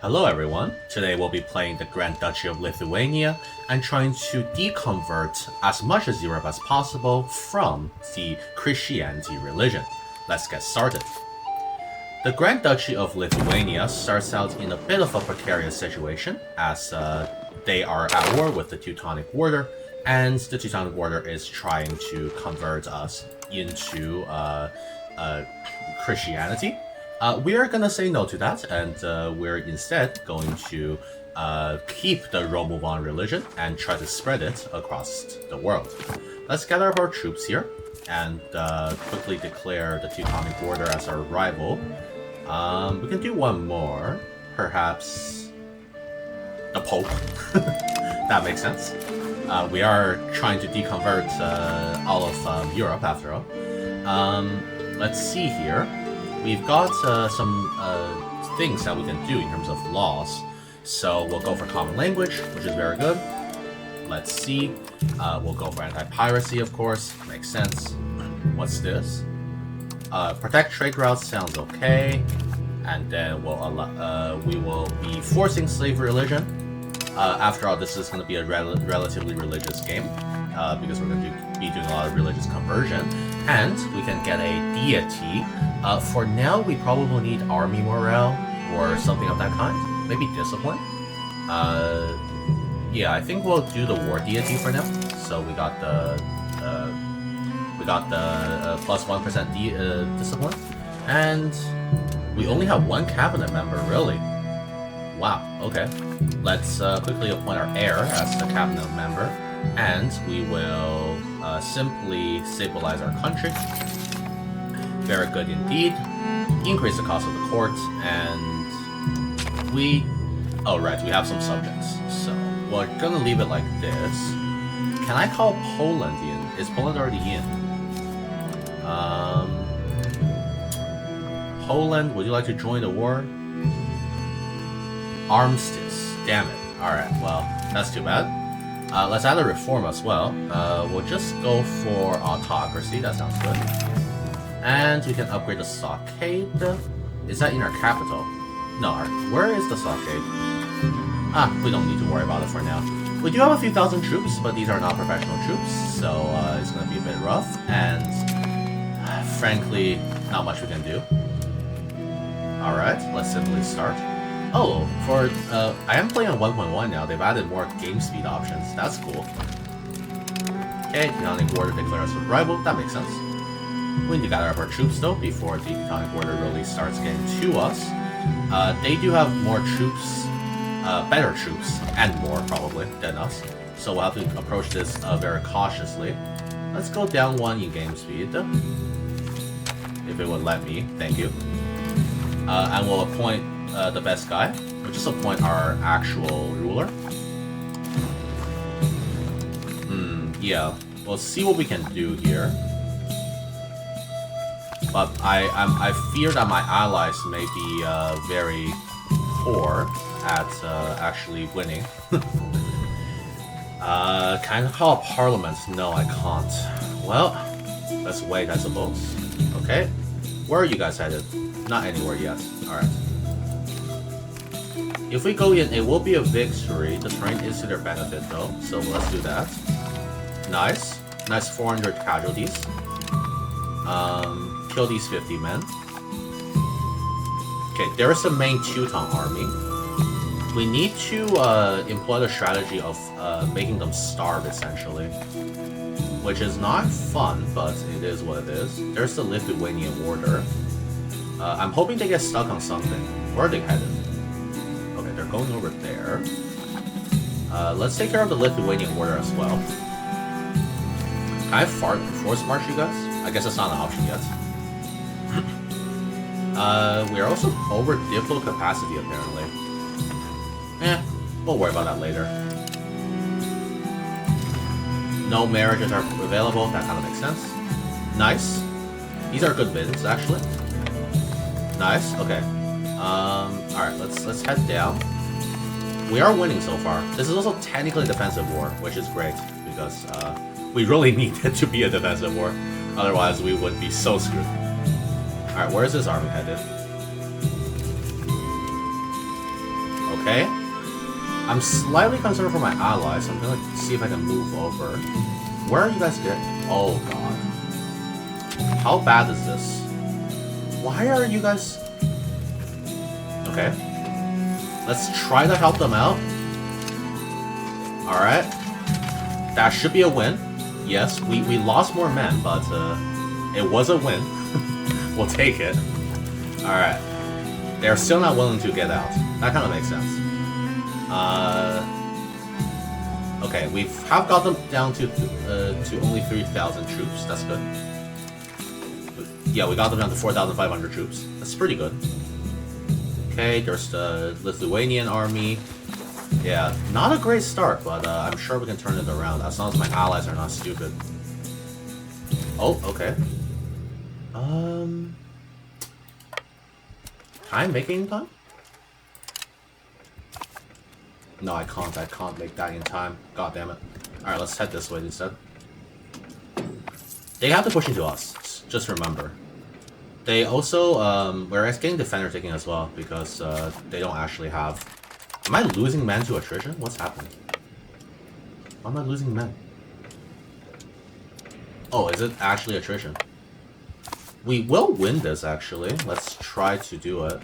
Hello everyone, today we'll be playing the Grand Duchy of Lithuania and trying to deconvert as much of Europe as possible from the Christianity religion. Let's get started. The Grand Duchy of Lithuania starts out in a bit of a precarious situation as they are at war with the Teutonic Order, and the Teutonic Order is trying to convert us into Christianity. We are gonna say no to that, and we're instead going to keep the Romuvan religion and try to spread it across the world. Let's gather up our troops here and quickly declare the Teutonic Order as our rival. We can do one more, perhaps the Pope. That makes sense. We are trying to deconvert all of Europe after all. Let's see here. We've got some things that we can do in terms of laws. So we'll go for common language, which is very good. Let's see. We'll go for anti-piracy, of course. Makes sense. What's this? Protect trade routes sounds okay. And then we will be forcing slave religion. After all, this is going to be a relatively religious game. Because we're going to be doing a lot of religious conversion. And we can get a deity. For now, we probably need army morale or something of that kind. Maybe discipline. Yeah, I think we'll do the war deity for now. So we got the plus 1% discipline, and we only have one cabinet member. Really? Wow. Okay. Let's quickly appoint our heir as the cabinet member, and we will simply stabilize our country. Very good indeed. Increase the cost of the court, and we... Oh, right, we have some subjects. So, we're gonna leave it like this. Can I call Poland in? Is Poland already in? Poland, would you like to join the war? Armistice. Damn it. Alright, well, that's too bad. Let's add a reform as well. We'll just go for autocracy. That sounds good. And we can upgrade the stockade. Is that in our capital? No, where is the stockade? We don't need to worry about it for now. We do have a few thousand troops, but these are not professional troops, so it's going to be a bit rough, and frankly, not much we can do. Alright, let's simply start. Oh, I am playing on 1.1 now. They've added more game speed options. That's cool. Okay, Teutonic Order declares us a rival. That makes sense. We need to gather up our troops though before the Teutonic Order really starts getting to us. They do have more troops, better troops, and more probably than us. So we'll have to approach this very cautiously. Let's go down one in game speed. If it would let me, thank you. And we'll appoint the best guy. We'll just appoint our actual ruler. Yeah, we'll see what we can do here. But I fear that my allies may be very poor at actually winning. Can I call a parliament? No, I can't. Well, let's wait, I suppose. Okay, where are you guys headed? Not anywhere yet. Alright. If we go in, it will be a victory. The terrain is to their benefit though, so let's do that. Nice. Nice 400 casualties. Kill these 50 men. Okay, there is a main Teuton army. We need to employ the strategy of making them starve, essentially. Which is not fun, but it is what it is. There's the Lithuanian Order. I'm hoping they get stuck on something. Where are they headed? Okay, they're going over there. Let's take care of the Lithuanian Order as well. Can I force march you guys? I guess that's not an option yet. We are also over diplo capacity apparently. We'll worry about that later. No marriages are available, that kind of makes sense. Nice. These are good wins, actually. Nice, okay. Alright, let's head down. We are winning so far. This is also technically a defensive war, which is great, because we really need it to be a defensive war. Otherwise, we would be so screwed. Alright, where is this army headed? Okay. I'm slightly concerned for my allies. I'm gonna see if I can move over. Where are you guys getting? Oh god. How bad is this? Why are you guys... Okay. Let's try to help them out. Alright. That should be a win. Yes, we lost more men, but it was a win. We'll take it. Alright. They're still not willing to get out. That kind of makes sense. Okay, we have got them down to only 3,000 troops. That's good. Yeah, we got them down to 4,500 troops. That's pretty good. Okay, there's the Lithuanian army. Yeah, not a great start, but I'm sure we can turn it around as long as my allies are not stupid. Oh, okay. Can I make it in time? No, I can't. I can't make that in time. God damn it. Alright, let's head this way instead. They have to push into us. Just remember. They also, we're getting defender taking as well because they don't actually have... Am I losing men to attrition? What's happening? Why am I losing men? Oh, is it actually attrition? We will win this, actually. Let's try to do it.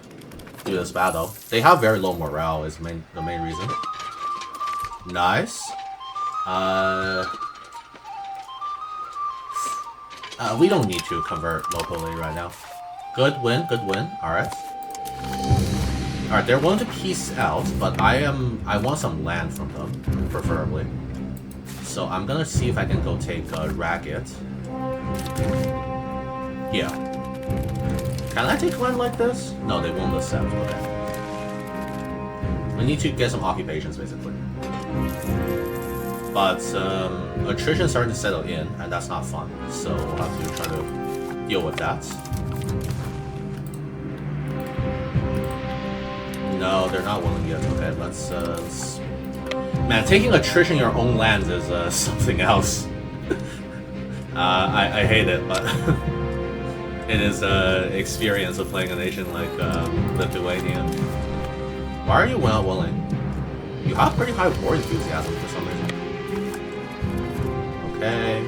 Do this battle. They have very low morale is the main reason. Nice. We don't need to convert locally right now. Good win, good win. Alright. Alright, they're willing to peace out, but I want some land from them, preferably. So I'm gonna see if I can go take Ragged. Yeah. Can I take land like this? No, they won't accept. Okay. We need to get some occupations, basically. But attrition's starting to settle in, and that's not fun. So we'll have to try to deal with that. No, they're not willing yet. Okay, let's... Man, taking attrition in your own lands is something else. I hate it, but it is the experience of playing a nation like Lithuania. Why are you not willing? You have pretty high war enthusiasm for some reason. Okay.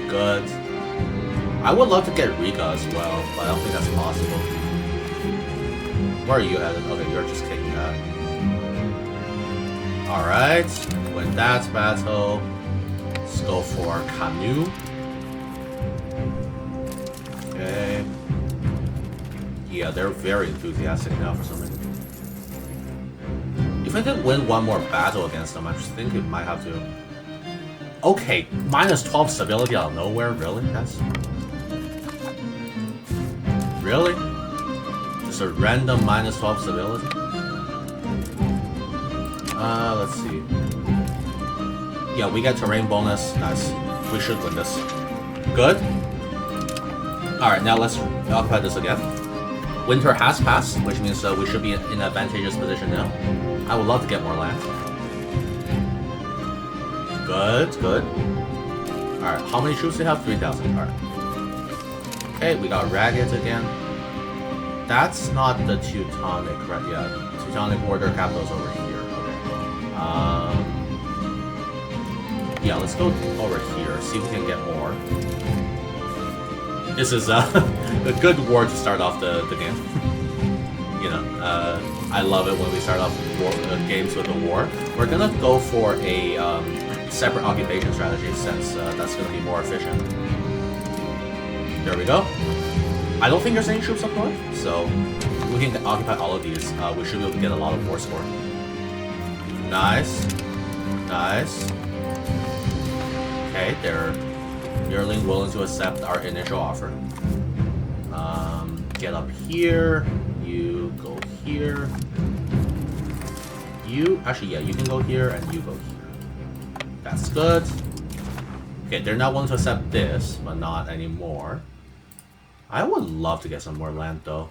Good. I would love to get Riga as well, but I don't think that's possible. Where are you headed? Okay, you're just kicking that. Alright. Win that battle. Let's go for Canoe. Okay. Yeah, they're very enthusiastic now for some reason. If I could win one more battle against them, I just think it might have to... Okay, minus 12 stability out of nowhere? Really? That's... Really? Just a random minus 12 stability? Let's see. Yeah, we get terrain bonus. Nice. We should win this. Good. Alright, now let's occupy this again. Winter has passed, which means we should be in an advantageous position now. I would love to get more land. Good, good. Alright, how many troops do we have? 3,000. Alright. Okay, we got Ragged again. That's not the Teutonic, right? Yeah, Teutonic Order capital's over here. Okay. Yeah, let's go over here, see if we can get more. This is a good war to start off the game. You know, I love it when we start off games with a war. We're gonna go for a separate occupation strategy since that's gonna be more efficient. There we go. I don't think there's any troops up north, so we can occupy all of these. We should be able to get a lot of war score. Nice. Nice. Okay, they're nearly willing to accept our initial offer. Get up here. You go here. You... Actually, yeah, you can go here and you go here. That's good. Okay, they're not willing to accept this, but not anymore. I would love to get some more land, though.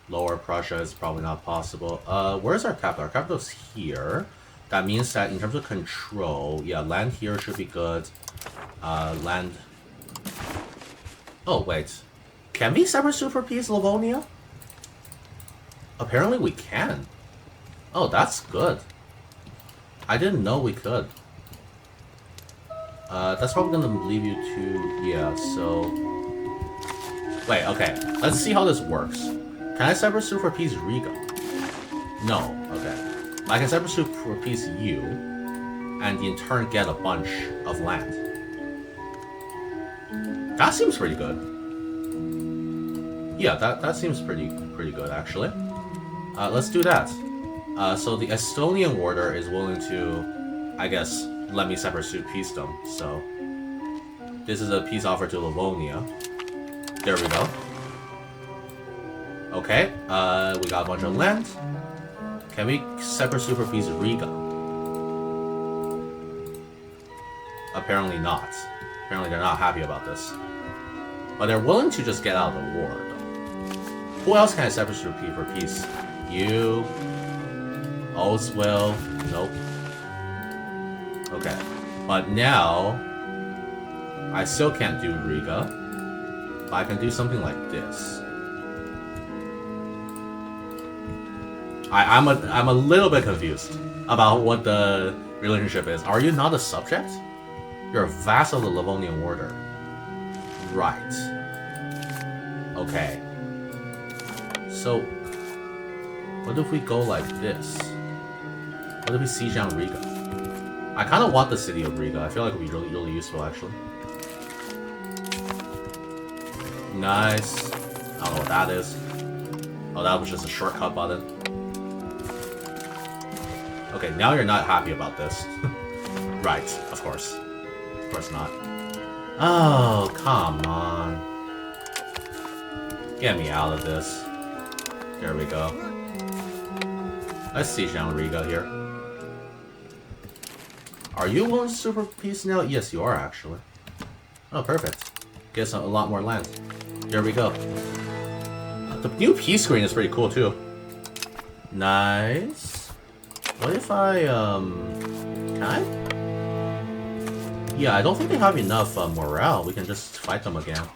Lower Prussia is probably not possible. Where's our capital? Our capital's here. That means that in terms of control, yeah, land here should be good. Land... Oh, wait. Can we separate super peace Livonia? Apparently we can. Oh, that's good. I didn't know we could. That's probably gonna leave you to... Yeah, so... Wait, okay. Let's see how this works. Can I separate for peace Riga? No, okay. I can separate for peace you, and in turn get a bunch of land. That seems pretty good. Yeah, that seems pretty good, actually. Let's do that. So the Estonian warder is willing to, I guess, let me separate peacedom. So this is a peace offer to Livonia. There we go. Okay, we got a bunch of land. Can we separate for peace Riga? Apparently not. Apparently they're not happy about this. But they're willing to just get out of the war, though. Who else can I separate for peace? You... Oswell. Nope. Okay. But now... I still can't do Riga. But I can do something like this. I'm a little bit confused about what the relationship is. Are you not a subject? You're a vassal of the Livonian Order. Right. Okay. So, what if we go like this? What if we siege down Riga? I kind of want the city of Riga. I feel like it would be really useful, actually. Nice. I don't know what that is. Oh, that was just a shortcut button. Okay, now you're not happy about this. Right, of course. Of course not. Oh, come on. Get me out of this. There we go. Let's siege down Riga here. Are you willing to super peace now? Yes, you are, actually. Oh, perfect. Get a lot more land. Here we go. The new peace screen is pretty cool, too. Nice. What if I, can I? Yeah, I don't think they have enough morale. We can just fight them again.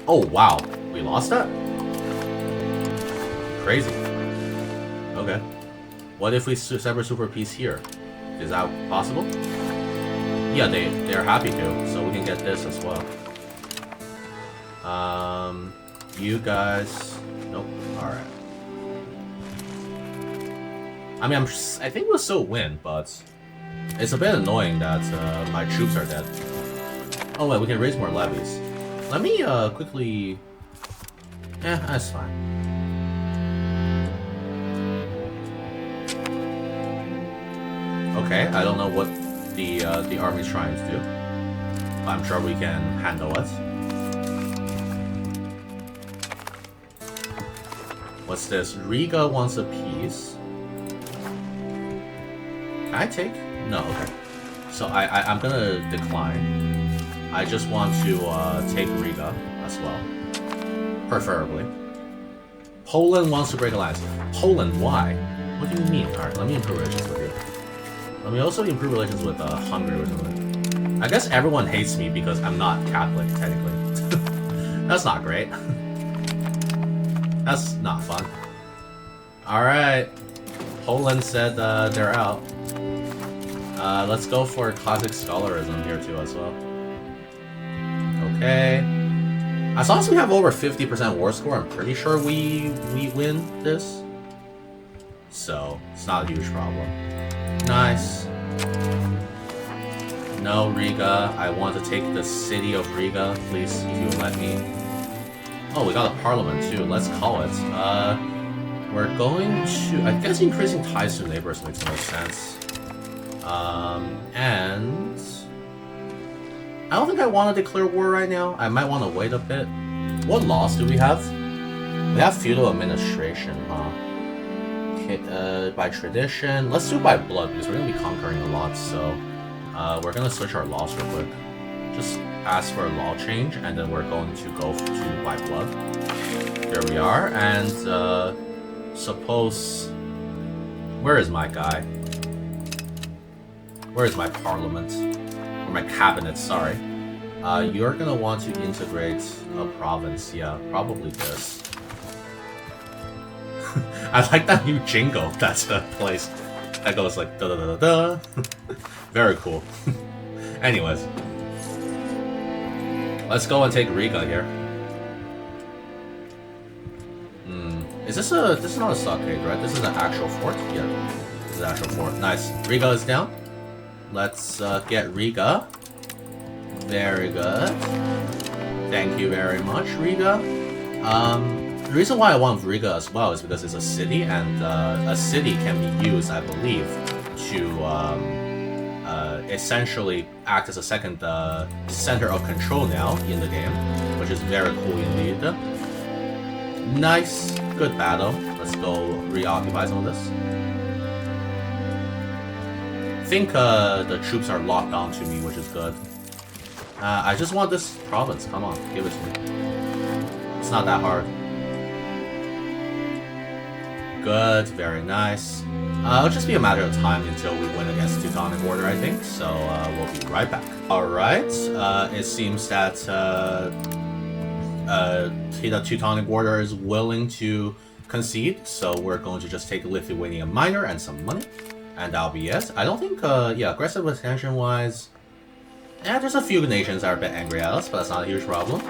Oh, wow. We lost that? Crazy. Okay. What if we separate super peace here? Is that possible? Yeah, they're happy to, so we can get this as well. You guys... Nope. Alright. I mean, I think we'll still win, but it's a bit annoying that my troops are dead. Oh wait, we can raise more levies. Let me quickly... that's fine. Okay, I don't know what the army's trying to do. But I'm sure we can handle it. What's this? Riga wants a peace. Can I take? No, okay. So I'm gonna decline. I just want to take Riga as well. Preferably. Poland wants to break alliance. Poland, why? What do you mean? Alright, let me improve relations with you. Let me also improve relations with Hungary or something. I guess everyone hates me because I'm not Catholic, technically. That's not great. That's not fun. Alright. Poland said they're out. Let's go for classic scholarism here too as well. Okay. As long as we have over 50% war score, I'm pretty sure we win this. So, it's not a huge problem. Nice. No, Riga. I want to take the city of Riga, please, if you let me. Oh, we got a parliament too. Let's call it. We're going to... I guess increasing ties to neighbors makes the most sense. And... I don't think I want to declare war right now. I might want to wait a bit. What laws do we have? We have feudal administration, huh? Okay, by tradition. Let's do by blood, because we're going to be conquering a lot, so... we're going to switch our laws real quick. Just ask for a law change, and then we're going to go to by blood. There we are, and suppose... Where is my guy? Where is my parliament? Or my cabinet, sorry. You're gonna want to integrate a province, yeah, probably this. I like that new jingle that's plays. That goes like da da da da da. Very cool. Anyways, let's go and take Riga here. Is this a? This is not a stockade, right? This is an actual fort. Yeah, this is an actual fort. Nice. Riga is down. Let's get Riga. Very good. Thank you very much, Riga. The reason why I want Riga as well is because it's a city, and a city can be used, I believe, to essentially act as a second center of control now in the game, which is very cool indeed. Nice, good battle. Let's go reoccupy some of this. I think the troops are locked onto me, which is good. I just want this province. Come on, give it to me. It's not that hard. Good, very nice. It'll just be a matter of time until we win against Teutonic Order, I think. So we'll be right back. Alright, it seems that the Teutonic Order is willing to concede. So we're going to just take Lithuania Minor and some money. And that'll be it. I don't think, yeah, aggressive expansion-wise... Yeah, there's a few nations that are a bit angry at us, but that's not a huge problem.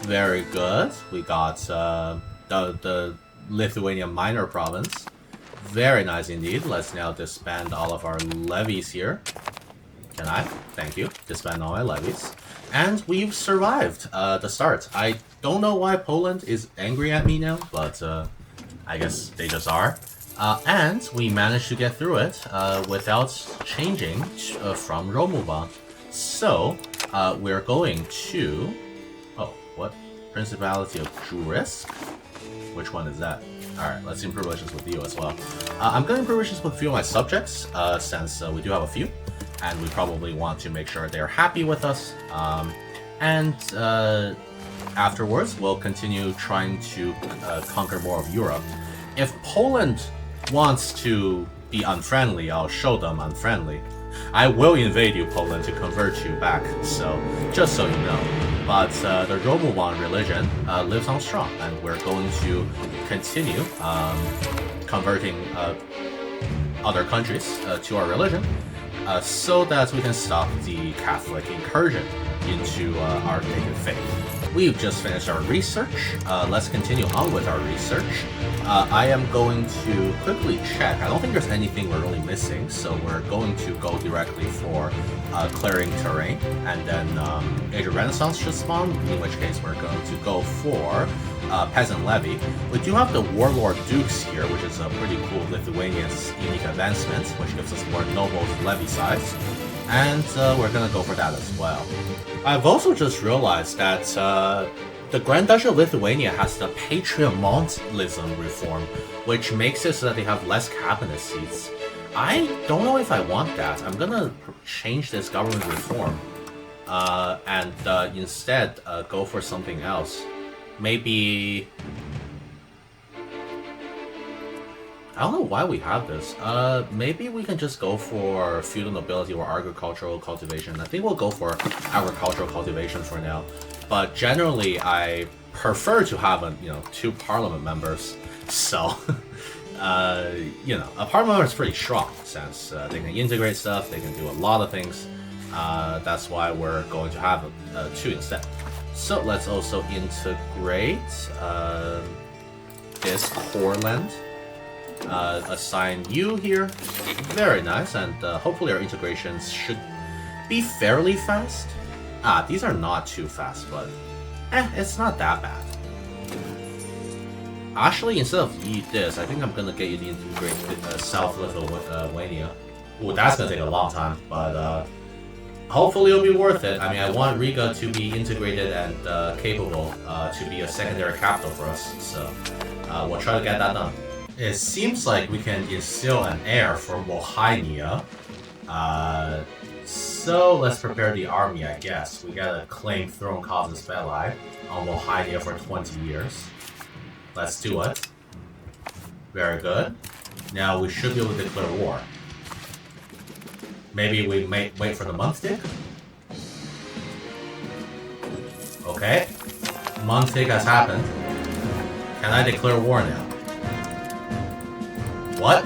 Very good. We got the Lithuania Minor province. Very nice indeed. Let's now disband all of our levies here. Can I? Thank you. Disband all my levies. And we've survived the start. I don't know why Poland is angry at me now, but I guess they just are. And we managed to get through it without changing from Romuva. So, we're going to... Oh, what? Principality of Jurisk? Which one is that? Alright, let's improve relations with you as well. I'm going to improve relations with a few of my subjects, since we do have a few. And we probably want to make sure they're happy with us. Afterwards, we'll continue trying to conquer more of Europe. If Poland wants to be unfriendly, I'll show them unfriendly. I will invade you, Poland, to convert you back, so just so you know. But the Romuvan religion lives on strong, and we're going to continue converting other countries to our religion so that we can stop the Catholic incursion into our native faith. We've just finished our research. Let's continue on with our research. I am going to quickly check. I don't think there's anything we're really missing, so we're going to go directly for clearing terrain, and then Age of Renaissance should spawn, in which case we're going to go for Peasant Levy. We do have the Warlord Dukes here, which is a pretty cool Lithuania's unique advancement, which gives us more noble levy size. And we're gonna go for that as well. I've also just realized that the Grand Duchy of Lithuania has the patriarchalism reform, which makes it so that they have less cabinet seats. I don't know if I want that. I'm gonna change this government reform and instead go for something else. Maybe... I don't know why we have this. Maybe we can just go for feudal nobility or agricultural cultivation. I think we'll go for agricultural cultivation for now. But generally, I prefer to have a, 2 parliament members. So, a parliament member is pretty strong since they can integrate stuff, they can do a lot of things. That's why we're going to have 2 instead. So let's also integrate this core land. Assign you here. Very nice, and hopefully our integrations should be fairly fast. These are not too fast, but it's not that bad. Actually, instead of this, I think I'm gonna get you to integrate South Lithuania. Ooh, that's gonna take a long time, but hopefully it'll be worth it. I mean, I want Riga to be integrated and capable to be a secondary capital for us, so we'll try to get that done. It seems like we can instill an heir for Bohemia. So let's prepare the army, I guess. We gotta claim Throne Casus Belli on Bohemia for 20 years. Let's do it. Very good. Now we should be able to declare war. Maybe we may wait for the month tick? Okay. Month tick has happened. Can I declare war now? What?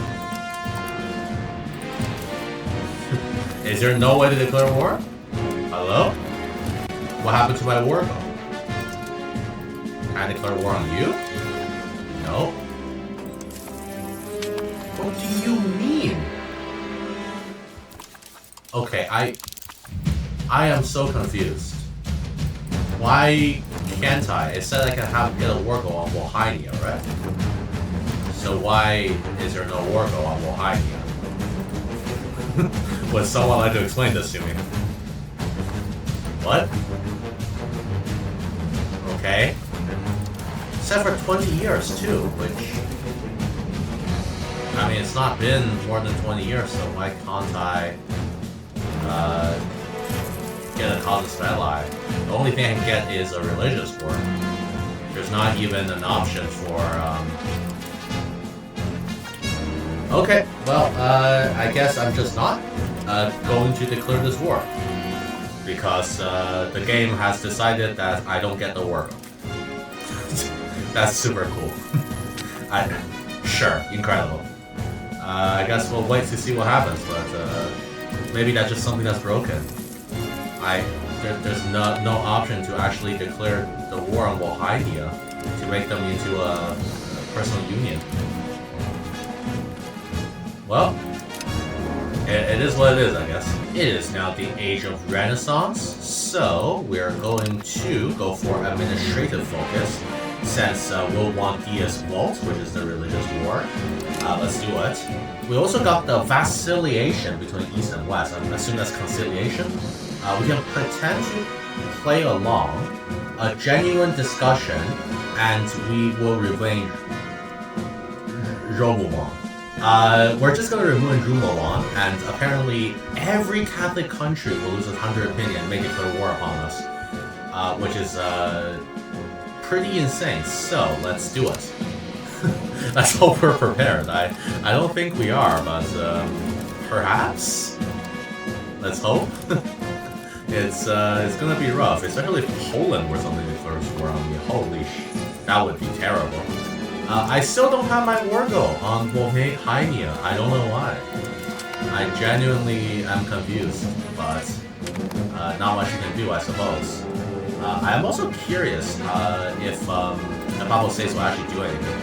Is there no way to declare war? Hello? What happened to my war goal? Can I declare war on you? No. What do you mean? Okay, I am so confused. Why can't I? It said I can get a war goal on Lithuania, right? So why is there no war goal on Lithuania? Would someone like to explain this to me? What? Okay. Set for 20 years too, which... I mean, it's not been more than 20 years, so why can't I get a casus belli? The only thing I can get is a religious war. There's not even an option for, Okay, well, I guess I'm just not going to declare this war. Because the game has decided that I don't get the war. That's super cool. Sure, incredible. I guess we'll wait to see what happens, but maybe that's just something that's broken. There's no option to actually declare the war on Lithuania to make them into a personal union. Well, it is what it is, I guess. It is now the age of Renaissance, so we're going to go for administrative focus, since we'll want Dies Volt, which is the religious war. Let's do it. We also got the vassalization between East and West. I assume that's conciliation. We can pretend to play along, a genuine discussion, and we will remain Romulan. We're just gonna remove Rumowan, and apparently every Catholic country will lose 100 opinion and make it declare war upon us. Which is, pretty insane, so let's do it. Let's hope we're prepared. I don't think we are, but, perhaps? Let's hope. It's gonna be rough, especially if Poland were something declares war on me. Holy that would be terrible. I still don't have my war goal on Lithuania. I don't know why. I genuinely am confused, but not much you can do, I suppose. I'm also curious if the Bible States will actually do anything.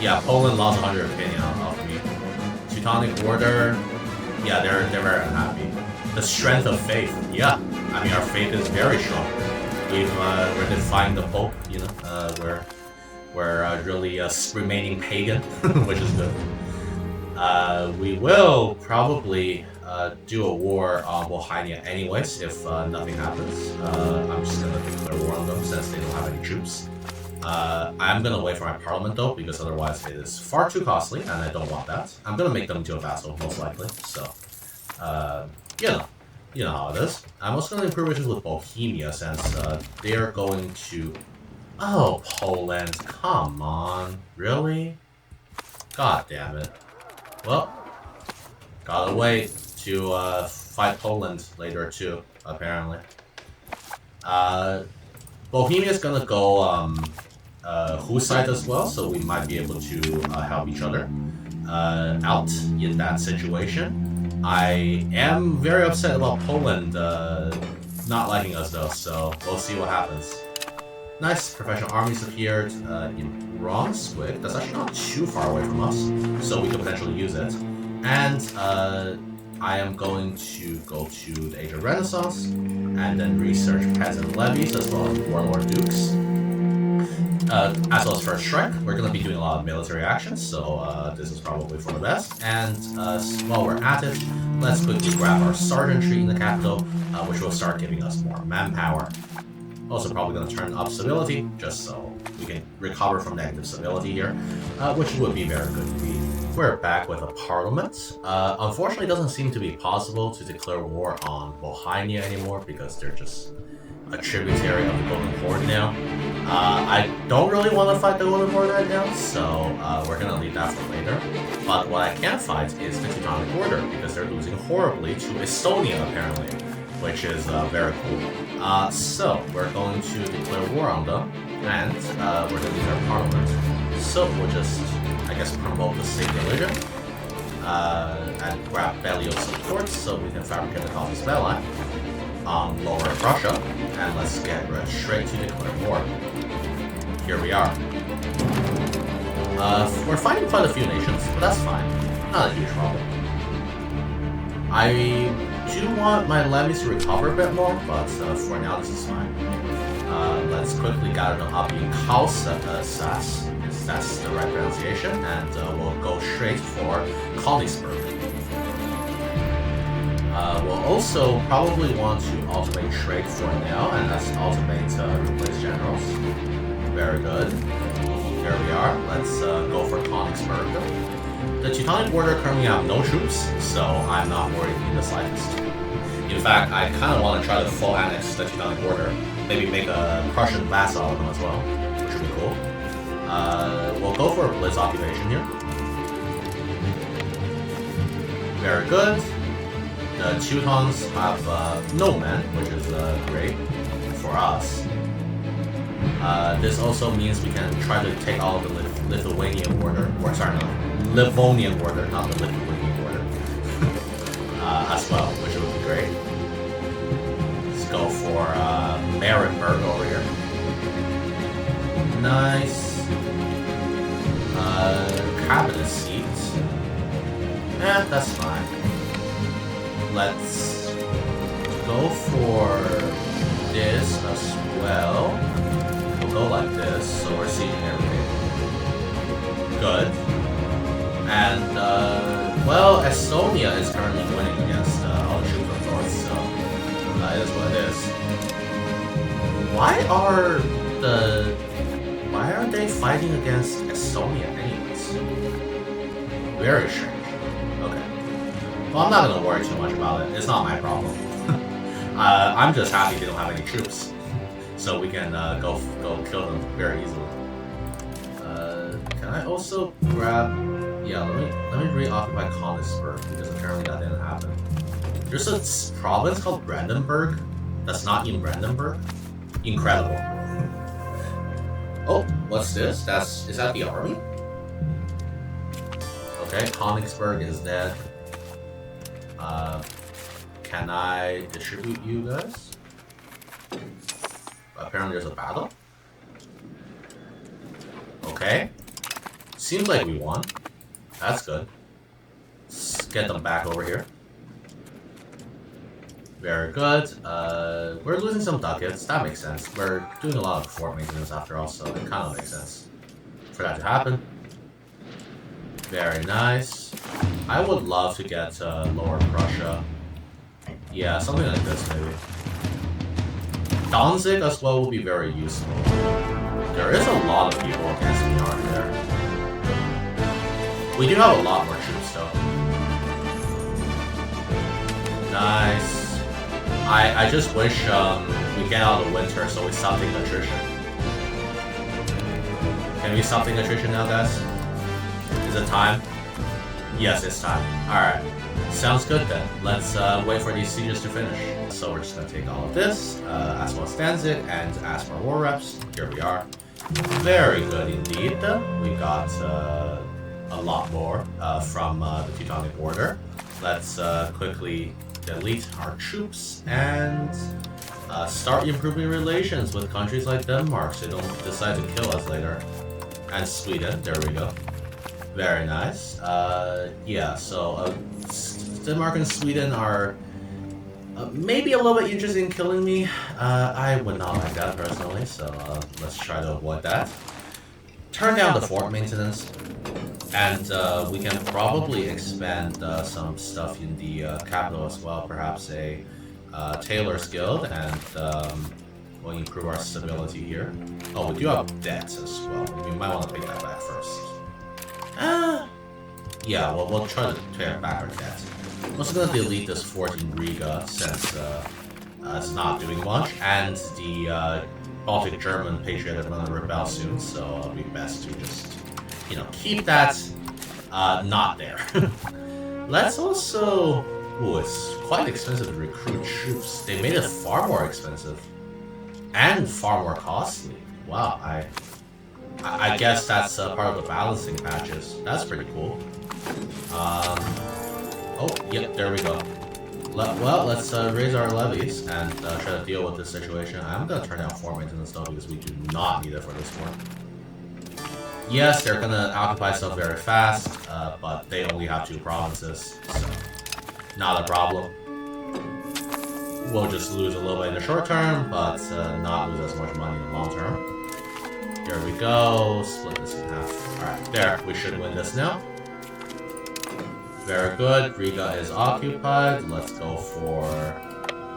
Yeah, Poland lost 100 opinion of me. Teutonic Order, yeah, they're very unhappy. The strength of faith, yeah. I mean, our faith is very strong. We're defying the Pope, you know. We're really remaining pagan, which is good. We will probably do a war on Lithuania anyways if nothing happens. I'm just gonna declare war on them since they don't have any troops. I'm gonna wait for my parliament though, because otherwise it is far too costly and I don't want that. I'm gonna make them into a vassal, most likely, so you know how it is. I'm also gonna improve relations with Bohemia since they are going to... Oh, Poland, come on, really? God damn it. Well, gotta wait to fight Poland later too, apparently. Bohemia's gonna go Hussite as well, so we might be able to help each other out in that situation. I am very upset about Poland not liking us though, so we'll see what happens. Nice, professional armies appeared in Brunswick. That's actually not too far away from us, so we could potentially use it. And I am going to go to the Age of Renaissance, and then research peasant levies as well as warlord dukes. As well as First Strike. We're going to be doing a lot of military actions, so this is probably for the best. And while we're at it, let's quickly grab our sergeantry in the capital, which will start giving us more manpower. Also probably going to turn up civility, just so we can recover from negative civility here, which would be very good indeed. We're back with a parliament. Unfortunately, it doesn't seem to be possible to declare war on Bohemia anymore because they're just a tributary of the Golden Horde now. I don't really want to fight the Golden Horde right now, so we're going to leave that for later. But what I can fight is the Teutonic Order because they're losing horribly to Estonia apparently, which is very cool. So we're going to declare war on them, and we're going to use our parliament. So we'll just I guess, promote the state religion. And grab Belial support so we can fabricate the Caucasus Bell line on Lower Prussia. And let's get straight to declare war. Here we are. We're fighting quite a few nations, but that's fine. Not a huge problem. I do want my levies to recover a bit more, but for now this is fine. Let's quickly gather them up in Kausas, if that's the right pronunciation, and we'll go straight for Königsberg. We'll also probably want to automate trade for now, and that's automate replace generals. Very good. Here we are. Let's go for Königsberg. The Teutonic Border currently have no troops, so I'm not worried in the slightest. In fact, I kind of want to try to full annex the Teutonic Border. Maybe make a Prussian vassal of them as well, which would be cool. We'll go for a blitz occupation here. Very good. The Teutons have no men, which is great for us. This also means we can try to take all of the Lithuanian border, or sorry, no, Livonian border, not the Lithuanian border, as well, which would be great. Let's go for Marienburg over here. Nice. Cabinet seat. That's fine. Let's go for this as well. We'll go like this, so we're sieging everything. Good. And, well, Estonia is currently winning against all the troops up north, so it is what it is. Why are they fighting against Estonia anyways? Very strange. Okay. Well, I'm not gonna worry too much about it. It's not my problem. I'm just happy they don't have any troops, so we can go kill them very easily. Can I also grab? Yeah, let me reoccupy Königsberg because apparently that didn't happen. There's a province called Brandenburg that's not in Brandenburg. Incredible. Oh, what's this? Is that the army? Okay, Königsberg is dead. Can I distribute you guys? Apparently there's a battle. Okay. Seems like we won. That's good. Let's get them back over here. Very good. We're losing some ducats. That makes sense. We're doing a lot of fort maintenance after all, so it kind of makes sense for that to happen. Very nice. I would love to get Lower Prussia. Yeah, something like this maybe. Danzig as well will be very useful. There is a lot of people against me, aren't there? We do have a lot more troops though. Nice. I just wish we get out of the winter so we stop taking attrition. Can we stop taking attrition now, guys? Is it time? Yes, it's time. Alright. Sounds good then. Let's wait for these sieges to finish. So we're just gonna take all of this, as well as Danzig, and ask for war reps. Here we are. Very good indeed. We got a lot more from the Teutonic Border. Let's quickly delete our troops and start improving relations with countries like Denmark so they don't decide to kill us later. And Sweden, there we go. Very nice. Yeah, so Denmark and Sweden are maybe a little bit interested in killing me. I would not like that personally, so let's try to avoid that. Turn down the fort maintenance. And we can probably expand some stuff in the capital as well, perhaps a tailor's guild, and we'll improve our stability here. Oh, we do have debts as well. We might want to take that back first. Yeah, well, we'll try to pay back our debt. I'm also going to delete this fort in Riga since it's not doing much, and the Baltic German Patriot is going to rebel soon, so it'll be best to just, you know, keep that not there. Let's also... Ooh, it's quite expensive to recruit troops. They made it far more expensive. And far more costly. Wow, I I guess that's part of the balancing patches. That's pretty cool. Oh, yep, there we go. Well, let's raise our levies and try to deal with this situation. I'm gonna turn down 4 maintenance though because we do not need it for this war. Yes, they're gonna occupy stuff very fast, but they only have 2 provinces, so not a problem. We'll just lose a little bit in the short term, but not lose as much money in the long term. Here we go, split this in half. Alright, there, we should win this now. Very good, Riga is occupied. Let's go for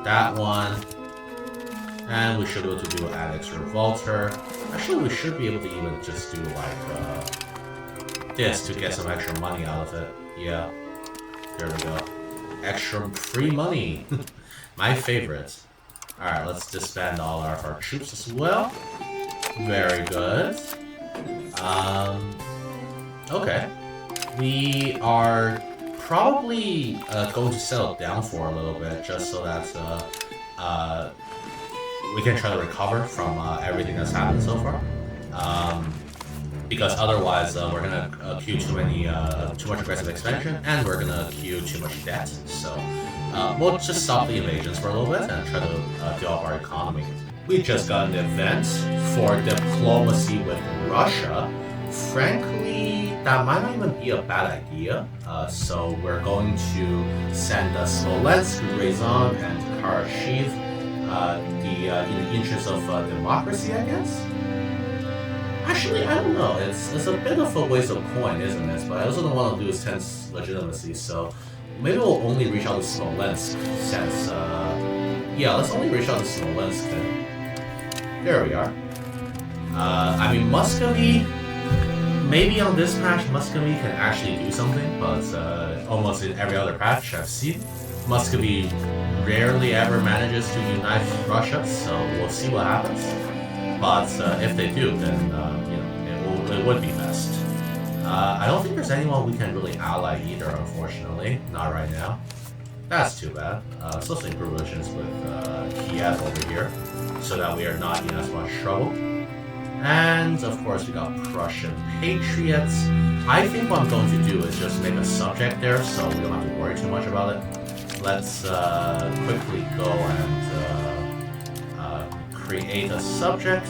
that one. And we should be able to do an Annex Revolter. Actually, we should be able to even just do like this to get some extra money out of it. Yeah, there we go. Extra free money. My favorite. Alright, let's disband all of our troops as well. Very good. Okay. We are probably going to settle down for a little bit just so that we can try to recover from everything that's happened so far. Because otherwise we're gonna accrue too much aggressive expansion and we're gonna accrue too much debt. So we'll just stop the invasions for a little bit and try to develop our economy. We just got an event for diplomacy with Russia. Frankly, that might not even be a bad idea. So we're going to send Smolensk, Ryazan, and Kharkiv in the interest of democracy, I guess? Actually, I don't know. It's a bit of a waste of coin, isn't it? But I also don't want to lose tense legitimacy, so maybe we'll only reach out to Smolensk since... yeah, let's only reach out to Smolensk then. There we are. I mean, Muscovy... Maybe on this patch, Muscovy can actually do something, but almost in every other patch I've seen, Muscovy rarely ever manages to unite Russia, so we'll see what happens. But if they do, then you know, it would be best. I don't think there's anyone we can really ally either, unfortunately. Not right now. That's too bad. Let's also improve relations with Kiev over here, so that we are not in as much trouble. And of course we got Prussian Patriots. I think what I'm going to do is just make a subject there so we don't have to worry too much about it. Let's quickly go and create a subject.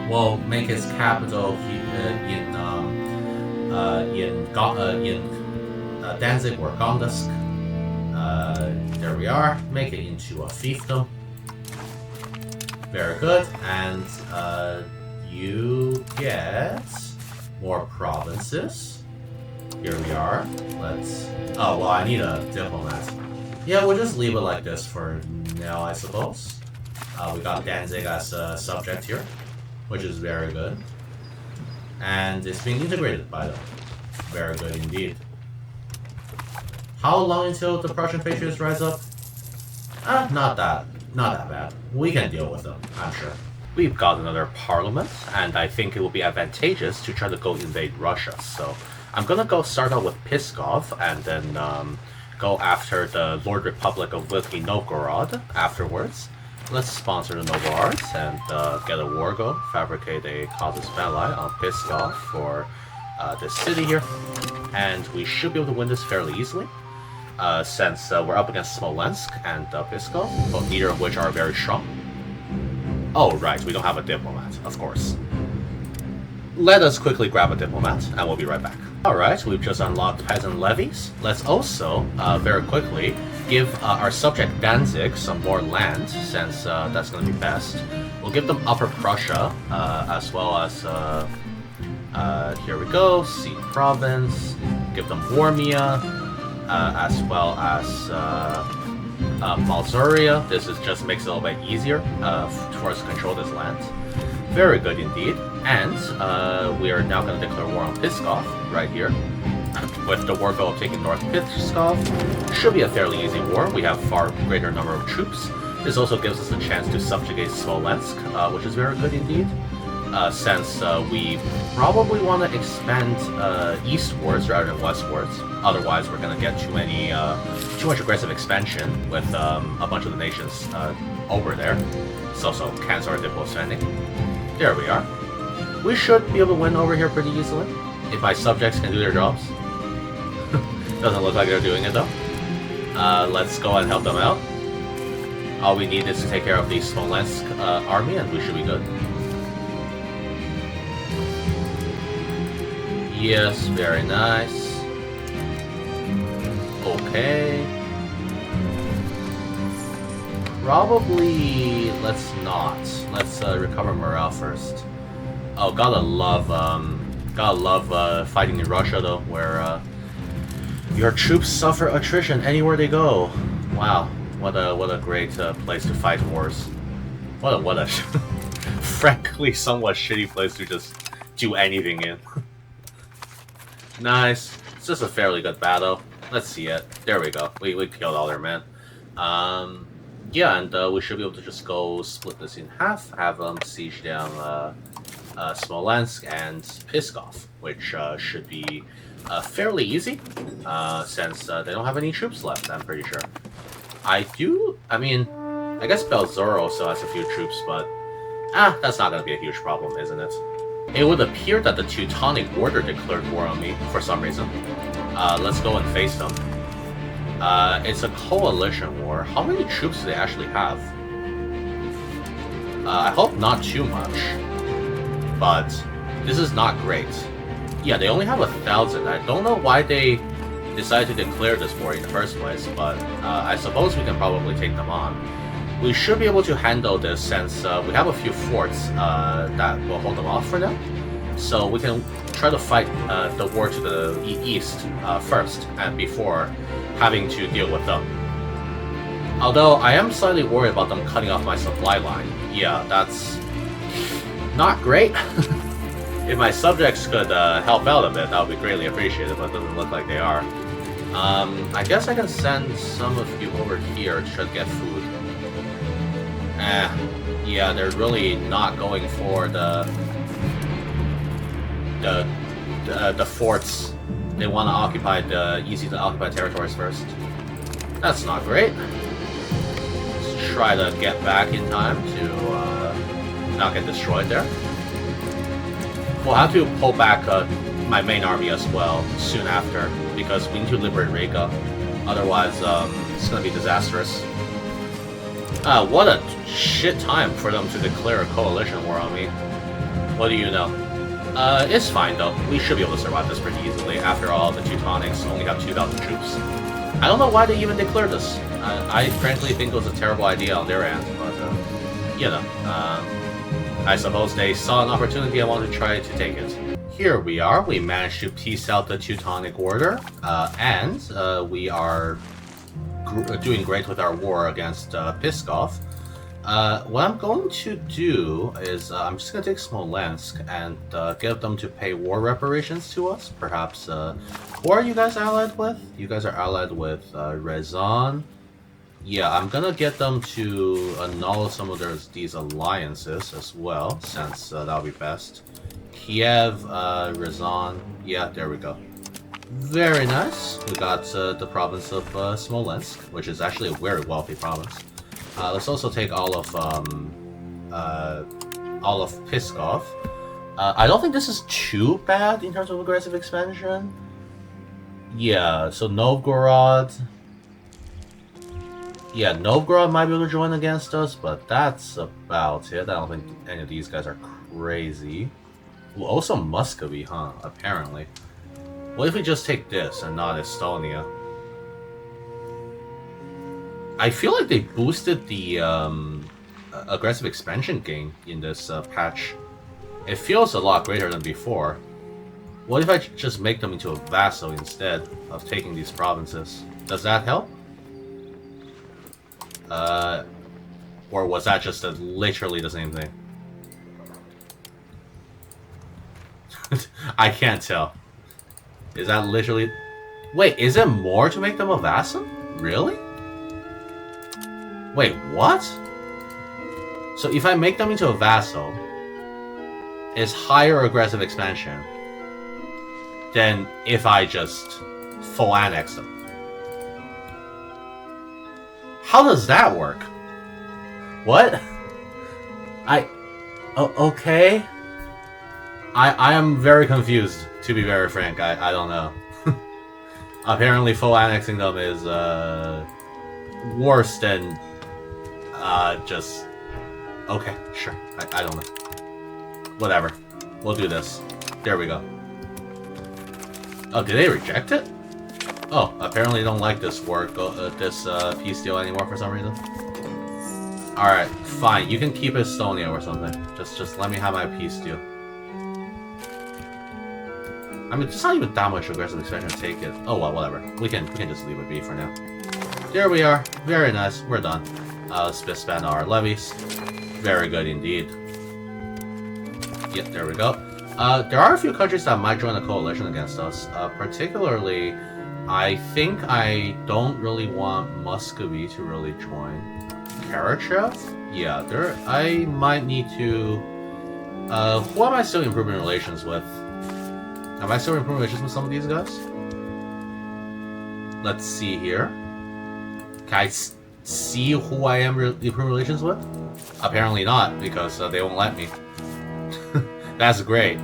We'll make its capital in Danzig or Gondask. There we are. Make it into a fiefdom. Very good, and you get more provinces. Here we are. Let's... Oh, well, I need a diplomat. Yeah, we'll just leave it like this for now, I suppose. We got Danzig as a subject here, which is very good. And it's being integrated by them. Very good indeed. How long until the Prussian Patriots rise up? Not that bad. We can deal with them, I'm sure. We've got another parliament, and I think it will be advantageous to try to go invade Russia. So I'm gonna go start out with Pskov, and then go after the Lord Republic of Nizhny Novgorod afterwards. Let's sponsor the noble arts and get a war go, fabricate a casus belli on Pskov for this city here. And we should be able to win this fairly easily. Since we're up against Smolensk and Pskov, both neither of which are very strong. Oh, right, we don't have a diplomat, of course. Let us quickly grab a diplomat, and we'll be right back. Alright, we've just unlocked peasant levies. Let's also, very quickly, give our subject Danzig some more land, since that's going to be best. We'll give them Upper Prussia, as well as, here we go, Sea Province. Give them Warmia. As well as Malzuria. This just makes it a little bit easier for us to control this land. Very good indeed. And we are now going to declare war on Pskov right here. With the war goal of taking North Pskov. Should be a fairly easy war. We have far greater number of troops. This also gives us a chance to subjugate Smolensk, which is very good indeed. Since we probably want to expand eastwards rather than westwards. Otherwise, we're going to get too much aggressive expansion with a bunch of the nations over there. So cancel our diplo spending. There we are. we should be able to win over here pretty easily. If my subjects can do their jobs. Doesn't look like they're doing it though. Let's go and help them out. All we need is to take care of the Smolensk army and we should be good. Yes, very nice. Okay. Probably let's not. Let's recover morale first. Oh, gotta love fighting in Russia though, where your troops suffer attrition anywhere they go. Wow, what a great place to fight wars. What a frankly somewhat shitty place to just do anything in. Nice. It's just a fairly good battle. Let's see it. There we go. We killed all their men. Yeah, and we should be able to just go split this in half, have them siege down Smolensk and Pskov, which should be fairly easy, since they don't have any troops left, I'm pretty sure. I mean, I guess Belzor also has a few troops, but that's not going to be a huge problem, isn't it? It would appear that the Teutonic Order declared war on me for some reason. Let's go and face them. It's a coalition war. How many troops do they actually have? I hope not too much. But this is not great. Yeah, they only have 1,000. I don't know why they decided to declare this war in the first place, but I suppose we can probably take them on. We should be able to handle this since we have a few forts that will hold them off for now. So we can try to fight the war to the east first, and before having to deal with them. Although I am slightly worried about them cutting off my supply line. Yeah, that's not great. If my subjects could help out a bit, that would be greatly appreciated, but it doesn't look like they are. I guess I can send some of you over here to try to get food. Yeah, they're really not going for the forts. They want to occupy the easy-to-occupy territories first. That's not great. Let's try to get back in time to not get destroyed there. We'll have to pull back my main army as well soon after, because we need to liberate Riga. Otherwise, it's going to be disastrous. What a shit time for them to declare a coalition war on me. What do you know? It's fine though. We should be able to survive this pretty easily. After all, the Teutonics only have 2,000 troops. I don't know why they even declared this. I frankly think it was a terrible idea on their end, but, you know, I suppose they saw an opportunity and wanted to try to take it. Here we are. We managed to piece out the Teutonic Order, and we are doing great with our war against Pskov. What I'm going to do is I'm just going to take Smolensk and get them to pay war reparations to us. Perhaps, who are you guys allied with? You guys are allied with Ryazan. Yeah, I'm going to get them to annul some of these alliances as well, since that'll be best. Kiev, Ryazan. Yeah, there we go. Very nice. We got the province of Smolensk, which is actually a very wealthy province. Let's also take all of Pskov. I don't think this is too bad in terms of aggressive expansion. Yeah, so Novgorod. Yeah, Novgorod might be able to join against us, but that's about it. I don't think any of these guys are crazy. Well, also Muscovy, huh? Apparently. What if we just take this and not Estonia? I feel like they boosted the aggressive expansion gain in this patch. It feels a lot greater than before. What if I just make them into a vassal instead of taking these provinces? Does that help? Or was that just literally the same thing? I can't tell. Is that literally... Wait, is it more to make them a vassal? Really? Wait, what? So if I make them into a vassal, it's higher aggressive expansion than if I just full annex them. How does that work? What? Oh, okay. I am very confused, to be very frank. I don't know. Apparently, full annexing them is worse than just. Okay, sure. I don't know. Whatever. We'll do this. There we go. Oh, did they reject it? Oh, apparently they don't like this peace deal anymore for some reason. Alright, fine. You can keep Estonia or something. Just let me have my peace deal. I mean, it's not even that much aggressive expansion to take it. Oh well, whatever. We can just leave it be for now. There we are. Very nice. We're done. Let's spend our levies. Very good indeed. Yep, there we go. There are a few countries that might join a coalition against us. Particularly, I think I don't really want Muscovy to really join. Karachev? Yeah, I might need to... who am I still improving relations with? Am I still improving relations with some of these guys? Let's see here. Can I see who I am improving relations with? Apparently not, because they won't let me. That's great.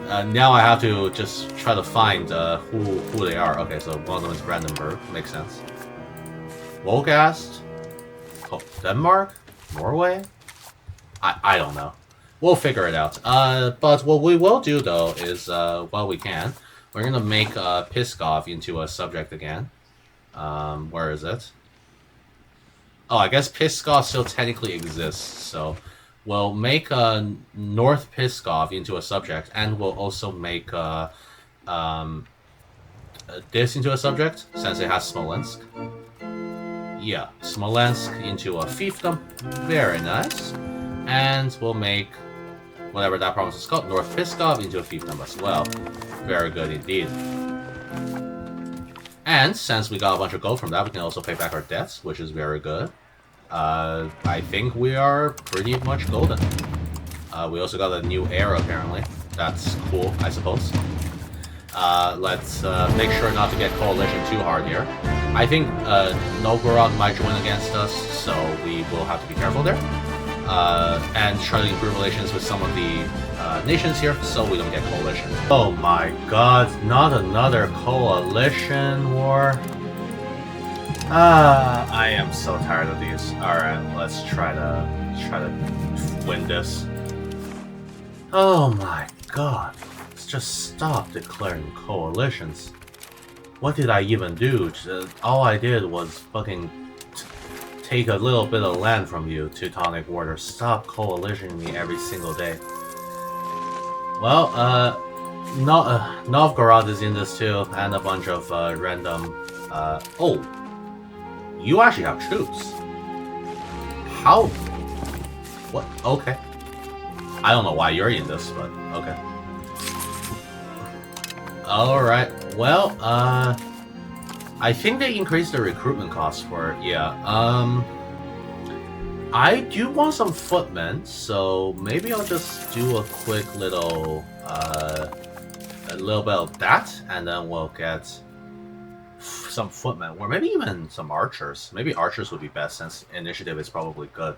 Now I have to just try to find who they are. Okay, so one of them is Brandenburg. Makes sense. Wolgast? Oh, Denmark? Norway? I don't know. We'll figure it out. But what we will do, though, is, well, we can. We're gonna make Pskov into a subject again. Where is it? Oh, I guess Pskov still technically exists, so... We'll make North Pskov into a subject, and we'll also make this into a subject, since it has Smolensk. Yeah, Smolensk into a fiefdom. Very nice. And we'll make whatever that province is called, North Pskov, into a fiefdom as well. Very good indeed. And since we got a bunch of gold from that, we can also pay back our debts, which is very good. I think we are pretty much golden. We also got a new heir, apparently. That's cool, I suppose. Let's make sure not to get coalition too hard here. I think Novgorod might join against us, so we will have to be careful there. And try to improve relations with some of the nations here, so we don't get coalition. Oh my god, not another coalition war. I am so tired of these. Alright, let's try to win this. Oh my god. Let's just stop declaring coalitions. What did I even do? All I did was fucking take a little bit of land from you, Teutonic Order. Stop coalitioning me every single day. Well, Novgorod is in this too, and a bunch of random... oh! You actually have troops. How? What? Okay. I don't know why you're in this, but okay. Alright, well, I think they increased the recruitment cost for it, yeah. I do want some footmen, so maybe I'll just do a quick little, a little bit of that, and then we'll get some footmen, or maybe even some archers. Maybe archers would be best since initiative is probably good.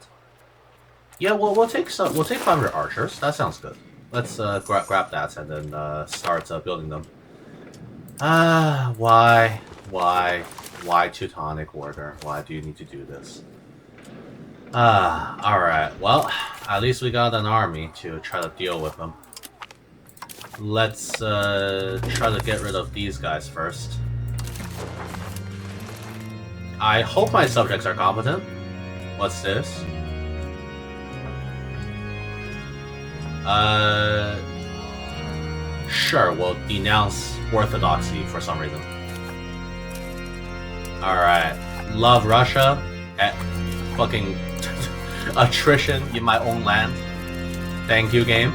Yeah, we'll take 500 archers. That sounds good. Let's grab that and then start building them. Why Teutonic Order? Why do you need to do this? Alright. Well, at least we got an army to try to deal with them. Let's try to get rid of these guys first. I hope my subjects are competent. What's this? Sure, we'll denounce orthodoxy for some reason. Alright. Love Russia. Fucking attrition in my own land. Thank you, game.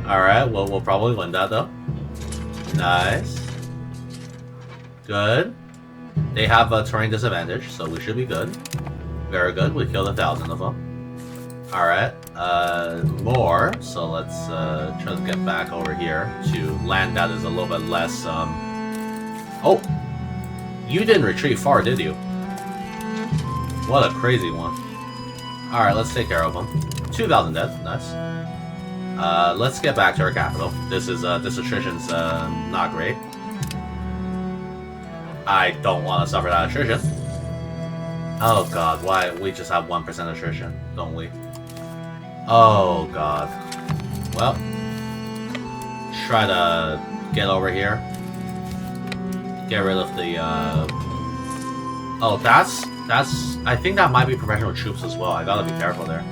Alright, well, we'll probably win that, though. Nice. Good. They have a terrain disadvantage, so we should be good. Very good, we killed 1,000 of them. Alright, more, so let's try to get back over here to land that is a little bit less, Oh! You didn't retreat far, did you? What a crazy one. Alright, let's take care of them. 2,000 dead, nice. Let's get back to our capital. This attrition's not great. I don't want to suffer that attrition. Oh god, why? We just have 1% attrition, don't we? Oh god. Well, try to get over here. Get rid of the, Oh, that's... I think that might be professional troops as well. I gotta be careful there.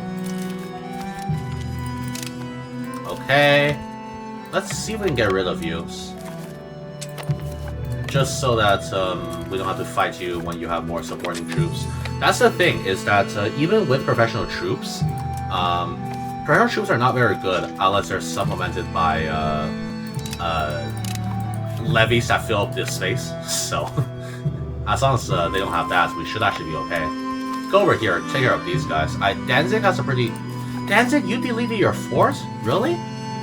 Okay. Let's see if we can get rid of you. Just so that we don't have to fight you when you have more supporting troops. That's the thing, is that even with professional troops are not very good unless they're supplemented by levies that fill up this space. So, as long as they don't have that, we should actually be okay. Go over here, take care of these guys. Danzig has a pretty... Danzig, you deleted your fort? Really?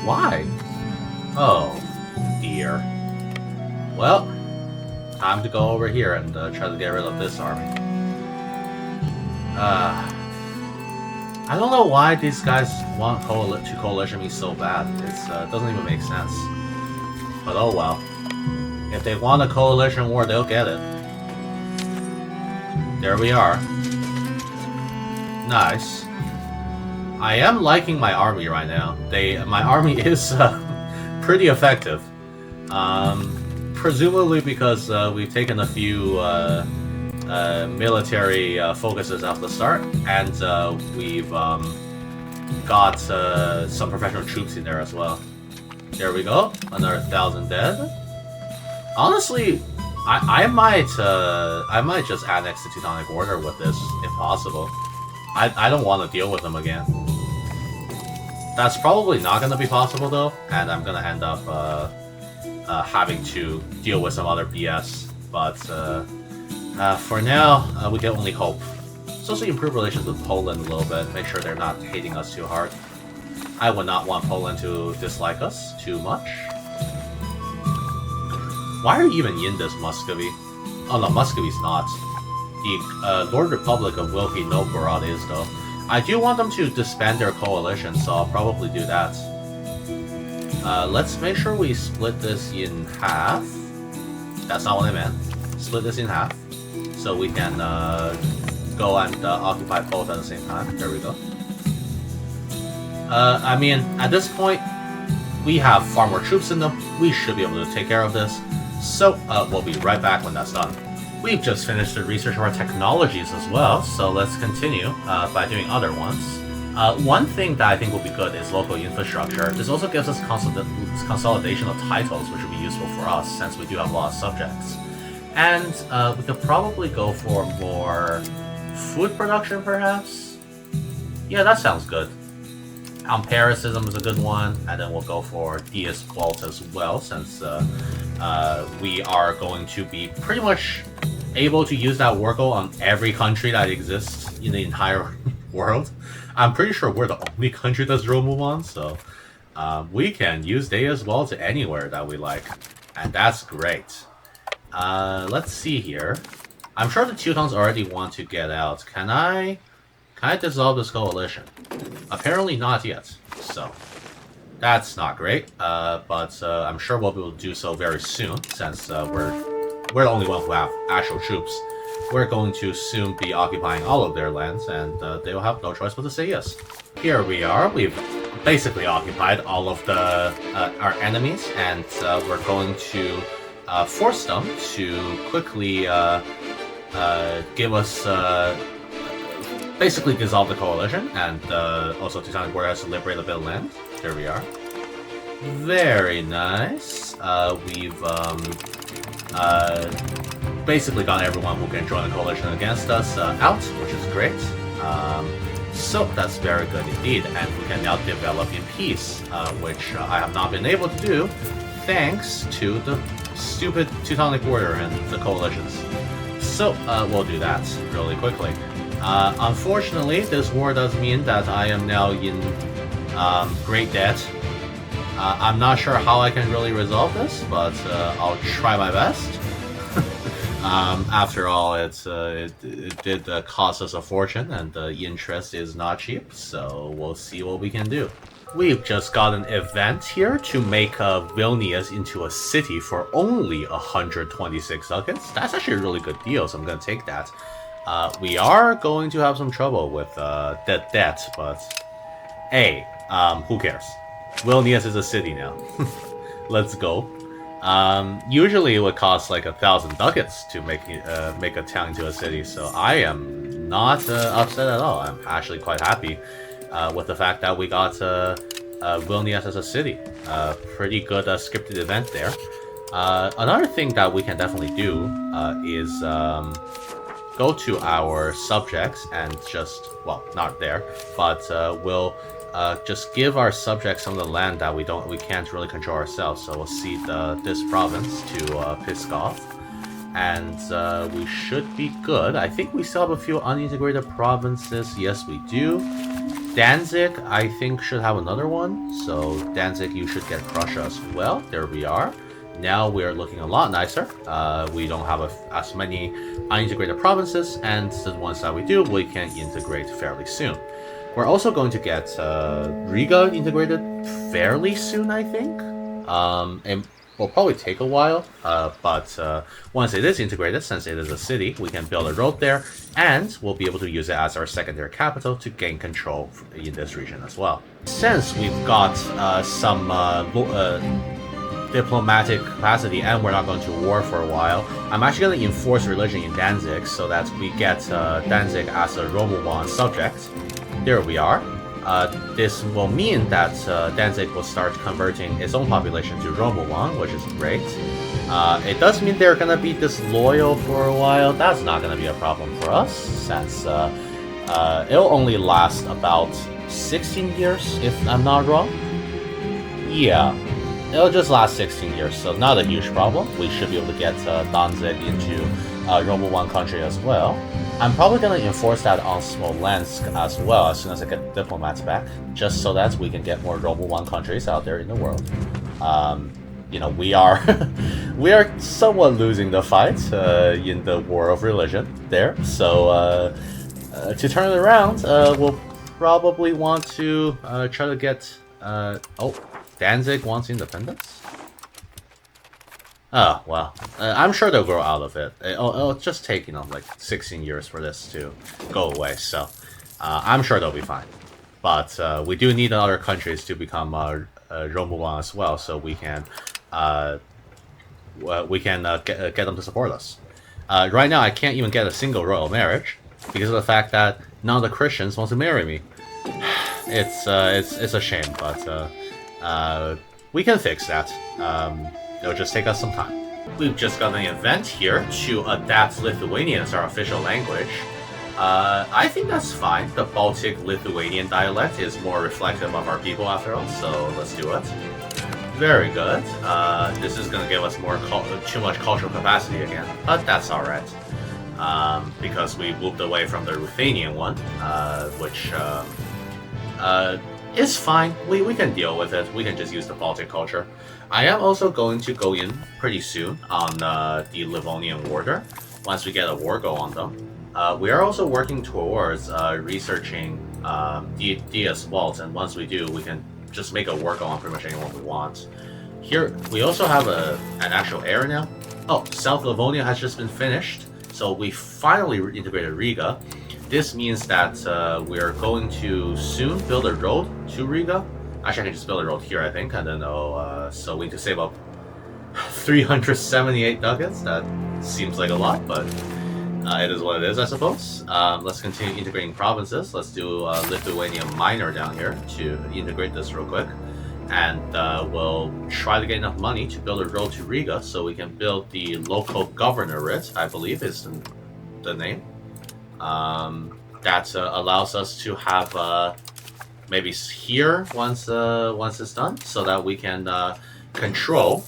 Why? Oh, dear. Well, time to go over here and try to get rid of this army. I don't know why these guys want to coalition me so bad. It doesn't even make sense. But oh well. If they want a coalition war, they'll get it. There we are. Nice. I am liking my army right now. My army is pretty effective. Presumably because we've taken a few military focuses at the start, and we've got some professional troops in there as well. There we go, another 1,000 dead. Honestly, I might just annex the Teutonic Order with this, if possible. I don't want to deal with them again. That's probably not going to be possible though, and I'm going to end up having to deal with some other BS. But for now, we can only hope. Let's also improve relations with Poland a little bit, make sure they're not hating us too hard. I would not want Poland to dislike us too much. Why are you even in this Muscovy? Oh no, Muscovy's not. The Lord Republic of Wilkie Novgorod is though. I do want them to disband their coalition, so I'll probably do that. Let's make sure we split this in half. That's not what I meant. Split this in half, so we can go and occupy both at the same time. There we go. I mean, at this point, we have far more troops in them. We should be able to take care of this. So, we'll be right back when that's done. We've just finished the research of our technologies as well, so let's continue by doing other ones. One thing that I think will be good is local infrastructure. This also gives us consolidation of titles, which will be useful for us since we do have a lot of subjects. And we could probably go for more food production, perhaps? Yeah, that sounds good. Empiricism is a good one, and then we'll go for Deist Cult as well, since we are going to be pretty much able to use that work goal on every country that exists in the entire world. I'm pretty sure we're the only country that's roll move on, so we can use they as well to anywhere that we like, and that's great. Let's see here. I'm sure the Teutons already want to get out. Can I dissolve this coalition? Apparently not yet, so that's not great, but I'm sure we'll be able to do so very soon, since we're the only one who have actual troops. We're going to soon be occupying all of their lands, and they will have no choice but to say yes. Here we are. We've basically occupied all of our enemies, and we're going to force them to quickly give us basically dissolve the coalition, and also Teutonic Warrior has to liberate a bit of land. There we are. Very nice. We've basically got everyone who can join the coalition against us out, which is great. So that's very good indeed, and we can now develop in peace, which I have not been able to do thanks to the stupid Teutonic Order and the coalitions. So we'll do that really quickly. Unfortunately, this war does mean that I am now in great debt. I'm not sure how I can really resolve this, but I'll try my best. After all, it did cost us a fortune, and the interest is not cheap, so we'll see what we can do. We've just got an event here to make Vilnius into a city for only 126 ducats. That's actually a really good deal, so I'm going to take that. We are going to have some trouble with the debt, but hey, who cares? Vilnius is a city now. Let's go. Usually it would cost like 1,000 ducats to make a town into a city, so I am not upset at all. I'm actually quite happy with the fact that we got Vilnius as a city. Pretty good scripted event there. Another thing that we can definitely do is go to our subjects and just, well, not there, but we'll just give our subjects some of the land that we can't really control ourselves. So we'll cede this province to Pskov, and we should be good. I think we still have a few unintegrated provinces. Yes, we do. Danzig, I think, should have another one. So Danzig, you should get Prussia as well. There we are. Now we're looking a lot nicer. We don't have as many unintegrated provinces, and the ones that we do, we can integrate fairly soon. We're also going to get Riga integrated fairly soon, I think. It will probably take a while, but once it is integrated, since it is a city, we can build a road there, and we'll be able to use it as our secondary capital to gain control in this region as well. Since we've got some diplomatic capacity and we're not going to war for a while, I'm actually going to enforce religion in Danzig so that we get Danzig as a Romulan subject. There we are. This will mean that Danzig will start converting its own population to Romulan, which is great. It does mean they're going to be disloyal for a while. That's not going to be a problem for us, since it'll only last about 16 years, if I'm not wrong. Yeah, it'll just last 16 years, so not a huge problem. We should be able to get Danzig into Romulan country as well. I'm probably going to enforce that on Smolensk as well as soon as I get diplomats back, just so that we can get more Romulan countries out there in the world. You know, we are we are somewhat losing the fight in the war of religion there. So to turn it around, we'll probably want to try to get. Oh, Danzig wants independence. Oh, well, I'm sure they'll grow out of it. It'll just take, like 16 years for this to go away, so I'm sure they'll be fine. But we do need other countries to become Romulan as well, so we can get them to support us. Right now, I can't even get a single royal marriage because of the fact that none of the Christians want to marry me. It's a shame, but we can fix that. It'll just take us some time. We've just got an event here to adapt Lithuanian as our official language. I think that's fine. The Baltic Lithuanian dialect is more reflective of our people after all, so let's do it. Very good. This is going to give us too much cultural capacity again, but that's alright. Because we moved away from the Ruthenian one, which is fine. We can deal with it. We can just use the Baltic culture. I am also going to go in pretty soon on the Livonian Order, once we get a war go on them. We are also working towards researching Diaz Vault, and once we do, we can just make a war go on pretty much anyone we want. Here, we also have an actual area now. Oh, South Livonia has just been finished, so we finally integrated Riga. This means that we're going to soon build a road to Riga. Actually, I can just build a road here, I think, and then so we need to save up 378 ducats. That seems like a lot, but it is what it is, I suppose. Let's continue integrating provinces. Let's do Lithuania Minor down here to integrate this real quick. And we'll try to get enough money to build a road to Riga so we can build the local governorate, I believe is the name. That allows us to have maybe here once it's done, so that we can control,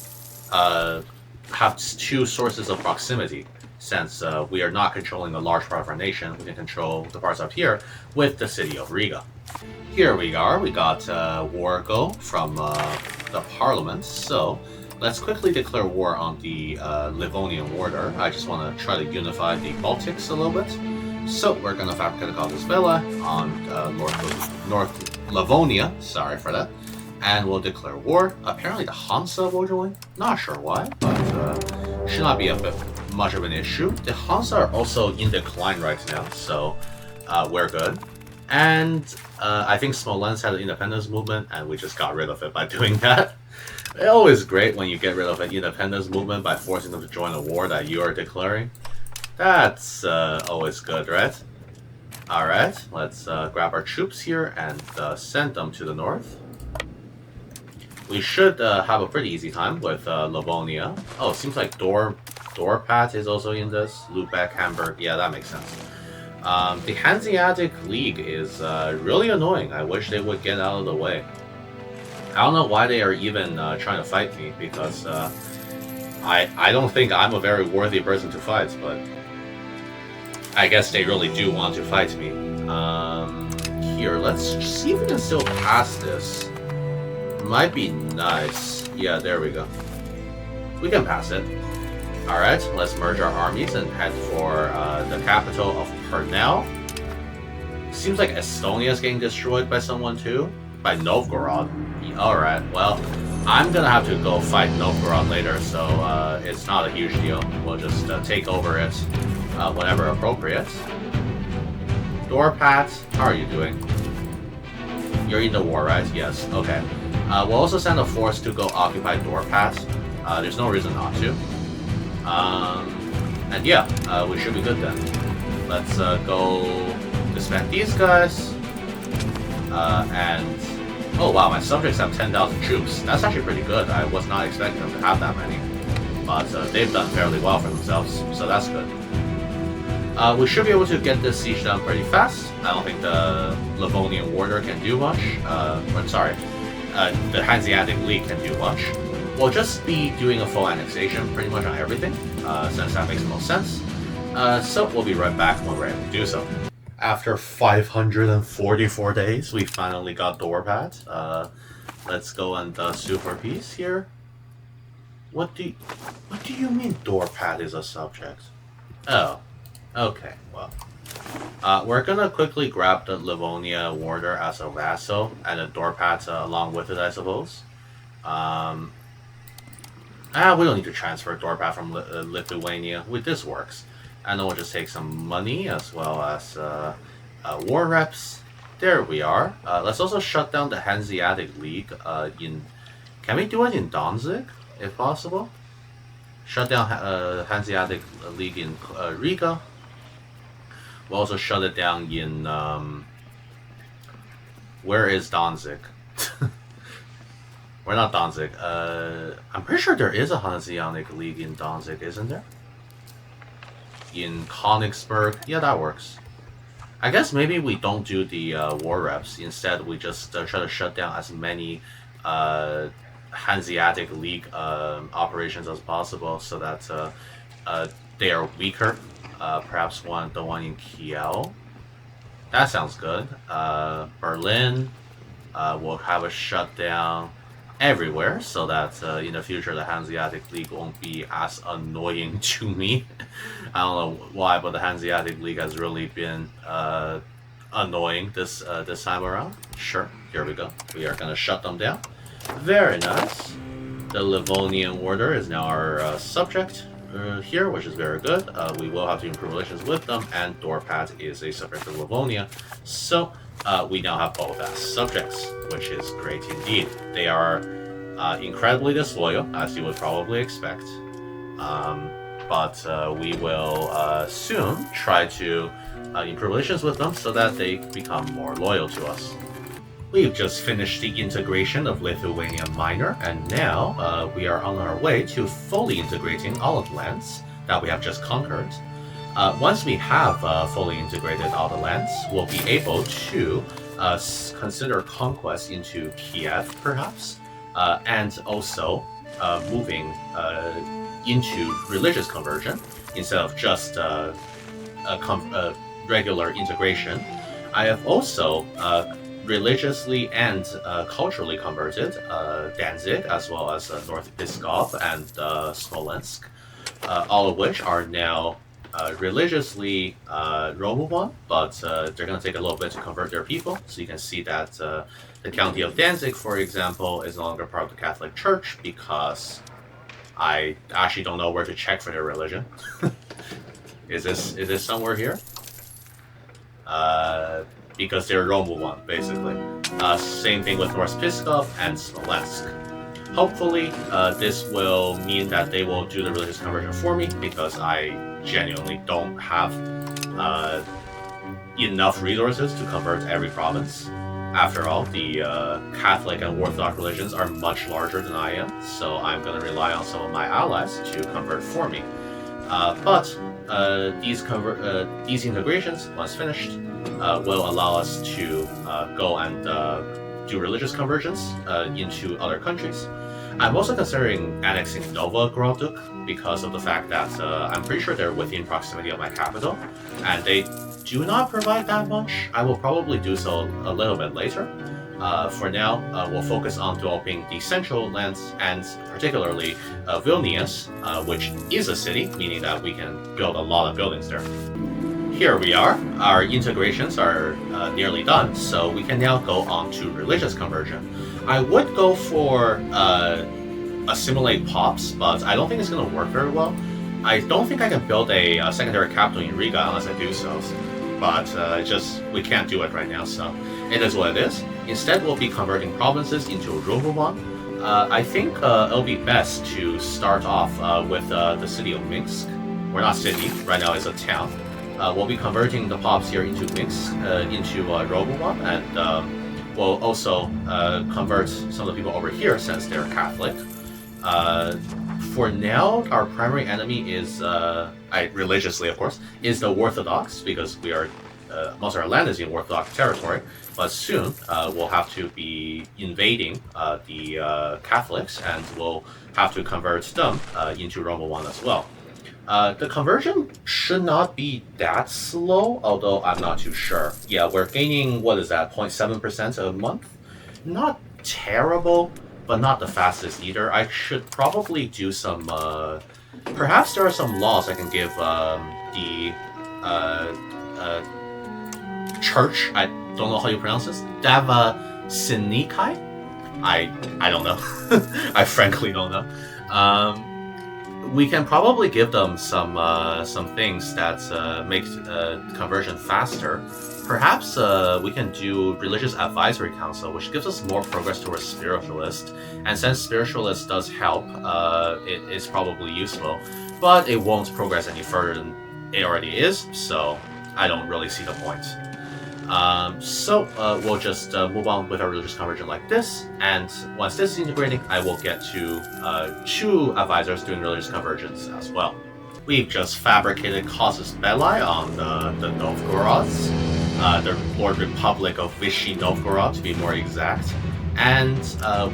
have two sources of proximity. Since we are not controlling a large part of our nation, we can control the parts up here with the city of Riga. Here we are. We got war go from the parliament, so let's quickly declare war on the Livonian Order. I just want to try to unify the Baltics a little bit. So we're going to fabricate a Casus Belli on Livonia, sorry for that, and we'll declare war. Apparently the Hansa will join, not sure why, but should not be much of an issue. The Hansa are also in decline right now, so we're good. And I think Smolensk had an independence movement, and we just got rid of it by doing that. It's always great when you get rid of an independence movement by forcing them to join a war that you are declaring. That's always good, right? Alright, let's grab our troops here and send them to the north. We should have a pretty easy time with Livonia. Oh, it seems like Dorpat is also in this. Lubeck, Hamburg, yeah, that makes sense. The Hanseatic League is really annoying. I wish they would get out of the way. I don't know why they are even trying to fight me, because I don't think I'm a very worthy person to fight, but I guess they really do want to fight me. Here, let's see if we can still pass this. Might be nice. Yeah, there we go. We can pass it. Alright, let's merge our armies and head for the capital of Pernell. Seems like Estonia is getting destroyed by someone too. By Novgorod. Alright, well, I'm gonna have to go fight Novgorod later, so it's not a huge deal. We'll just take over it whenever appropriate. Dorpat, how are you doing? You're in the war, right? Yes, okay. We'll also send a force to go occupy Dorpat. There's no reason not to. And yeah, we should be good then. Let's go disband these guys. And oh wow, my subjects have 10,000 troops. That's actually pretty good. I was not expecting them to have that many. But they've done fairly well for themselves, so that's good. We should be able to get this siege done pretty fast. I don't think the Livonian Warder can do much. The Hanseatic League can do much. We'll just be doing a full annexation pretty much on everything, since that makes the most sense. So we'll be right back when we're able to do so. After 544 days, we finally got Dorpat. Let's go and sue for peace here. What do you mean Dorpat is a subject? Oh, okay, well. We're gonna quickly grab the Livonia Warder as a vassal, and the Dorpat along with it, I suppose. We don't need to transfer Dorpat from Lithuania. This works. And then we'll just take some money as well as war reps. There we are. Let's also shut down the Hanseatic League Can we do it in Danzig, if possible? Shut down Hanseatic League in Riga. We'll also shut it down in... where is Danzig? We're not Danzig. I'm pretty sure there is a Hanseatic League in Danzig, isn't there? In Königsberg. Yeah, that works. I guess maybe we don't do the war reps. Instead, we just try to shut down as many Hanseatic League operations as possible, so that they are weaker. Perhaps the one in Kiel. That sounds good. Berlin. We'll have a shutdown everywhere, so that in the future the Hanseatic League won't be as annoying to me. I don't know why, but the Hanseatic League has really been annoying this time around. Sure, here we go. We are gonna shut them down. Very nice. The Livonian Warder is now our subject here, which is very good. We will have to improve relations with them, and Dorpat is a subject of Livonia, so we now have both as subjects, which is great indeed. They are incredibly disloyal, as you would probably expect, but we will soon try to improve relations with them so that they become more loyal to us. We've just finished the integration of Lithuania Minor, and now we are on our way to fully integrating all of the lands that we have just conquered. Once we have fully integrated all the lands, we'll be able to consider conquest into Kiev, perhaps, and also moving into religious conversion instead of just regular integration. I have also religiously and culturally converted Danzig, as well as North Pskov and Smolensk, all of which are now religiously Romuvan, but they're going to take a little bit to convert their people. So you can see that the county of Danzig, for example, is no longer part of the Catholic Church because I actually don't know where to check for their religion. Is this somewhere here? Because they're Romuvan, basically. Same thing with North Pskov and Smolensk. Hopefully, this will mean that they will do the religious conversion for me, because I genuinely don't have enough resources to convert every province. After all, the Catholic and Orthodox religions are much larger than I am, so I'm going to rely on some of my allies to convert for me. But these integrations, once finished, will allow us to go and do religious conversions into other countries. I'm also considering annexing Novgorod because of the fact that I'm pretty sure they're within proximity of my capital, and they do not provide that much. I will probably do so a little bit later. For now, we'll focus on developing the central lands, and particularly Vilnius, which is a city, meaning that we can build a lot of buildings there. Here we are. Our integrations are nearly done, so we can now go on to religious conversion. I would go for assimilate pops, but I don't think it's going to work very well. I don't think I can build a secondary capital in Riga unless I do so, but we can't do it right now, so it is what it is. Instead, we'll be converting provinces into Romuvan. I think it'll be best to start off with the city of Minsk. We're not city, right now it's a town. We'll be converting the pops here into Minsk, into Romuvan, and we'll also convert some of the people over here since they're Catholic. For now, our primary enemy is, religiously of course, is the Orthodox, because we are, most of our land is in Orthodox territory, but soon we'll have to be invading the Catholics, and we'll have to convert them into Romuvan as well. The conversion should not be that slow, although I'm not too sure. Yeah, we're gaining, what is that, 0.7% a month? Not terrible, but not the fastest either. I should probably do some, perhaps there are some laws I can give the church, I don't know how you pronounce this, Davasinikai? I don't know. I frankly don't know. We can probably give them some things that make conversion faster. Perhaps we can do Religious Advisory Council, which gives us more progress towards Spiritualist. And since Spiritualist does help, it is probably useful. But it won't progress any further than it already is, so I don't really see the point. We'll just move on with our religious conversion like this, and once this is integrating, I will get to 2 advisors doing religious conversions as well. We've just fabricated casus belli on the Novgorods, the Lord Republic of Vichy Novgorod to be more exact, and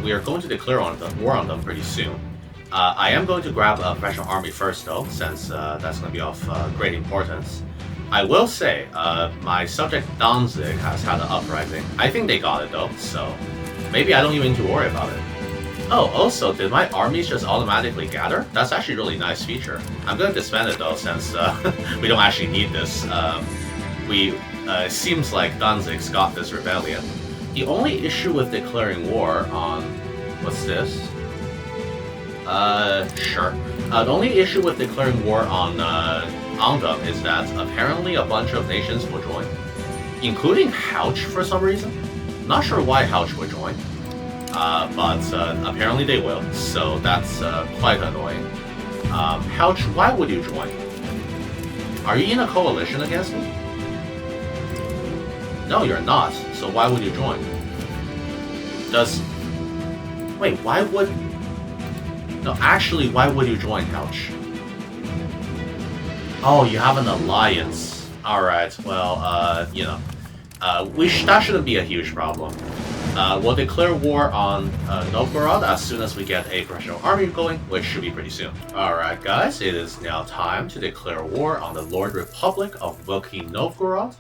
we are going to declare war on them pretty soon. I am going to grab a professional army first though, since that's going to be of great importance. I will say, my subject Danzig has had an uprising. I think they got it though, so maybe I don't even need to worry about it. Oh, also, did my armies just automatically gather? That's actually a really nice feature. I'm going to disband it though, since we don't actually need this. It seems like Danzig's got this rebellion. The only issue with declaring war on... what's this? Sure. The only issue with declaring war on them is that apparently a bunch of nations will join, including Houch for some reason. Not sure why Houch would join, but apparently they will, so that's quite annoying. Houch, why would you join? Are you in a coalition against me? No, you're not, so why would you join? Wait, why would... No, actually, why would you join, Houch? Oh, you have an alliance. Alright, well, that shouldn't be a huge problem. We'll declare war on Novgorod as soon as we get a professional army going, which should be pretty soon. Alright guys, it is now time to declare war on the Lord Republic of Vichy Novgorod.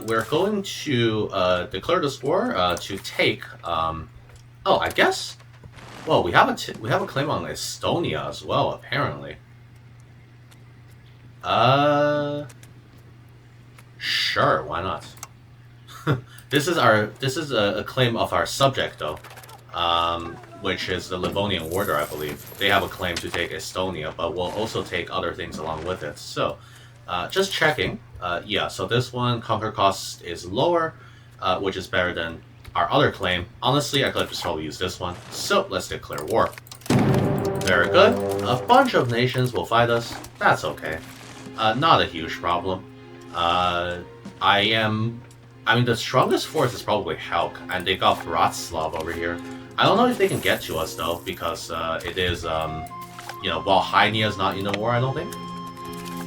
We're going to declare this war to take, I guess... Well, we have a claim on Estonia as well, apparently. Sure, why not? This is a claim of our subject though, which is the Livonian Order, I believe. They have a claim to take Estonia, but will also take other things along with it. So, just checking. Yeah, so this one conquer cost is lower, which is better than our other claim. Honestly, I could have just probably used this one. So let's declare war. Very good. A bunch of nations will fight us. That's okay. Not a huge problem. I mean, the strongest force is probably Helk, and they got Bratslav over here. I don't know if they can get to us, though, because it is, you know, well, Hainia is not in the war, I don't think.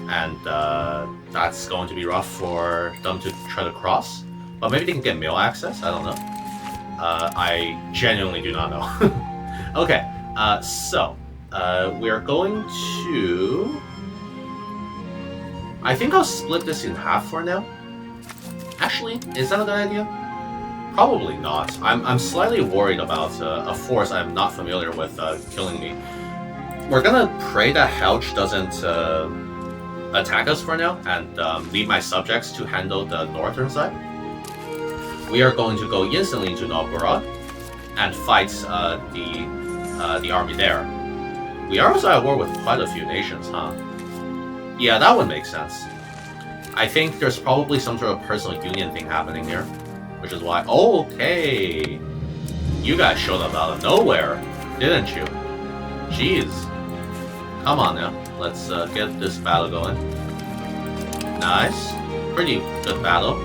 And that's going to be rough for them to try to cross. But maybe they can get mail access, I don't know. I genuinely do not know. Okay, so, we're going to... I think I'll split this in half for now. Actually, is that a good idea? Probably not. I'm slightly worried about a force I'm not familiar with killing me. We're gonna pray that Helch doesn't attack us for now and leave my subjects to handle the northern side. We are going to go instantly into Novgorod and fight the army there. We are also at war with quite a few nations, huh? Yeah, that would make sense. I think there's probably some sort of personal union thing happening here, which is why... Okay! You guys showed up out of nowhere, didn't you? Jeez. Come on now, let's get this battle going. Nice. Pretty good battle.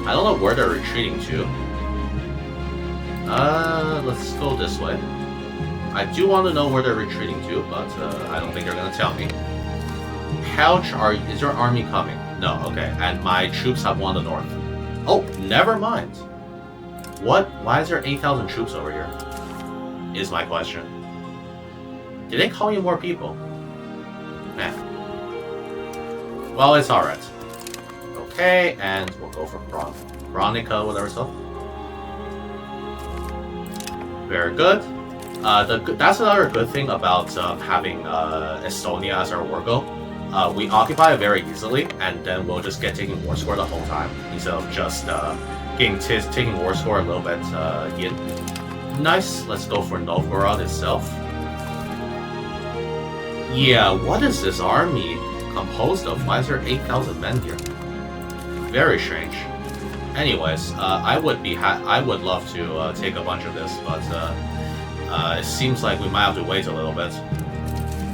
I don't know where they're retreating to. Let's go this way. I do want to know where they're retreating to, but I don't think they're gonna tell me. Is your army coming? No, okay. And my troops have won the north. Oh, never mind. What? Why is there 8,000 troops over here? Is my question. Did they call you more people? Nah. Well, it's alright. Okay, and we'll go for Bronica, whatever stuff. Very good. That's another good thing about having Estonia as our war goal. We occupy it very easily, and then we'll just get taking war score the whole time, instead of just taking war score a little bit in. Nice, let's go for Novgorod itself. Yeah, what is this army composed of? Why is there 8,000 men here? Very strange. Anyways, I would love to take a bunch of this, but it seems like we might have to wait a little bit.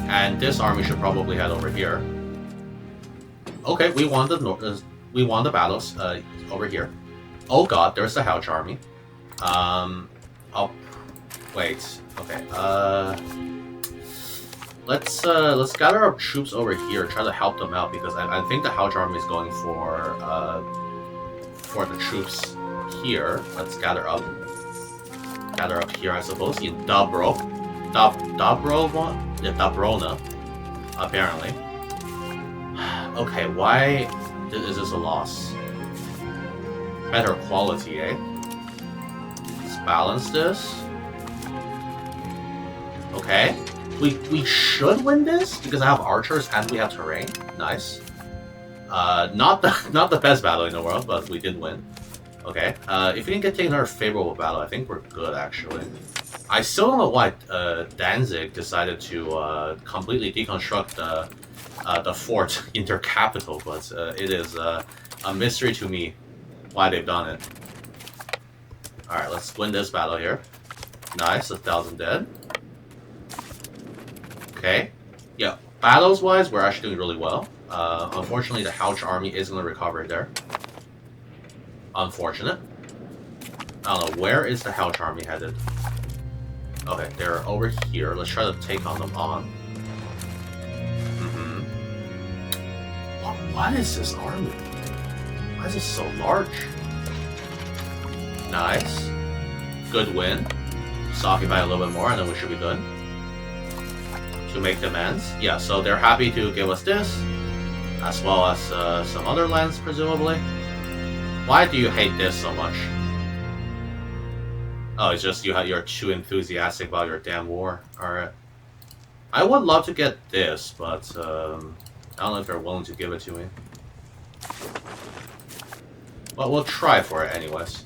And this army should probably head over here. Okay, we won the battles over here. Oh god, there's the Houch army. Oh, wait. Okay. Let's gather our troops over here, try to help them out, because I think the Houch army is going for the troops here. Let's gather up here, I suppose, in Dobrona, apparently. Okay, why is this a loss? Better quality, eh? Let's balance this. Okay. We should win this because I have archers and we have terrain. Nice. Not the best battle in the world, but we did win. Okay. If we can get taken another favorable battle, I think we're good actually. I still don't know why Danzig decided to completely deconstruct the fort in their capital, but it is a mystery to me why they've done it. Alright, let's win this battle here. Nice, 1,000 dead. Okay. Yeah, battles-wise, we're actually doing really well. Unfortunately, the Houch army is going to recover there. Unfortunate. I don't know, where is the Houch army headed? Okay, they're over here. Let's try to take on them on. What is this army? Why is it so large? Nice. Good win. Just occupy a little bit more and then we should be good. To make demands. Yeah, so they're happy to give us this, as well as some other lands, presumably. Why do you hate this so much? Oh, it's just you're too enthusiastic about your damn war. Alright. I would love to get this, but I don't know if they're willing to give it to me. But we'll try for it anyways.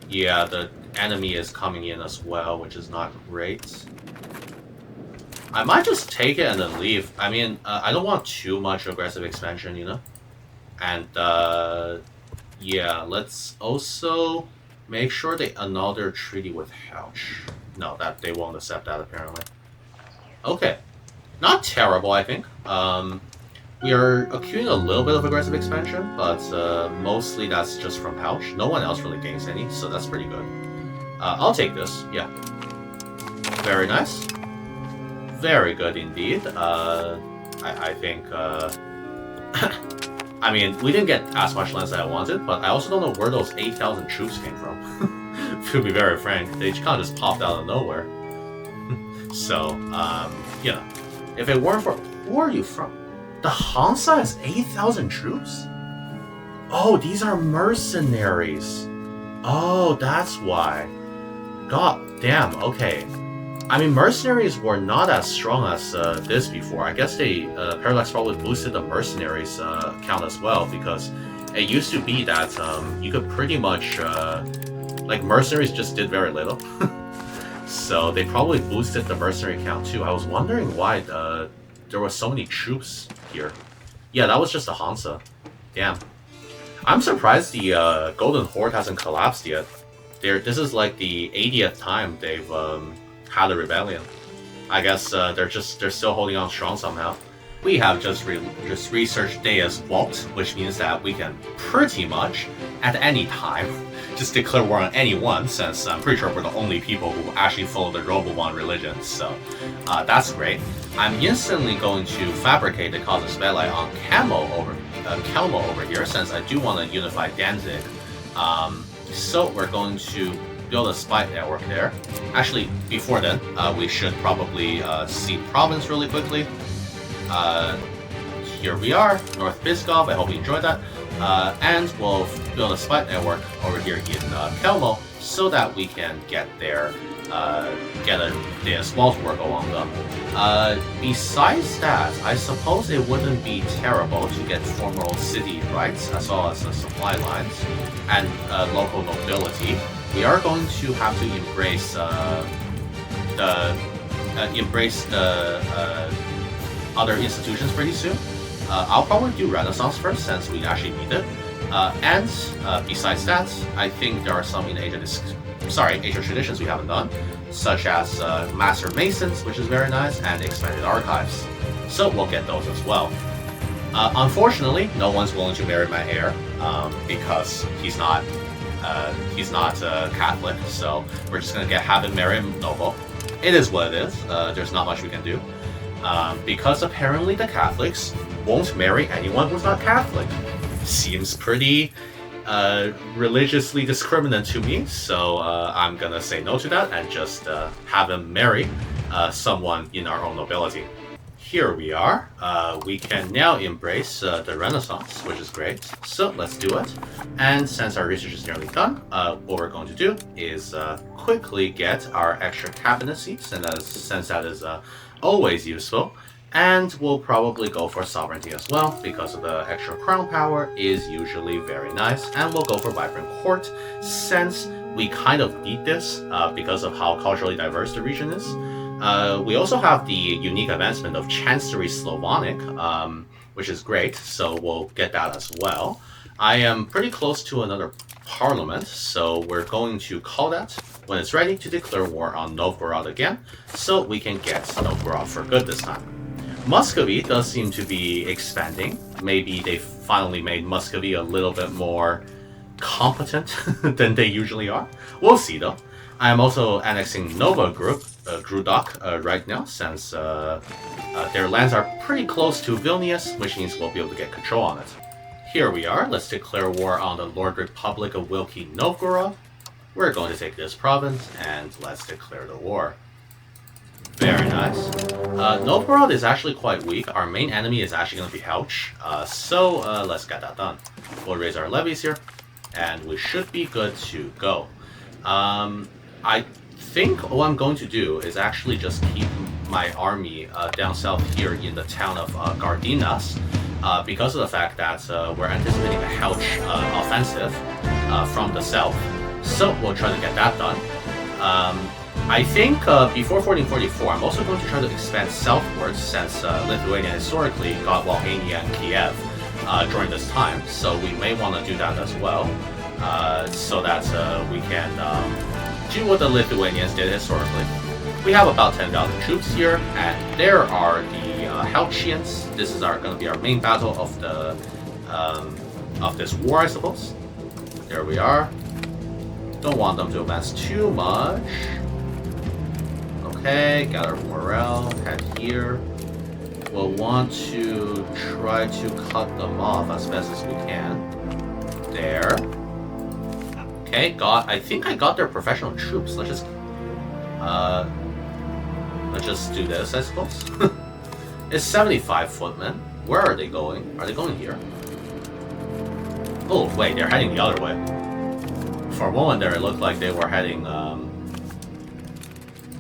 Yeah, the enemy is coming in as well, which is not great. I might just take it and then leave. I mean, I don't want too much aggressive expansion, you know? And, yeah, let's also make sure they annul their treaty with Houch. No, that they won't accept that, apparently. Okay. Not terrible, I think. We are accruing a little bit of aggressive expansion, but mostly that's just from Houch. No one else really gains any, so that's pretty good. I'll take this, yeah. Very nice. Very good indeed. I think, I mean, we didn't get as much lands as I wanted, but I also don't know where those 8,000 troops came from. To be very frank, they kind of just popped out of nowhere. So, you know, if it weren't for... Who are you from? The Hansa has 8,000 troops? Oh, these are mercenaries. Oh, that's why. God damn, okay. I mean, mercenaries were not as strong as this before. I guess they, Parallax probably boosted the mercenaries count as well, because it used to be that you could pretty much, like, mercenaries just did very little. So they probably boosted the mercenary count too. I was wondering why there were so many troops here. Yeah, that was just a Hansa. Damn. I'm surprised the Golden Horde hasn't collapsed yet. This is like the 80th time they've had a rebellion. I guess they're still holding on strong somehow. We have just researched Dea's Vault, which means that we can pretty much, at any time, just declare war on anyone, since I'm pretty sure we're the only people who actually follow the Robovan religion, so that's great. I'm instantly going to fabricate the Casus Belli on Kelmo over here, since I do want to unify Danzig. So we're going to build a spy network there. Actually, before then, we should probably cede province really quickly. Here we are, North Pskov. I hope you enjoyed that. And we'll build a spy network over here in Kelmo so that we can get there, get a small work along them. Besides that, I suppose it wouldn't be terrible to get formal city rights as well as the supply lines and local nobility. We are going to have to embrace the other institutions pretty soon. I'll probably do Renaissance first, since we actually need it. And besides that, I think there are some in Asian traditions we haven't done, such as Master Masons, which is very nice, and Expanded Archives. So we'll get those as well. Unfortunately, no one's willing to marry my heir because he's not Catholic. So we're just gonna have him marry a noble. It is what it is. There's not much we can do. Because apparently the Catholics won't marry anyone who's not Catholic. Seems pretty religiously discriminant to me, so I'm gonna say no to that and just have him marry someone in our own nobility. Here we are. We can now embrace the Renaissance, which is great. So let's do it. And since our research is nearly done, what we're going to do is quickly get our extra cabinet seats, and since that is always useful. And we'll probably go for sovereignty as well, because of the extra crown power is usually very nice. And we'll go for vibrant court, since we kind of need this because of how culturally diverse the region is. We also have the unique advancement of Chancery Slavonic, which is great, so we'll get that as well. I am pretty close to another parliament, so we're going to call that when it's ready to declare war on Novgorod again, so we can get Novgorod for good this time. Muscovy does seem to be expanding. Maybe they finally made Muscovy a little bit more competent than they usually are. We'll see though. I am also annexing Nova Grudok right now, since their lands are pretty close to Vilnius, which means we'll be able to get control on it. Here we are. Let's declare war on the Lord Republic of Wilki Novgorod. We're going to take this province, and let's declare the war. Very nice. Novgorod is actually quite weak. Our main enemy is actually going to be Houch. So let's get that done. We'll raise our levies here, and we should be good to go. I think what I'm going to do is actually just keep my army down south here in the town of Gardinas because of the fact that we're anticipating a Helch offensive from the south. So we'll try to get that done. I think before 1444, I'm also going to try to expand southwards since Lithuania historically got Walhania and Kiev during this time. So we may want to do that as well, so that we can do what the Lithuanians did historically. We have about 10,000 troops here, and there are the Helchians. This is going to be our main battle of the of this war, I suppose. There we are. Don't want them to advance too much. Okay, gather morale, head here. We'll want to try to cut them off as best as we can. There. Okay, I think I got their professional troops. Let's just do this, I suppose. It's 75 footmen. Where are they going? Are they going here? Oh, wait, they're heading the other way. For a moment there, it looked like they were heading,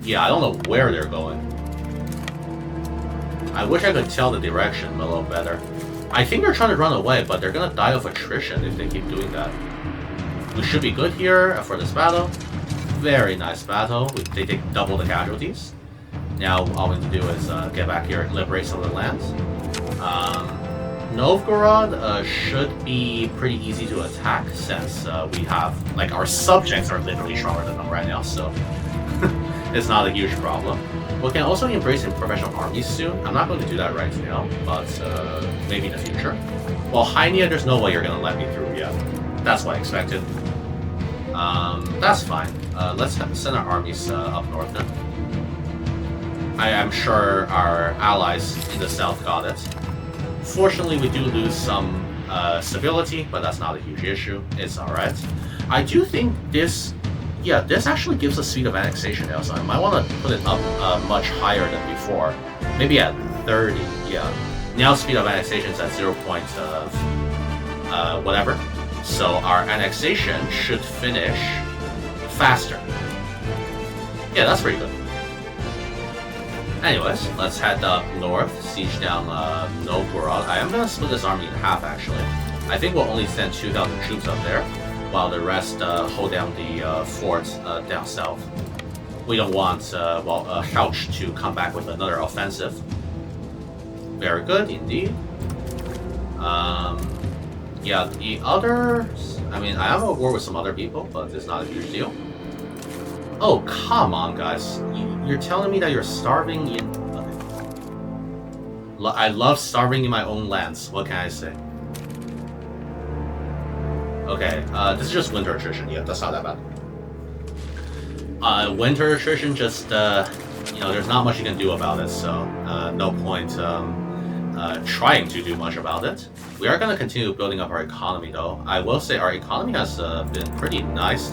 yeah, I don't know where they're going. I wish I could tell the direction a little better. I think they're trying to run away, but they're gonna die of attrition if they keep doing that. We should be good here for this battle. Very nice battle. They take double the casualties. Now all we need to do is get back here and liberate some of the lands. Novgorod should be pretty easy to attack since we have, like, our subjects are literally stronger than them right now, so it's not a huge problem. We can also embrace in professional armies soon. I'm not going to do that right now, but maybe in the future. Well, Hainia, there's no way you're going to let me through yet. That's what I expected. That's fine. Let's send our armies up north then. I am sure our allies in the south got it. Fortunately, we do lose some stability, but that's not a huge issue. It's alright. I do think this actually gives us speed of annexation now, so I might want to put it up much higher than before. Maybe at 30, yeah. Now speed of annexation is at 0. Whatever. So our annexation should finish faster. Yeah, that's pretty good. Anyways, let's head up north, siege down Novgorod. I am going to split this army in half, actually. I think we'll only send 2,000 troops up there, while the rest hold down the forts down south. We don't want, Helch to come back with another offensive. Very good, indeed. Yeah, the others... I mean, I have a war with some other people, but it's not a huge deal. Oh, come on, guys. You're telling me that you're starving in... Okay. I love starving in my own lands. What can I say? Okay, this is just winter attrition. Yeah, that's not that bad. Winter attrition, just, you know, there's not much you can do about it, so no point trying to do much about it. We are going to continue building up our economy, though. I will say our economy has been pretty nice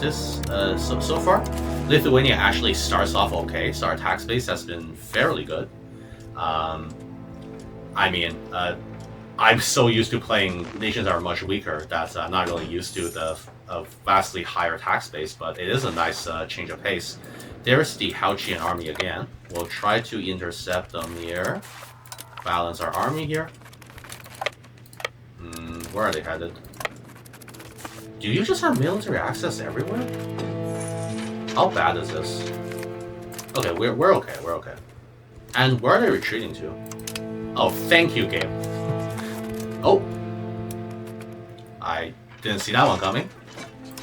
so far. Lithuania actually starts off okay, so our tax base has been fairly good. I mean, I'm so used to playing nations that are much weaker that I'm not really used to the vastly higher tax base, but it is a nice change of pace. There's the Helchian army again. We'll try to intercept them here. Balance our army here. Where are they headed? Do you just have military access everywhere? How bad is this? Okay, we're okay, we're okay. And where are they retreating to? Oh, thank you, game. Oh! I didn't see that one coming.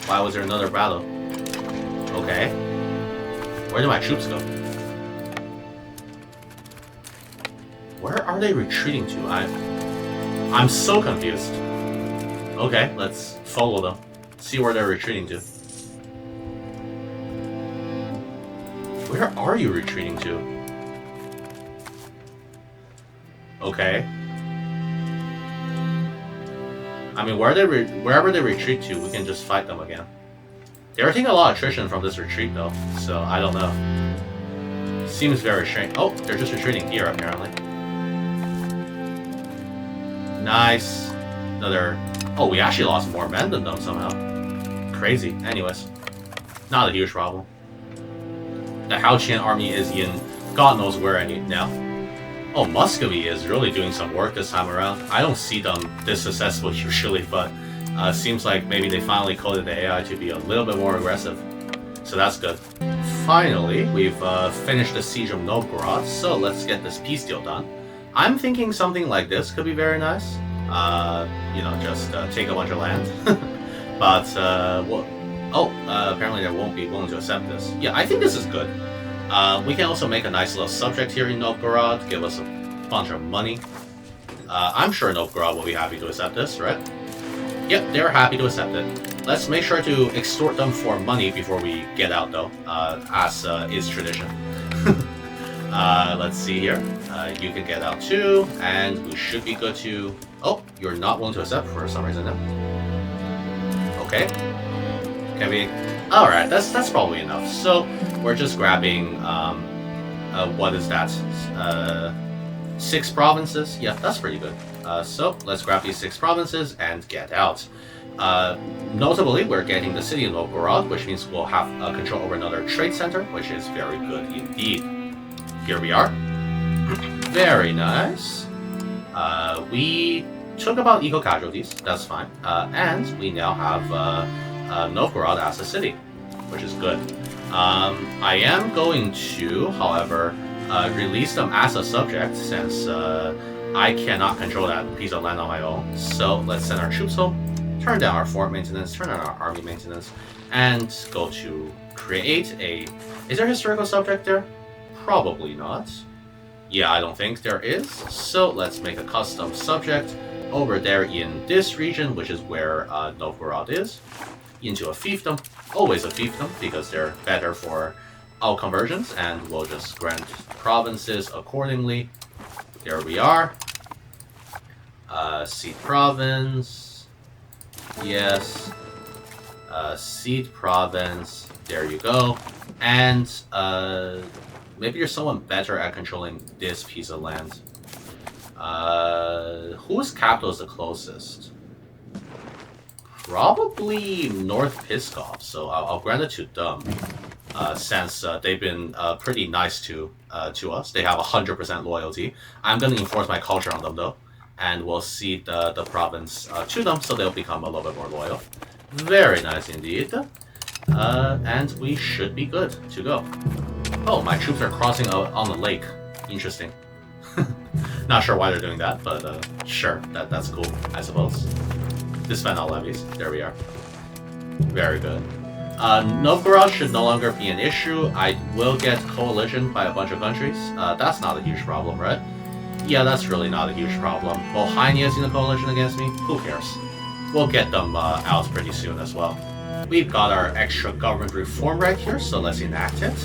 Why was there another battle? Okay. Where did my troops go? Where are they retreating to? I'm so confused. Okay, let's follow them. See where they're retreating to. Where are you retreating to? Okay. I mean, wherever they retreat to, we can just fight them again. They're taking a lot of attrition from this retreat, though, so I don't know. Seems very strange. Oh, they're just retreating here, apparently. Nice. Another... Oh, we actually lost more men than them somehow. Crazy. Anyways, not a huge problem. The Helchian army is in God knows where I need now. Oh, Muscovy is really doing some work this time around. I don't see them this successful usually, but seems like maybe they finally coded the AI to be a little bit more aggressive. So that's good. Finally, we've finished the siege of Novgorod, so let's get this peace deal done. I'm thinking something like this could be very nice. Just take a bunch of land. But, apparently they won't be willing to accept this. Yeah, I think this is good. We can also make a nice little subject here in Novgorod, give us a bunch of money. I'm sure Novgorod will be happy to accept this, right? Yep, they're happy to accept it. Let's make sure to extort them for money before we get out, though, as is tradition. Let's see here. You can get out too, and we should be good to... Oh, you're not willing to accept for some reason now. Okay. Can we... Alright, that's probably enough. So, we're just grabbing, what is that? 6 provinces? Yeah, that's pretty good. So, let's grab these 6 provinces and get out. Notably, we're getting the city of Novgorod, which means we'll have control over another trade center, which is very good indeed. Here we are. Very nice. We took about equal casualties, that's fine. And we now have Novgorod as a city, which is good. I am going to, however, release them as a subject since I cannot control that piece of land on my own. So let's send our troops home, turn down our fort maintenance, turn down our army maintenance, and go to create a... Is there a historical subject there? Probably not. Yeah, I don't think there is. So let's make a custom subject over there in this region, which is where Novgorod is, into a fiefdom. Always a fiefdom, because they're better for all conversions, and we'll just grant provinces accordingly. There we are. Seed province. Yes. Seed province. There you go. And maybe you're someone better at controlling this piece of land. Whose capital is the closest? Probably North Pskov, so I'll grant it to them. Since they've been pretty nice to us. They have 100% loyalty. I'm going to enforce my culture on them, though. And we'll cede the province to them, so they'll become a little bit more loyal. Very nice indeed. And we should be good to go. Oh, my troops are crossing on the lake. Interesting. Not sure why they're doing that, but sure, that's cool, I suppose. Disband all levies. There we are. Very good. Novgorod should no longer be an issue. I will get coalition by a bunch of countries. That's not a huge problem, right? Yeah, that's really not a huge problem. Bohemia is in a coalition against me. Who cares? We'll get them out pretty soon as well. We've got our extra government reform right here, so let's enact it.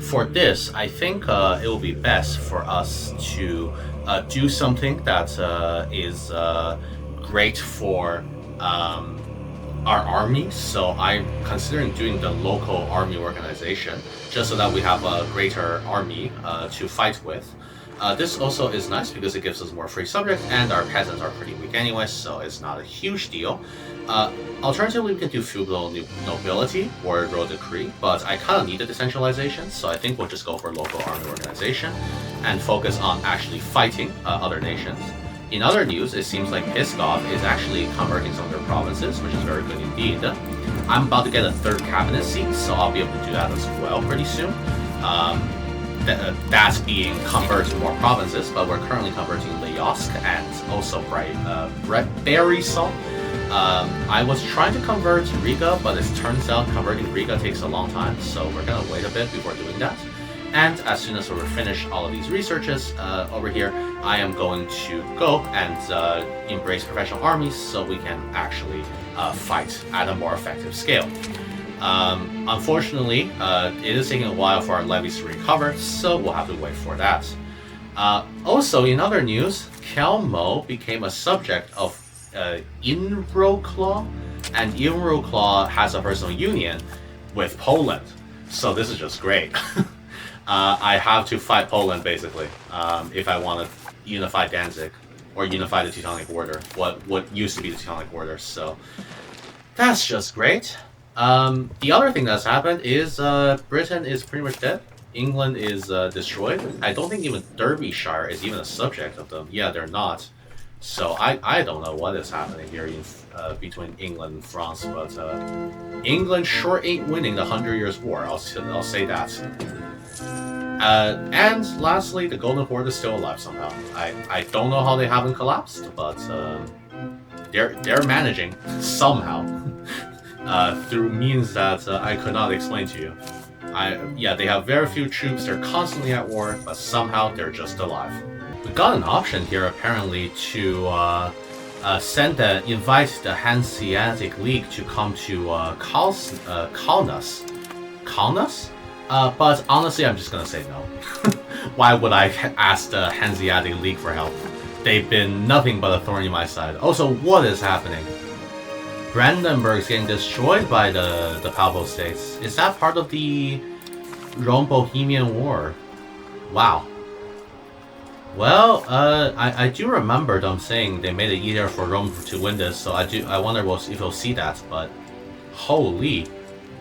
For this, I think it will be best for us to do something that is great for our army. So I'm considering doing the local army organization, just so that we have a greater army to fight with. This also is nice because it gives us more free subjects, and our peasants are pretty weak anyway, so it's not a huge deal. Alternatively, we can do feudal nobility or royal decree, but I kind of need the decentralization, so I think we'll just go for local army organization and focus on actually fighting other nations. In other news, it seems like Pskov is actually converting some of their provinces, which is very good indeed. I'm about to get a 3rd cabinet seat, so I'll be able to do that as well pretty soon. That's being converted to more provinces, but we're currently converting Lyosk and also Berysol. I was trying to convert Riga, but it turns out converting Riga takes a long time, so we're gonna wait a bit before doing that. And as soon as we finish all of these researches over here, I am going to go and embrace professional armies so we can actually fight at a more effective scale. Unfortunately, it is taking a while for our levies to recover, so we'll have to wait for that. Also, in other news, Kelmo became a subject of Invroclaw, and Invroclaw has a personal union with Poland. So this is just great. I have to fight Poland, basically, if I want to unify Danzig, or unify the Teutonic Order, what used to be the Teutonic Order, so that's just great. The other thing that's happened is Britain is pretty much dead. England is destroyed. I don't think even Derbyshire is even a subject of them. Yeah, they're not. So I don't know what is happening here in between England and France, but England sure ain't winning the 100 Years' War. I'll say that. And lastly, the Golden Horde is still alive somehow. I don't know how they haven't collapsed, but they're managing somehow through means that I could not explain to you. Yeah, they have very few troops. They're constantly at war, but somehow they're just alive. We got an option here apparently to invite the Hanseatic League to come to Kaunas. Kaunas? But honestly, I'm just gonna say no. Why would I ask the Hanseatic League for help? They've been nothing but a thorn in my side. Also, what is happening? Brandenburg's getting destroyed by the Palpo states. Is that part of the Rome-Bohemian War? Wow. Well, I do remember them saying they made it easier for Rome to win this, so I wonder if we'll see that, but holy,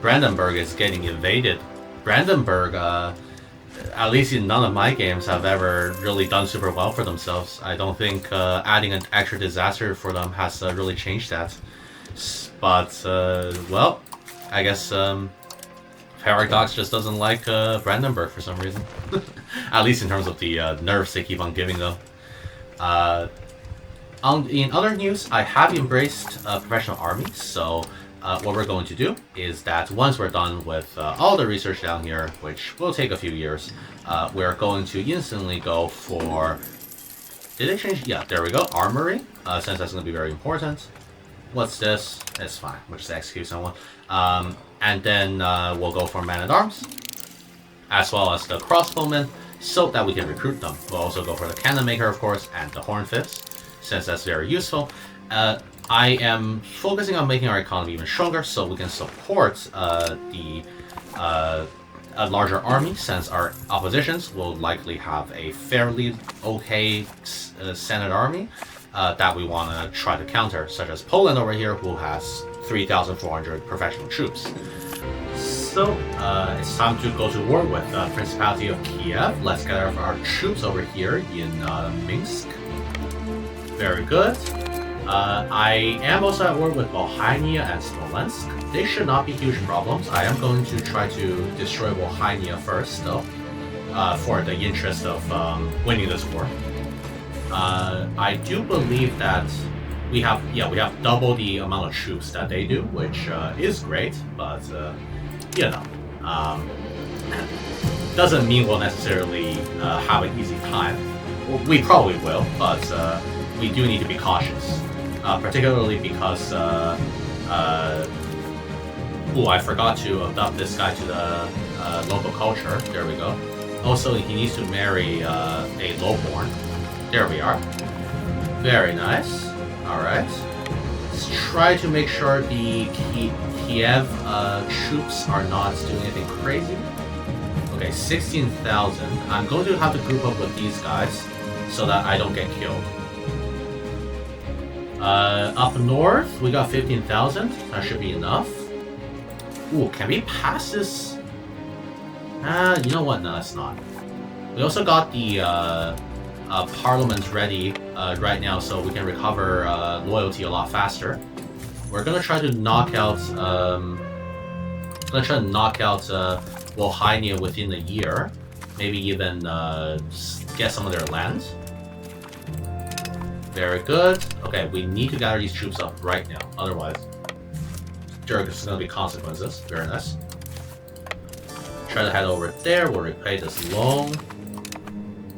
Brandenburg is getting invaded. Brandenburg, at least in none of my games, have ever really done super well for themselves. I don't think adding an extra disaster for them has really changed that. But, well, I guess Paradox just doesn't like Brandenburg for some reason. At least in terms of the nerfs they keep on giving them. In other news, I have embraced professional armies, so what we're going to do is that once we're done with all the research down here, which will take a few years, we're going to instantly go for... Did they change? Yeah, there we go. Armory, since that's going to be very important. What's this? It's fine. We'll just execute someone. And then we'll go for man-at-arms, as well as the crossbowmen, so that we can recruit them. We'll also go for the cannon maker, of course, and the horn fifths, since that's very useful. I am focusing on making our economy even stronger, so we can support a larger army, since our oppositions will likely have a fairly okay Senate army that we want to try to counter, such as Poland over here, who has 3,400 professional troops. So, it's time to go to war with the Principality of Kiev. Let's get our troops over here in Minsk. Very good. I am also at war with Volhynia and Smolensk. They should not be huge problems. I am going to try to destroy Volhynia first, though, for the interest of winning this war. I do believe that we have double the amount of troops that they do, which is great, but you know, doesn't mean we'll necessarily have an easy time. Well, we probably will, but we do need to be cautious, particularly because I forgot to adopt this guy to the local culture. There we go. Also, he needs to marry a lowborn. There we are. Very nice. Alright. Let's try to make sure the Kiev troops are not doing anything crazy. Okay, 16,000. I'm going to have to group up with these guys so that I don't get killed. Up north, we got 15,000. That should be enough. Ooh, can we pass this? You know what? No, that's not. We also got the Parliament ready right now, so we can recover loyalty a lot faster. We're gonna try to knock out Volhynia within a year, maybe even get some of their land. Very good. Okay, we need to gather these troops up right now, otherwise there's gonna be consequences. Very nice. Try to head over there. We'll repay this loan.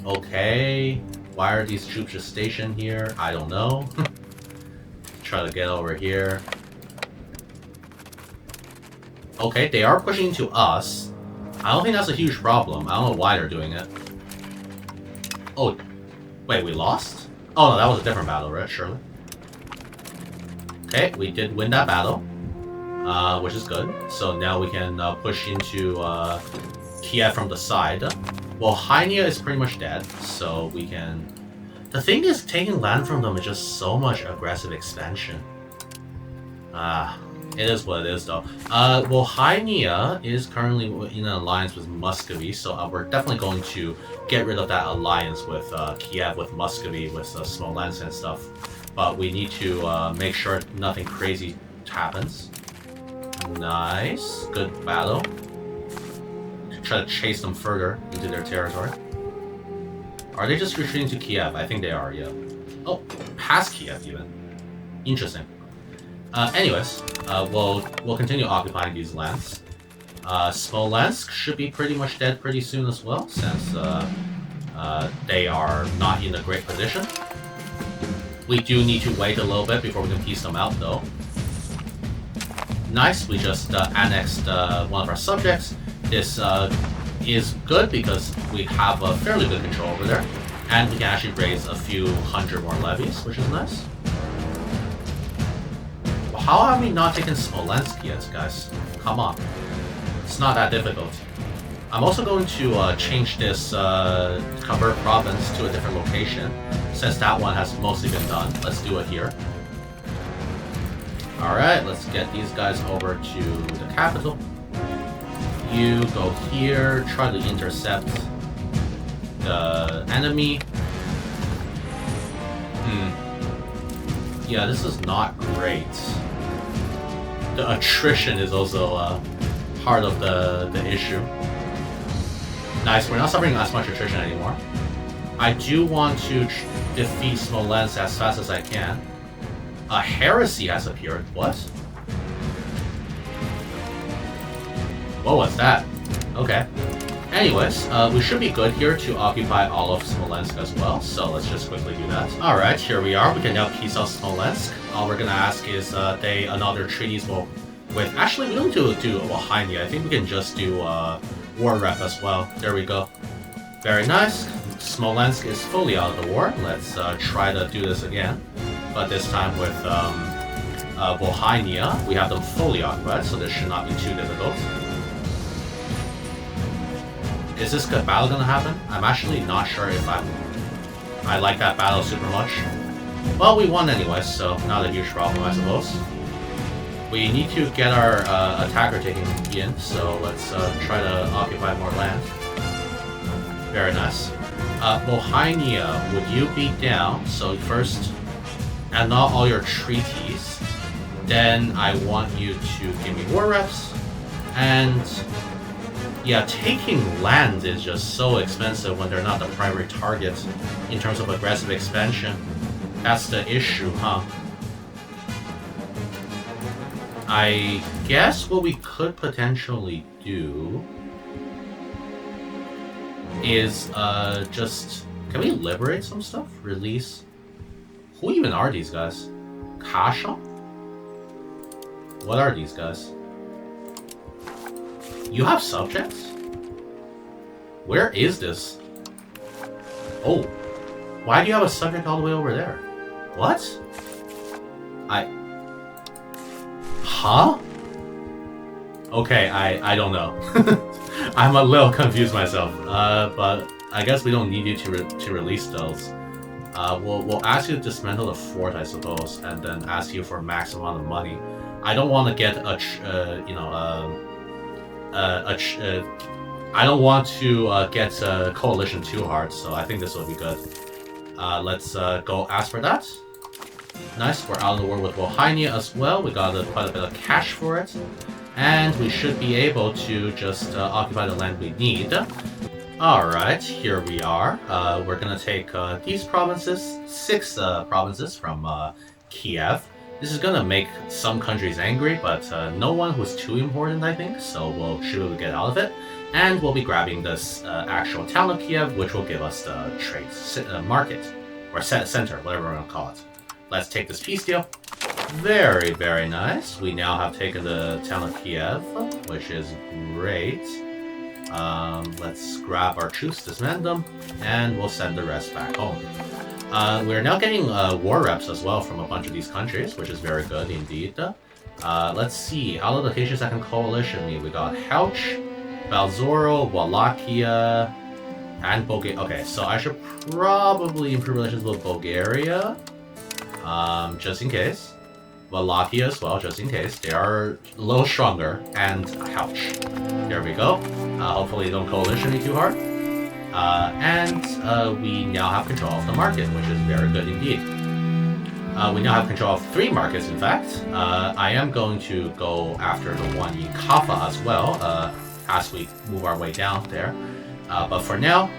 Okay, why are these troops just stationed here? I don't know. Try to get over here. Okay, they are pushing to us. I don't think that's a huge problem. I don't know why they're doing it. Oh, wait, we lost? Oh no, that was a different battle, right? Surely. Okay, we did win that battle, which is good. So now we can push into Kiev from the side. Well, Volhynia is pretty much dead, so we can... The thing is, taking land from them is just so much aggressive expansion. It is what it is, though. Volhynia is currently in an alliance with Muscovy, so we're definitely going to get rid of that alliance with Kiev, with Muscovy, with Smolensk and stuff. But we need to make sure nothing crazy happens. Nice. Good battle. Try to chase them further into their territory. Are they just retreating to Kiev? I think they are, yeah. Oh, past Kiev even. Interesting. Anyways, we'll continue occupying these lands. Smolensk should be pretty much dead pretty soon as well, since they are not in a great position. We do need to wait a little bit before we can piece them out, though. Nice, we just annexed one of our subjects. This is good because we have a fairly good control over there, and we can actually raise a few hundred more levies, which is nice. How have we not taken Smolensk yet, guys? Come on. It's not that difficult. I'm also going to change this convert province to a different location, since that one has mostly been done. Let's do it here. Alright, let's get these guys over to the capital. You go here, try to intercept the enemy. Yeah, this is not great. The attrition is also part of the issue. Nice, we're not suffering as much attrition anymore. I do want to defeat Smolensk as fast as I can. A heresy has appeared. What? What was that? Okay. Anyways, we should be good here to occupy all of Smolensk as well, so let's just quickly do that. Alright, here we are. We can now piece out Smolensk. All we're gonna ask is they another treaties with... Actually, we don't do Volhynia. I think we can just do war rep as well. There we go. Very nice. Smolensk is fully out of the war. Let's try to do this again. But this time with Volhynia, we have them fully occupied, so this should not be too difficult. Is this good battle gonna happen? I'm actually not sure if I like that battle super much. Well, we won anyway, so not a huge problem, I suppose. We need to get our attacker taken in, so let's try to occupy more land. Very nice. Volhynia, would you be down? So first, annul all your treaties. Then I want you to give me war reps. And yeah, taking land is just so expensive when they're not the primary target in terms of aggressive expansion. That's the issue, huh? I guess what we could potentially do is just... Can we liberate some stuff? Release? Who even are these guys? Kasha? What are these guys? You have subjects? Where is this? Oh. Why do you have a subject all the way over there? What? Huh? Okay, I don't know. I'm a little confused myself. But I guess we don't need you to release those. We'll ask you to dismantle the fort, I suppose, and then ask you for a maximum amount of money. I don't want to get I don't want to get a coalition too hard, so I think this will be good. Let's go ask for that. Nice, we're out of the war with Volhynia as well. We got quite a bit of cash for it. And we should be able to just occupy the land we need. Alright, here we are. We're gonna take these provinces, 6 provinces from Kiev. This is gonna make some countries angry, but no one who's too important, I think, so we'll should be able to get out of it. And we'll be grabbing this actual town of Kiev, which will give us the trade market, or center, whatever we're gonna call it. Let's take this peace deal. Very, very nice. We now have taken the town of Kiev, which is great. Let's grab our troops, disband them, and we'll send the rest back home. We're now getting war reps as well from a bunch of these countries, which is very good indeed. Let's see, out of the locations that can coalition me, we got Helch, Balzoro, Wallachia, and Bulgaria. Okay, so I should probably improve relations with Bulgaria, just in case. Wallachia as well, just in case. They are a little stronger, and ouch. There we go. Hopefully they don't coalition me too hard. We now have control of the market, which is very good indeed. We now have control of 3 markets, in fact. I am going to go after the one in Kaffa as well, as we move our way down there. But for now,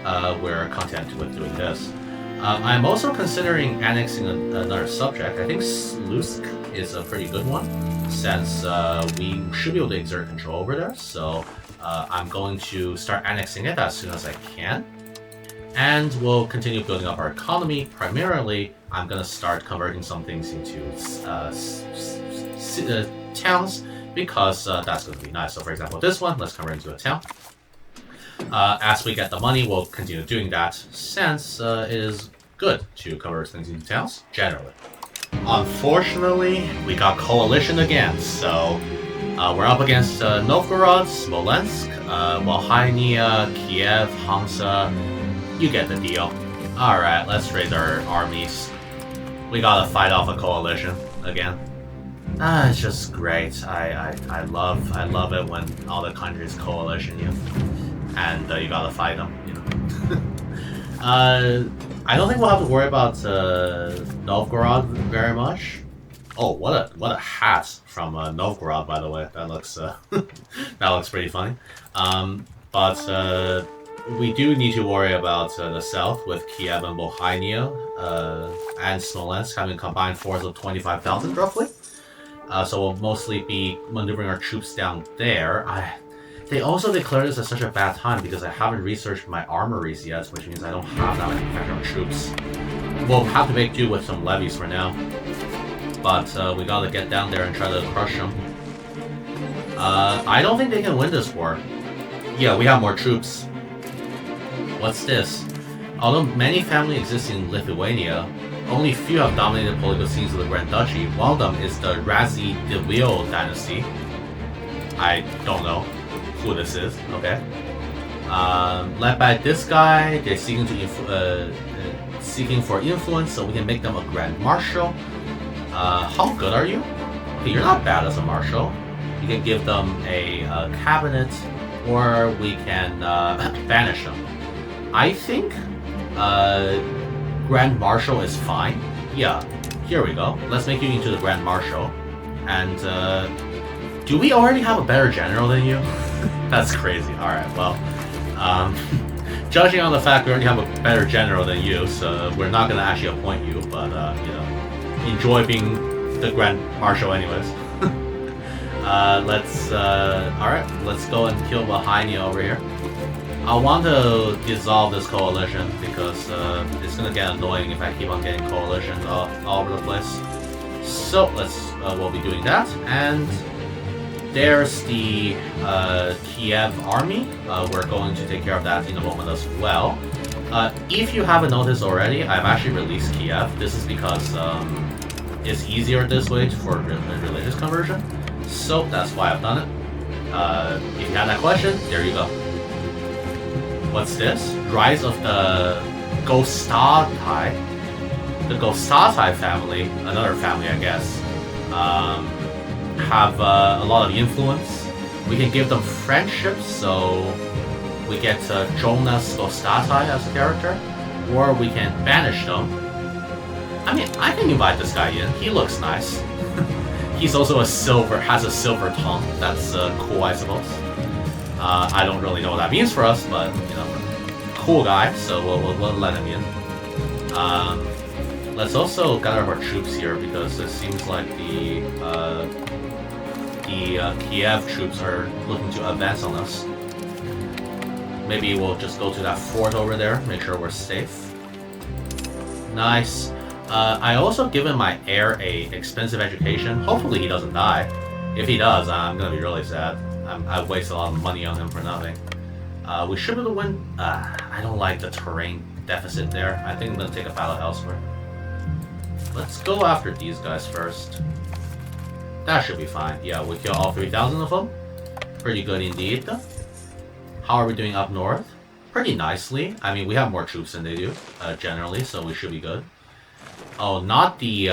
we're content with doing this. I'm also considering annexing another subject. I think Slusk is a pretty good one, since we should be able to exert control over there. So I'm going to start annexing it as soon as I can. And we'll continue building up our economy. Primarily, I'm going to start converting some things into towns, because that's going to be nice. So for example, this one, let's convert into a town. As we get the money, we'll continue doing that, since it is good to convert things into towns, generally. Unfortunately, we got coalition again, so we're up against Novgorod, Smolensk, Volhynia, Kiev, Hansa. You get the deal. Alright, let's raise our armies. We gotta fight off a coalition again. It's just great. I love it when all the countries coalition you. And you gotta fight them, you know. I don't think we'll have to worry about Novgorod very much. Oh, what a hat from Novgorod, by the way. That looks that looks pretty funny. But we do need to worry about the south with Kiev and Volhynia and Smolensk having a combined force of 25,000 roughly. So we'll mostly be maneuvering our troops down there. They also declared this at such a bad time because I haven't researched my armories yet, which means I don't have that many professional troops. We'll have to make do with some levies for now. But we gotta get down there and try to crush them. I don't think they can win this war. Yeah, we have more troops. What's this? Although many families exist in Lithuania, only few have dominated political scenes of the Grand Duchy. One of them is the Radziwiłł dynasty. I don't know who this is, okay. Led by this guy, they're seeking for influence, so we can make them a Grand Marshal. How good are you? Okay, you're not bad as a Marshal. We can give them a cabinet, or we can banish them. I think Grand Marshal is fine. Yeah, here we go. Let's make you into the Grand Marshal. And do we already have a better general than you? That's crazy. Alright, well, judging on the fact we already have a better general than you, so we're not going to actually appoint you, but, you know, enjoy being the Grand Marshal anyways. Alright, let's go and kill Volhynia over here. I want to dissolve this coalition because it's going to get annoying if I keep on getting coalitions all over the place. So, we'll be doing that, and there's the Kiev army. We're going to take care of that in a moment as well. If you haven't noticed already, I've actually released Kiev. This is because it's easier this way for religious conversion. So that's why I've done it. If you had that question, there you go. What's this? Rise of the Gostatai. The Gostatai family, another family I guess, have a lot of influence. We can give them friendships, so we get Jonas Gostatai as a character, or we can banish them. I mean, I can invite this guy in. He looks nice. He's also has a silver tongue. That's cool, I suppose. I don't really know what that means for us, but you know, cool guy. So we'll let him in. Let's also gather our troops here because it seems like the Kiev troops are looking to advance on us. Maybe we'll just go to that fort over there, make sure we're safe. Nice. I also given my heir a expensive education. Hopefully he doesn't die. If he does, I'm gonna be really sad. I've wasted a lot of money on him for nothing. We should be able to win. I don't like the terrain deficit there. I think I'm gonna take a battle elsewhere. Let's go after these guys first. That should be fine. Yeah, we kill all 3,000 of them. Pretty good indeed. How are we doing up north? Pretty nicely. I mean, we have more troops than they do, generally, so we should be good. Oh, not the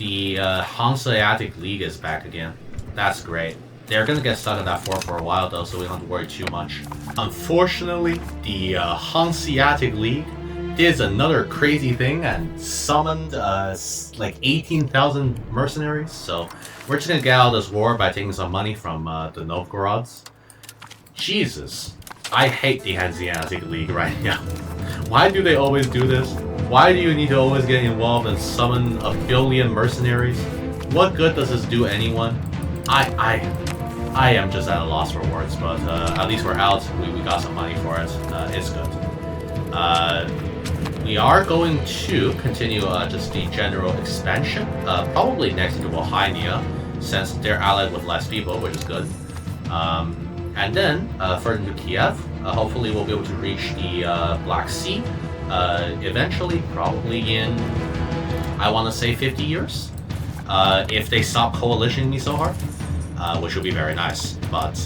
the Hanseatic League is back again. That's great. They're gonna get stuck in that fort for a while though, so we don't have to worry too much. Unfortunately, the Hanseatic League did another crazy thing and summoned like 18,000 mercenaries, so we're just gonna get out of this war by taking some money from the Novgorods. Jesus, I hate the Hanseatic League right now. Why do they always do this? Why do you need to always get involved and summon a billion mercenaries? What good does this do anyone? I am just at a loss for words, but at least we're out. We got some money for it. It's good. We are going to continue just the general expansion, probably next to Lithuania, since they're allied with less people, which is good. And then further to Kiev, hopefully we'll be able to reach the Black Sea, eventually, probably in, I want to say 50 years, if they stop coalitioning me so hard, which would be very nice, but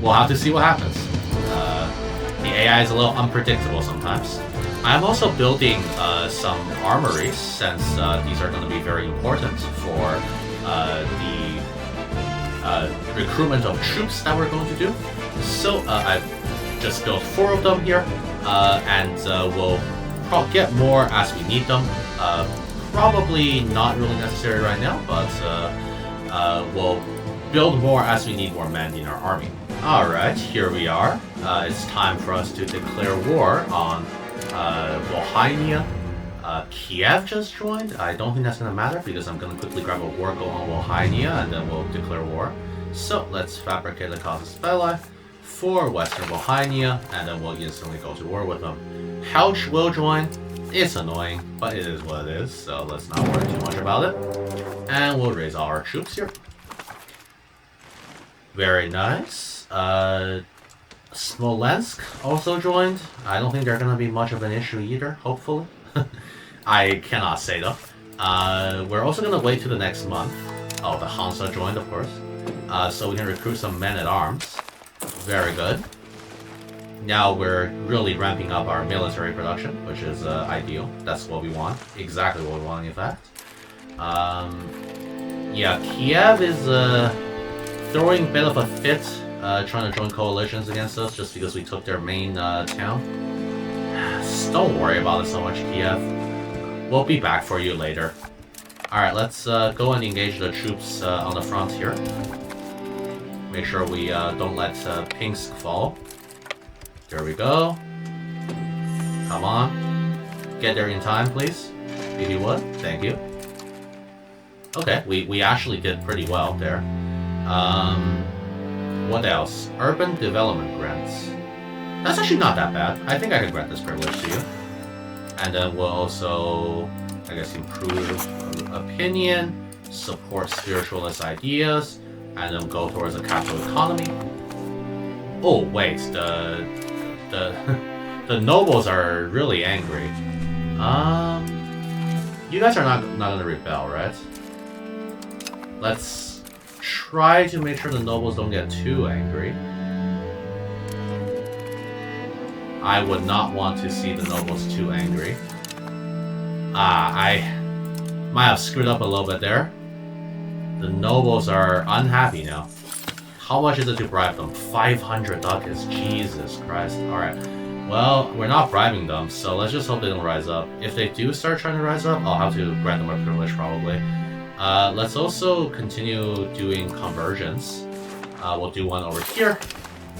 we'll have to see what happens. The AI is a little unpredictable sometimes. I'm also building some armories, since these are going to be very important for the recruitment of troops that we're going to do. So I've just built 4 of them here, and we'll get more as we need them. Probably not really necessary right now, but we'll build more as we need more men in our army. Alright, here we are. It's time for us to declare war on Lithuania. Kiev just joined. I don't think that's going to matter because I'm going to quickly grab a war goal on Lithuania and then we'll declare war. So let's fabricate the casus belli for Western Lithuania and then we'll instantly go to war with them. Houch will join. It's annoying, but it is what it is, so let's not worry too much about it. And we'll raise all our troops here. Very nice. Smolensk also joined. I don't think they're going to be much of an issue either, hopefully. I cannot say though. We're also going to wait to the next month. Oh, the Hansa joined, of course. So we can recruit some men-at-arms. Very good. Now we're really ramping up our military production, which is ideal. That's what we want. Exactly what we want, in fact. Yeah, Kiev is throwing a bit of a fit, trying to join coalitions against us just because we took their main town. Just don't worry about it so much, Kiev. We'll be back for you later. Alright, let's go and engage the troops on the front here. Make sure we don't let Pinsk fall. There we go. Come on. Get there in time, please. If you would. Thank you. Okay, we actually did pretty well there. What else? Urban development grants. That's actually not that bad. I think I can grant this privilege to you. And then we'll also, I guess, improve opinion, support spiritualist ideas, and then go towards a capital economy. Oh, wait, the nobles are really angry. You guys are not gonna rebel, right? Let's try to make sure the nobles don't get too angry. I would not want to see the nobles too angry. I might have screwed up a little bit there. The nobles are unhappy now. How much is it to bribe them? 500 ducats. Jesus Christ. Alright. Well, we're not bribing them, so let's just hope they don't rise up. If they do start trying to rise up, I'll have to grant them a privilege probably. Let's also continue doing conversions. We'll do one over here.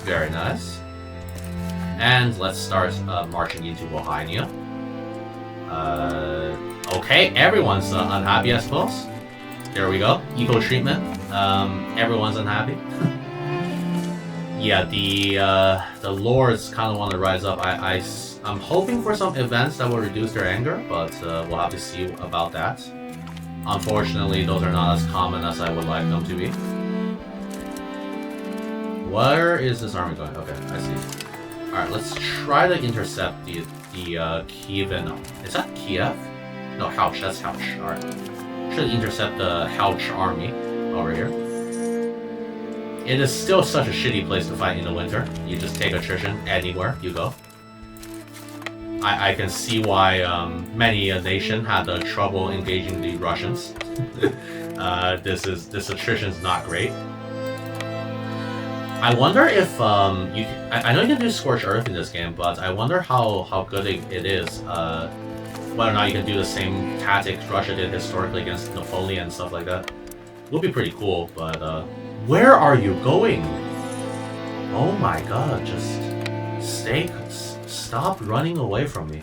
Very nice. And let's start marching into Lithuania. Okay, everyone's unhappy, I suppose. There we go. Equal treatment. Everyone's unhappy. Yeah, the lords kind of want to rise up. I'm hoping for some events that will reduce their anger, but we'll have to see about that. Unfortunately, those are not as common as I would like them to be. Where is this army going? Okay, I see. Alright, let's try to intercept the Kievan. Is that Kiev? No, Houch. That's Houch. Alright. Should intercept the Houch army over here. It is still such a shitty place to fight in the winter. You just take attrition anywhere you go. I can see why many a nation had trouble engaging the Russians. This attrition is not great. I wonder if you. I know you can do Scorched Earth in this game, but I wonder how good it is. Whether or not you can do the same tactics Russia did historically against Napoleon and stuff like that. Would be pretty cool, but where are you going? Oh my god, just stop running away from me.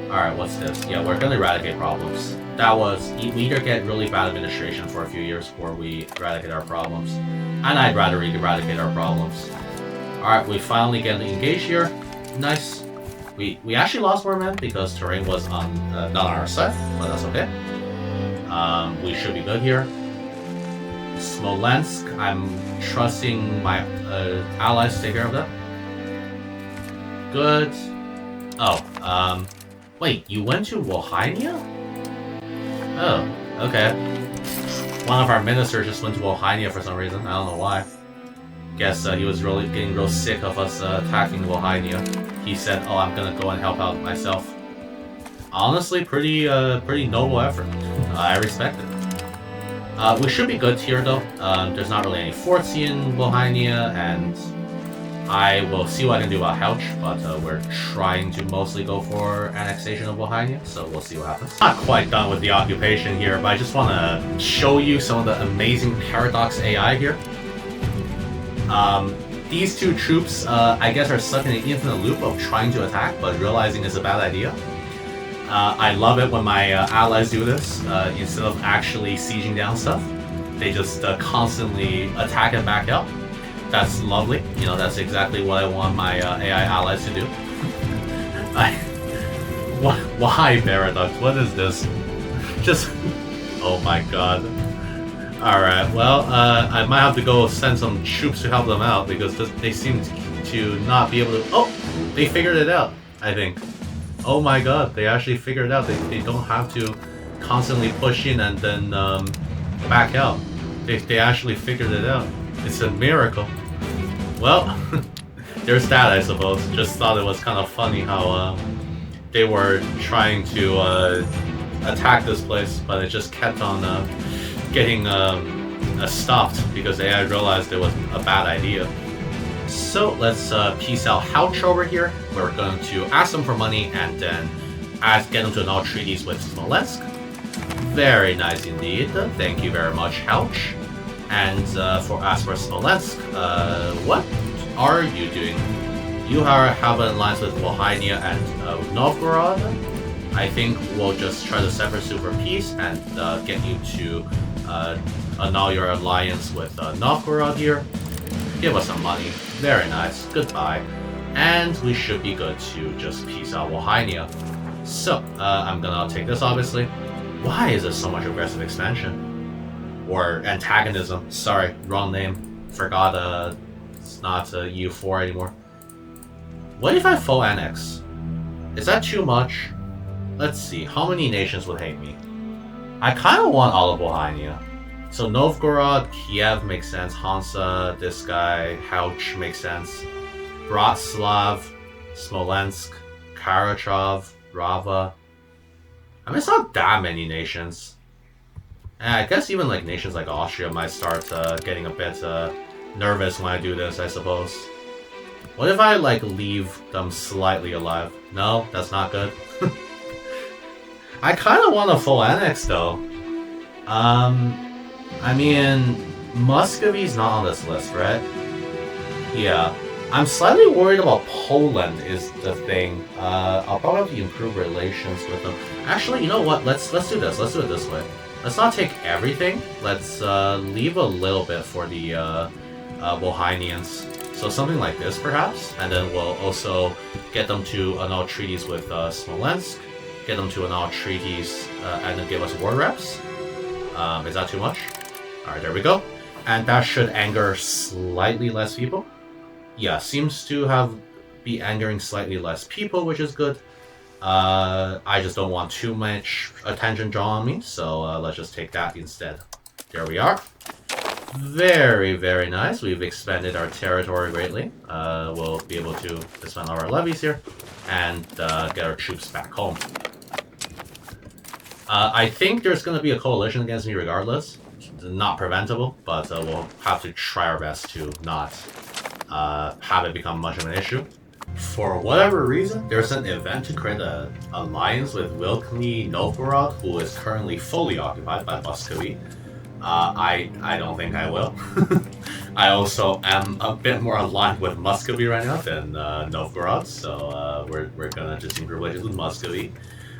Alright, what's this? Yeah, we're gonna eradicate problems. That was, we either get really bad administration for a few years or we eradicate our problems. And I'd rather eradicate our problems. Alright, we finally get engaged here. Nice. We actually lost more men because terrain was on not on our side, but that's okay. We should be good here. Smolensk, I'm trusting my allies to take care of that. Good. Oh, wait, you went to Lithuania? Oh, okay. One of our ministers just went to Lithuania for some reason. I don't know why. Guess he was really getting real sick of us attacking Lithuania. He said, "Oh, I'm gonna go and help out myself." Honestly, pretty noble effort. I respect it. We should be good here though. There's not really any forts in Lithuania, and I will see what I can do about Helch, but we're trying to mostly go for annexation of Lithuania, so we'll see what happens. Not quite done with the occupation here, but I just want to show you some of the amazing Paradox AI here. These two troops, I guess, are stuck in an infinite loop of trying to attack, but realizing it's a bad idea. I love it when my allies do this, instead of actually sieging down stuff. They just constantly attack and back out. That's lovely. You know, that's exactly what I want my AI allies to do. Why Paradox? What is this? Just... oh my god. Alright, well, I might have to go send some troops to help them out, because they seem to not be able to... oh! They figured it out, I think. Oh my god, they actually figured it out. They don't have to constantly push in and then back out. They actually figured it out. It's a miracle. Well, there's that, I suppose. Just thought it was kind of funny how they were trying to attack this place, but it just kept on getting stopped because AI realized it was a bad idea. So let's piece out Helch over here. We're going to ask them for money and then get them to annul treaties with Smolensk. Very nice indeed. Thank you very much, Helch. And as for Smolensk, what are you doing? You have an alliance with Lithuania and Novgorod. I think we'll just try to separate super peace and get you to annul your alliance with Novgorod here. Give us some money. Very nice. Goodbye. And we should be good to just peace out Lithuania. So, I'm gonna take this obviously. Why is there so much aggressive expansion? Or antagonism. Sorry, wrong name. Forgot it's not EU4 anymore. What if I full annex? Is that too much? Let's see, how many nations would hate me? I kind of want all of Lithuania. So Novgorod, Kiev makes sense, Hansa, this guy, Helch makes sense. Bratslav, Smolensk, Karachov, Rava. I mean, it's not that many nations. And I guess even like nations like Austria might start getting a bit nervous when I do this, I suppose. What if I like leave them slightly alive? No, that's not good. I kind of want a full annex though. I mean, Muscovy's not on this list, right? Yeah. I'm slightly worried about Poland is the thing. I'll probably have to improve relations with them. Actually, you know what? Let's do this. Let's do it this way. Let's not take everything. Let's leave a little bit for the Bohemians. So something like this, perhaps. And then we'll also get them to annul treaties with Smolensk. Get them to annul treaties and then give us war reps. Is that too much? Alright, there we go. And that should anger slightly less people. Yeah, seems to be angering slightly less people, which is good. I just don't want too much attention drawn on me, so let's just take that instead. There we are. Very, very nice. We've expanded our territory greatly. We'll be able to dismantle our levies here and get our troops back home. I think there's going to be a coalition against me regardless. It's not preventable, but we'll have to try our best to not have it become much of an issue. For whatever reason, there's an event to create an alliance with Wilkny Novgorod, who is currently fully occupied by Muscovy. I don't think I will. I also am a bit more aligned with Muscovy right now than Novgorod, so we're gonna just improve relations with Muscovy.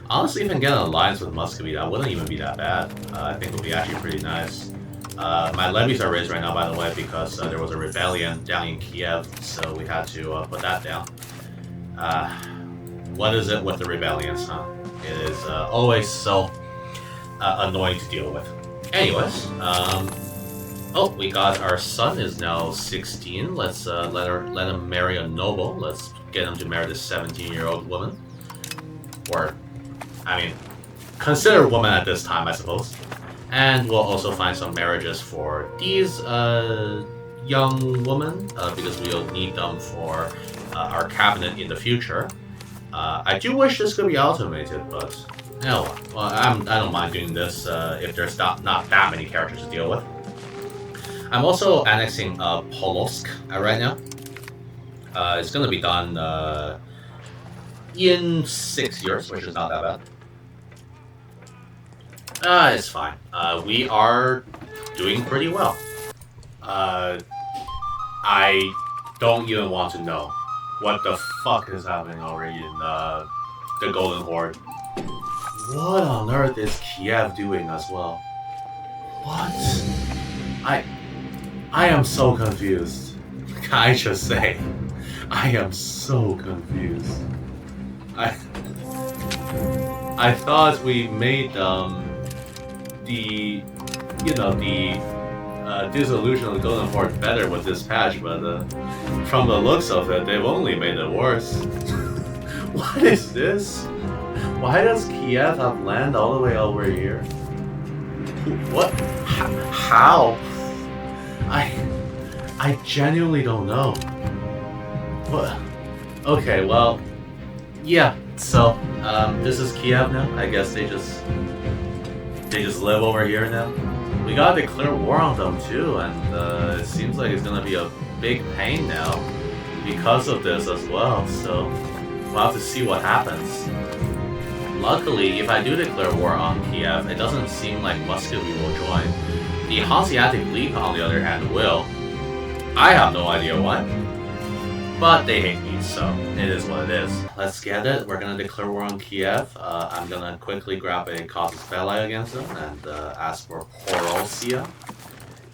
Honestly, if I can get an alliance with Muscovy, that wouldn't even be that bad. I think it would be actually pretty nice. My levies are raised right now, by the way, because there was a rebellion down in Kiev, so we had to put that down. What is it with the rebellions, huh? It is always so annoying to deal with. Anyways, oh, we got our son is now 16. Let's let him marry a noble. Let's get him to marry this 17-year-old woman. Or, I mean, consider a woman at this time, I suppose. And we'll also find some marriages for these young women, because we'll need them for our cabinet in the future. I do wish this could be automated, but no. Well, I don't mind doing this if there's not that many characters to deal with. I'm also annexing Polotsk right now. It's going to be done in 6 years, which is not that bad. It's fine. We are doing pretty well. I don't even want to know what the fuck is happening already in the Golden Horde. What on earth is Kiev doing as well? What? I am so confused. Can I just say? I am so confused. I thought we made the dissolution of the Golden Horde better with this patch, but from the looks of it, they've only made it worse. What is this? Why does Kiev have land all the way over here? What? How? I genuinely don't know. What? Okay, well, yeah. So, this is Kiev now. I guess they just live over here now. We gotta declare war on them too, and it seems like it's gonna be a big pain now because of this as well. So we'll have to see what happens. Luckily, if I do declare war on Kiev, it doesn't seem like Muscovy will join. The Hanseatic League, on the other hand, will. I have no idea why, but they hate me, so it is what it is. Let's get it. We're gonna declare war on Kiev. I'm gonna quickly grab a casus belli against them and ask for Porolsia.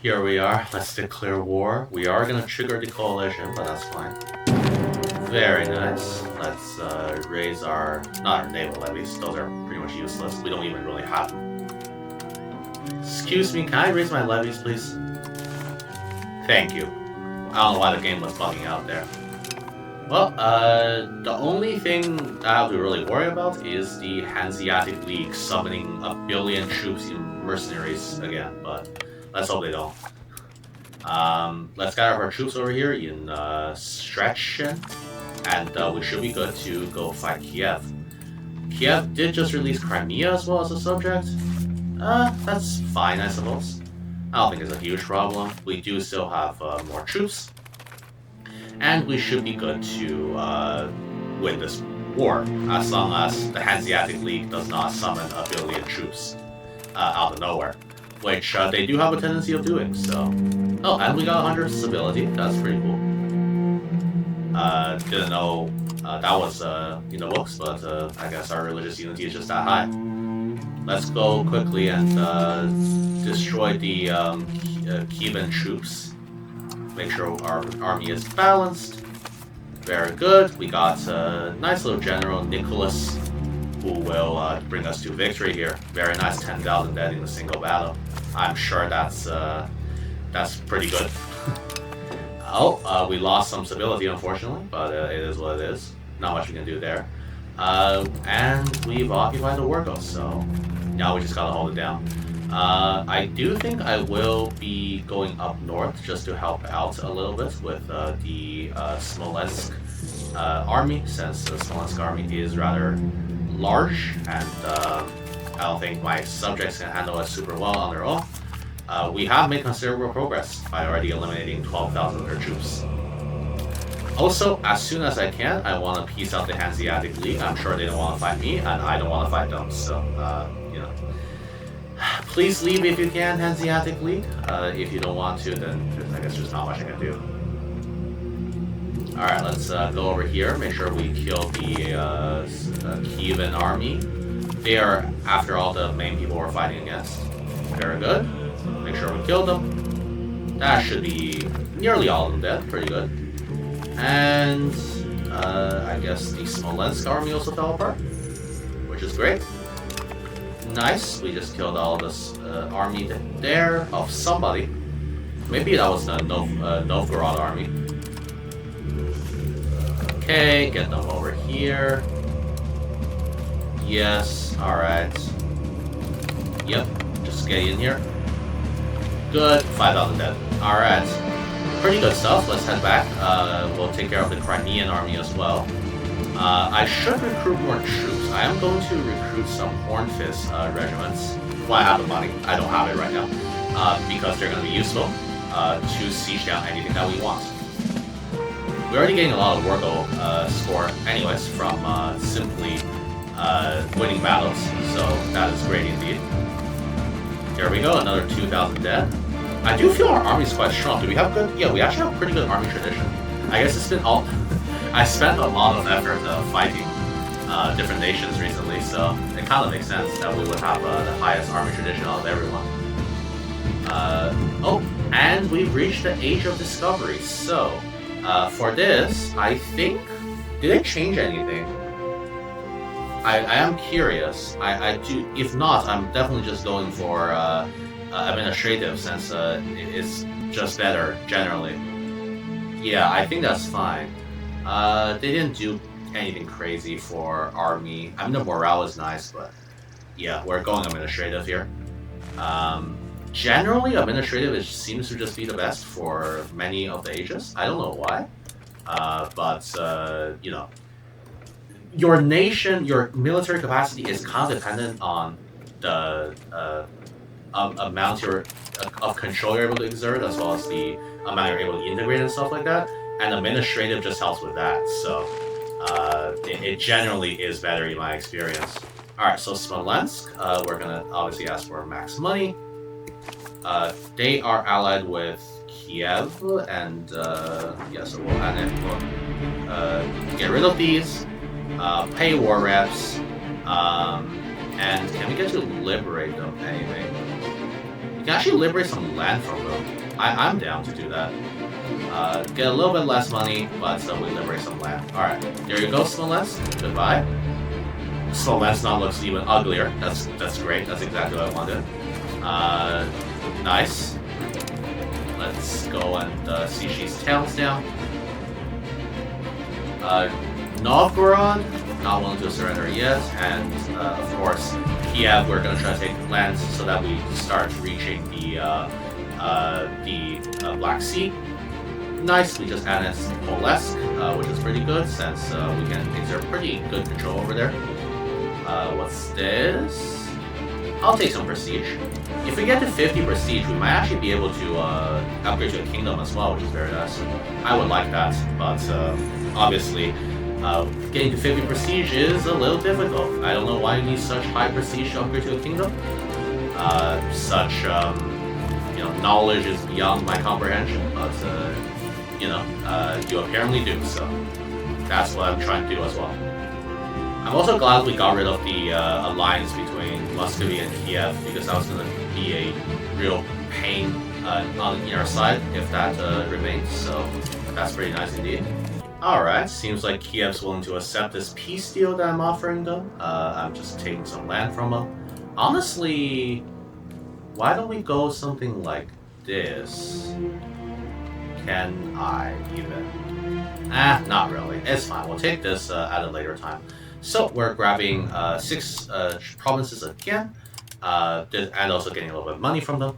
Here we are. Let's declare war. We are gonna trigger the coalition, but that's fine. Very nice. Let's raise our... not our naval levies. Those are pretty much useless. We don't even really have them. Excuse me, can I raise my levies, please? Thank you. I don't know why the game was bugging out there. Well, the only thing I have to really worry about is the Hanseatic League summoning 1 billion troops in mercenaries again, but let's hope they don't. Let's gather our troops over here in Stretchen, and we should be good to go fight Kiev. Kiev did just release Crimea as well as a subject. That's fine, I suppose. I don't think it's a huge problem. We do still have more troops. And we should be good to win this war, as long as the Hanseatic League does not summon 1 billion troops out of nowhere, which they do have a tendency of doing, so... Oh, and we got 100 stability. That's pretty cool. Didn't know that was in the books, but I guess our religious unity is just that high. Let's go quickly and destroy the Kievan troops. Make sure our army is balanced. Very good. We got a nice little general, Nicholas, who will bring us to victory here. Very nice, 10,000 dead in a single battle. I'm sure that's pretty good. We lost some stability, unfortunately, but it is what it is. Not much we can do there. And we've occupied the Wargos, so now we just gotta hold it down. I do think I will be going up north just to help out a little bit with the Smolensk army, since the Smolensk army is rather large, and I don't think my subjects can handle it super well on their own. We have made considerable progress by already eliminating 12,000 of their troops. Also, as soon as I can, I want to peace out the Hanseatic League. I'm sure they don't want to fight me, and I don't want to fight them, so, you know. Please leave if you can, Hanseatic League. If you don't want to, then I guess there's not much I can do. Alright, let's go over here, make sure we kill the Kievan army. They are, after all, the main people we're fighting against. Very good. Make sure we kill them. That should be nearly all of them dead. Pretty good. And I guess the Smolensk army also fell apart, which is great. Nice. We just killed all this army there of somebody. Maybe that was the Novgorod army. Okay, get them over here. Yes, alright. Yep, just get in here. Good, 5,000 dead. Alright. Pretty good stuff, let's head back. We'll take care of the Crimean army as well. I should recruit more troops. I am going to recruit some Hornfist regiments. Well, I have the money. I don't have it right now. Because they're going to be useful to siege down anything that we want. We're already getting a lot of Wargo score anyways from simply winning battles, so that is great indeed. Here we go, another 2,000 dead. I do feel our army's quite strong. Do we have good? Yeah, we actually have pretty good army tradition. I guess it's been all... I spent a lot of effort fighting different nations recently, so it kind of makes sense that we would have the highest army tradition out of everyone. Oh, and we've reached the Age of Discovery, so for this, I think... Did it change anything? I am curious. I do. If not, I'm definitely just going for administrative, since it's just better generally. Yeah, I think that's fine. They didn't do anything crazy for army. I mean, the morale is nice, but yeah, we're going administrative here. Generally, administrative seems to just be the best for many of the ages. I don't know why, but you know. Your nation, your military capacity is kind of dependent on the amount of control you're able to exert, as well as the amount you're able to integrate and stuff like that. And administrative just helps with that. So it generally is better in my experience. All right, so Smolensk, we're gonna obviously ask for max money. They are allied with Kiev, and yeah, so we'll get rid of these. Pay war reps, and can we get to liberate them anyway? You can actually liberate some land from them. I'm down to do that. Get a little bit less money, but we liberate some land. Alright, there you go, Smolensk. Goodbye. Smolensk now looks even uglier. That's great. That's exactly what I wanted. Nice. Let's go and siege these towns down. Novgorod, not willing to surrender yet, and of course, Kiev, we're going to try to take land so that we start reaching the Black Sea. Nice, we just annexed Polsk, which is pretty good since we can exert pretty good control over there. What's this? I'll take some prestige. If we get to 50 prestige, we might actually be able to upgrade to a kingdom as well, which is very nice. I would like that, but obviously, getting to 50 prestige is a little difficult. I don't know why you need such high prestige to upgrade to a kingdom. You know, knowledge is beyond my comprehension, but you know, you apparently do. So that's what I'm trying to do as well. I'm also glad we got rid of the alliance between Muscovy and Kiev, because that was going to be a real pain on our side if that remains. So that's pretty nice indeed. Alright, seems like Kiev's willing to accept this peace deal that I'm offering them. I'm just taking some land from them. Honestly, why don't we go something like this? Can I even? Not really. It's fine. We'll take this at a later time. So we're grabbing 6 provinces again. and also getting a little bit of money from them.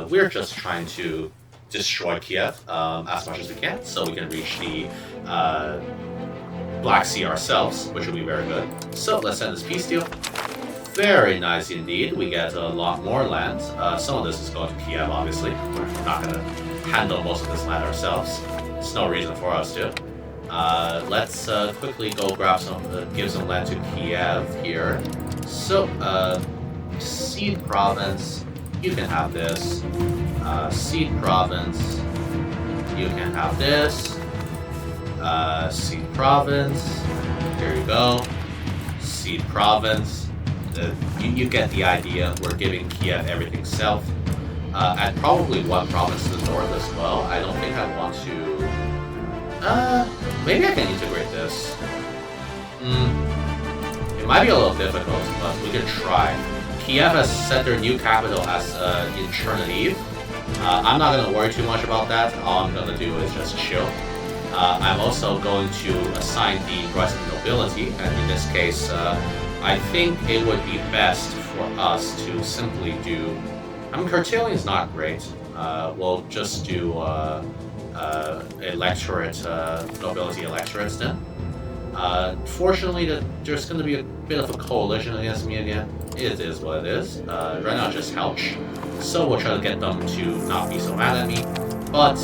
We're just trying to destroy Kiev as much as we can, so we can reach the Black Sea ourselves, which will be very good. So let's send this peace deal. Very nice indeed. We get a lot more land. Some of this is going to Kiev, obviously. We're not going to handle most of this land ourselves. There's no reason for us to. Let's quickly go grab some, give some land to Kiev here. So, Seed Province, you can have this. Seed Province, you can have this. Seed Province, there you go. Seed Province, you get the idea. We're giving Kiev everything south. And probably one province to the north as well. I don't think I want to... maybe I can integrate this. It might be a little difficult, but we can try. Kiev has set their new capital as in Chernihiv. I'm not going to worry too much about that. All I'm going to do is just chill. I'm also going to assign the rising nobility, and in this case, I think it would be best for us to simply do... I mean, curtailing is not great. We'll just do electorate, nobility electorates then. Fortunately, there's going to be a bit of a coalition against me again. It is what it is. Right now, just Helch. So we'll try to get them to not be so mad at me. But,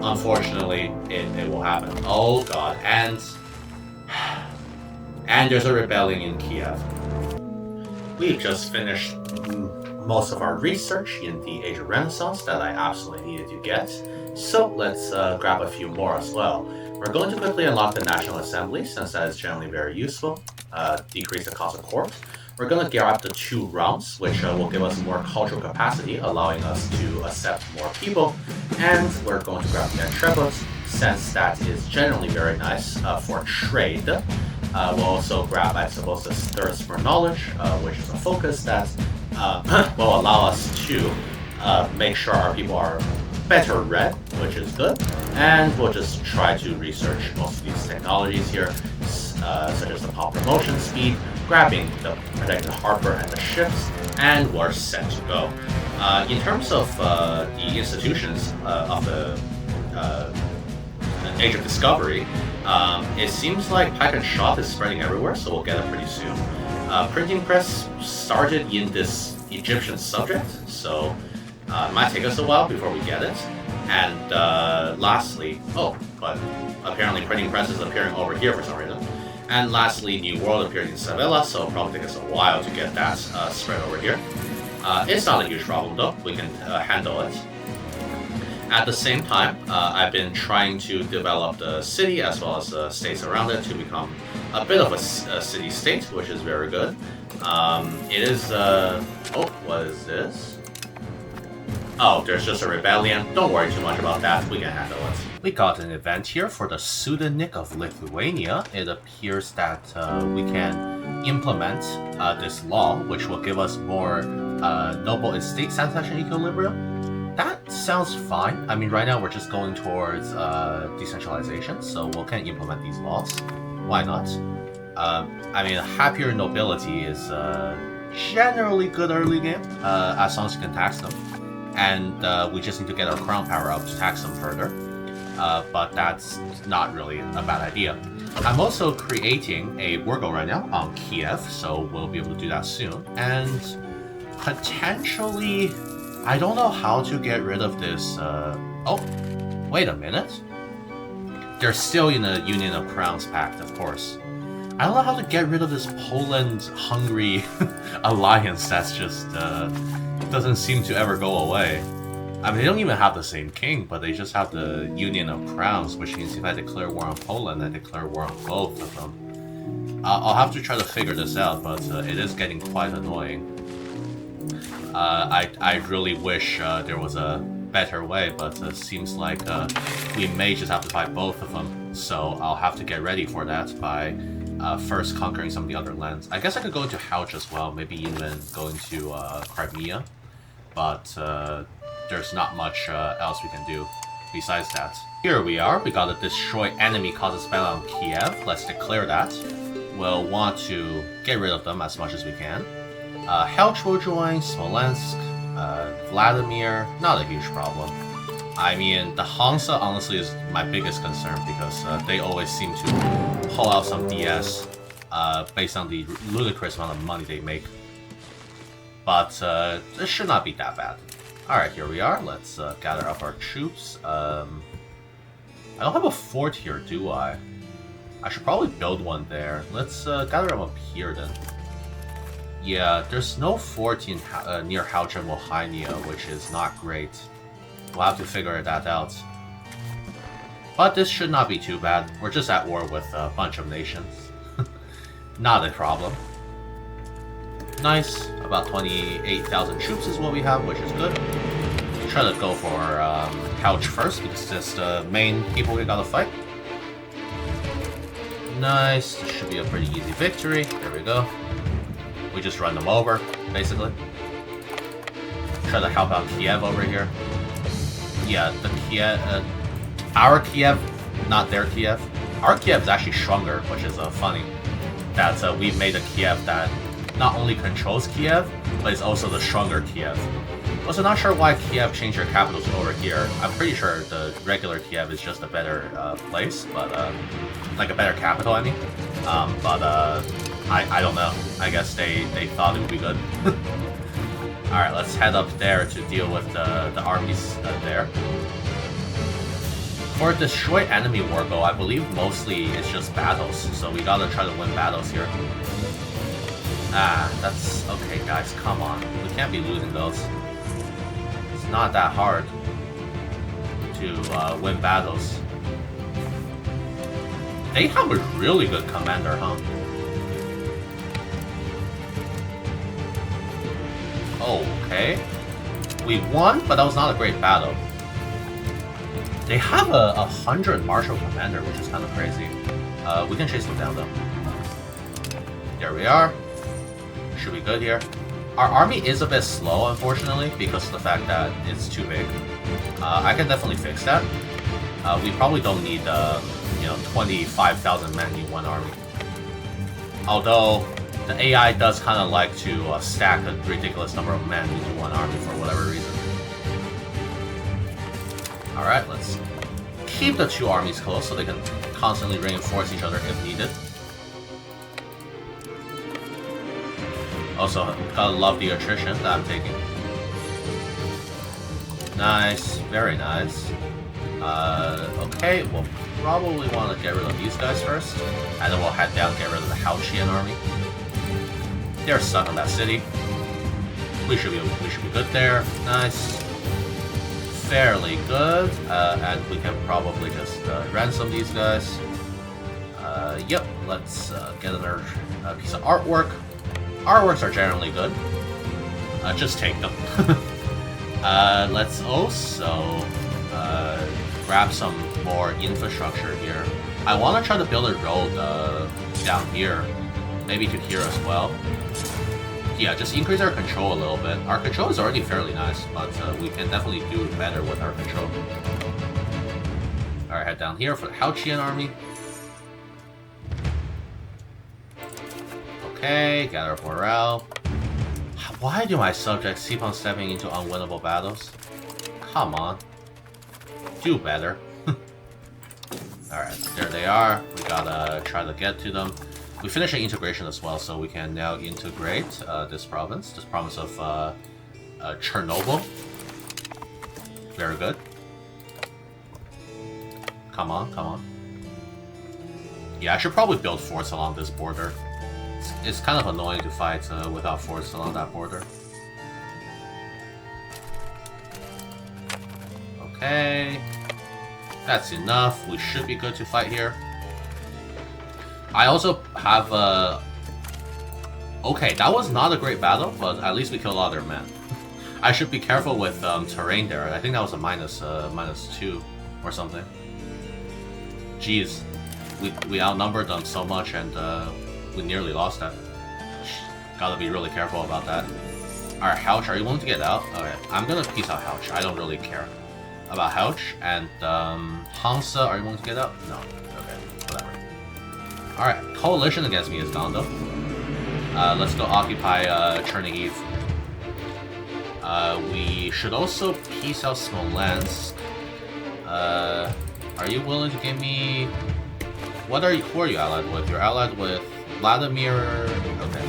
unfortunately, it will happen. Oh god, and there's a rebellion in Kiev. We've just finished most of our research in the Age of Renaissance that I absolutely needed to get. So let's grab a few more as well. We're going to quickly unlock the National Assembly, since that is generally very useful. Decrease the cost of court. We're going to grab the 2 realms, which will give us more cultural capacity, allowing us to accept more people. And we're going to grab the Intrepid, since that is generally very nice for trade. We'll also grab, I suppose, the Thirst for Knowledge, which is a focus that will allow us to make sure our people are better read, which is good. And we'll just try to research most of these technologies here, such as the pop promotion speed, grabbing the protected harbor and the ships, and we're set to go. In terms of the institutions of the Age of Discovery, it seems like pipe and shot is spreading everywhere, so we'll get it pretty soon. Printing press started in this Egyptian subject, so it might take us a while before we get it. And lastly, but apparently printing press is appearing over here for some reason. And lastly, New World appeared in Sevilla, so it'll probably take us a while to get that spread over here. It's not a huge problem though, we can handle it. At the same time, I've been trying to develop the city as well as the states around it to become a bit of a city-state, which is very good. It is... what is this? Oh, there's just a rebellion. Don't worry too much about that, we can handle it. We got an event here for the Sudanik of Lithuania. It appears that we can implement this law, which will give us more noble estate satisfaction equilibrium. That sounds fine. I mean, right now we're just going towards decentralization, so we can implement these laws. Why not? I mean, happier nobility is generally good early game, as long as you can tax them. And we just need to get our crown power up to tax them further. But that's not really a bad idea. I'm also creating a Wargo right now on Kiev, so we'll be able to do that soon. And potentially, I don't know how to get rid of this. Oh, wait a minute. They're still in the Union of Crowns Pact, of course. I don't know how to get rid of this Poland-Hungary alliance that's just doesn't seem to ever go away. I mean, they don't even have the same king, but they just have the Union of Crowns, which means if I declare war on Poland, I declare war on both of them. I'll have to try to figure this out, but it is getting quite annoying. I really wish there was a better way, but it seems like we may just have to fight both of them. So I'll have to get ready for that by first conquering some of the other lands. I guess I could go into Houch as well, maybe even go into Crimea, but there's not much else we can do besides that. Here we are, we got a destroy enemy causes spell on Kiev. Let's declare that. We'll want to get rid of them as much as we can. Helch will join, Smolensk, Vladimir, not a huge problem. I mean, the Hansa honestly is my biggest concern because they always seem to pull out some BS based on the ludicrous amount of money they make. But it should not be that bad. Alright, here we are. Let's gather up our troops. I don't have a fort here, do I? I should probably build one there. Let's gather them up here then. Yeah, there's no fort in, near Hauch and Volhynia, which is not great. We'll have to figure that out. But this should not be too bad. We're just at war with a bunch of nations. Not a problem. Nice. About 28,000 troops is what we have, which is good. Try to go for Hauch first, because it's the main people we gotta fight. Nice. This should be a pretty easy victory. There we go. We just run them over, basically. Try to help out Kiev over here. Yeah, the Kiev... our Kiev, not their Kiev. Our Kiev is actually stronger, which is funny. That we've made a Kiev that not only controls Kiev, but is also the stronger Kiev. Also, not sure why Kiev changed their capital to over here. I'm pretty sure the regular Kiev is just a better place, but like a better capital, I mean. I don't know. I guess they thought it would be good. Alright, let's head up there to deal with the armies there. For destroy enemy war goal, I believe mostly it's just battles, so we gotta try to win battles here. Ah, that's... okay guys, come on. We can't be losing those. It's not that hard to win battles. They have a really good commander, huh? Okay. We won, but that was not a great battle. They have a 100 martial commander, which is kind of crazy. We can chase them down though. There we are. Should be good here. Our army is a bit slow, unfortunately, because of the fact that it's too big. I can definitely fix that. We probably don't need, 25,000 men in one army. Although, the AI does kind of like to stack a ridiculous number of men into one army for whatever reason. Alright, let's keep the two armies close so they can constantly reinforce each other if needed. Also, gotta love the attrition that I'm taking. Nice, very nice. Okay, we'll probably want to get rid of these guys first, and then we'll head down and get rid of the Hauchian army. They're stuck in that city. We should be good there. Nice. Fairly good. And we can probably just ransom these guys. Yep, let's get another piece of artwork. Artworks are generally good. Just take them. Let's also grab some more infrastructure here. I want to try to build a road down here. Maybe to here as well. Yeah, just increase our control a little bit. Our control is already fairly nice, but we can definitely do better with our control. Alright, head down here for the Hauchian army. Okay, gather up morale. Why do my subjects keep on stepping into unwinnable battles? Come on. Do better. Alright, there they are. We gotta try to get to them. We finished the integration as well, so we can now integrate this province of Chernobyl. Very good. Come on, come on. Yeah, I should probably build forts along this border. It's kind of annoying to fight without forts along that border. Okay. That's enough. We should be good to fight here. I also have okay, that was not a great battle, but at least we killed a lot of their men. I should be careful with terrain there. I think that was a -2 or something. Jeez. We outnumbered them so much and we nearly lost that. Gotta be really careful about that. Alright, Hauch, are you willing to get out? Okay, I'm gonna peace out Hauch. I don't really care about Hauch. And Hansa, are you willing to get out? No. Okay, whatever. Alright, coalition against me is gone though. Let's go occupy Chernihiv. We should also peace out Smolensk. Are you willing to give me... Who are you allied with? You're allied with Vladimir... Okay.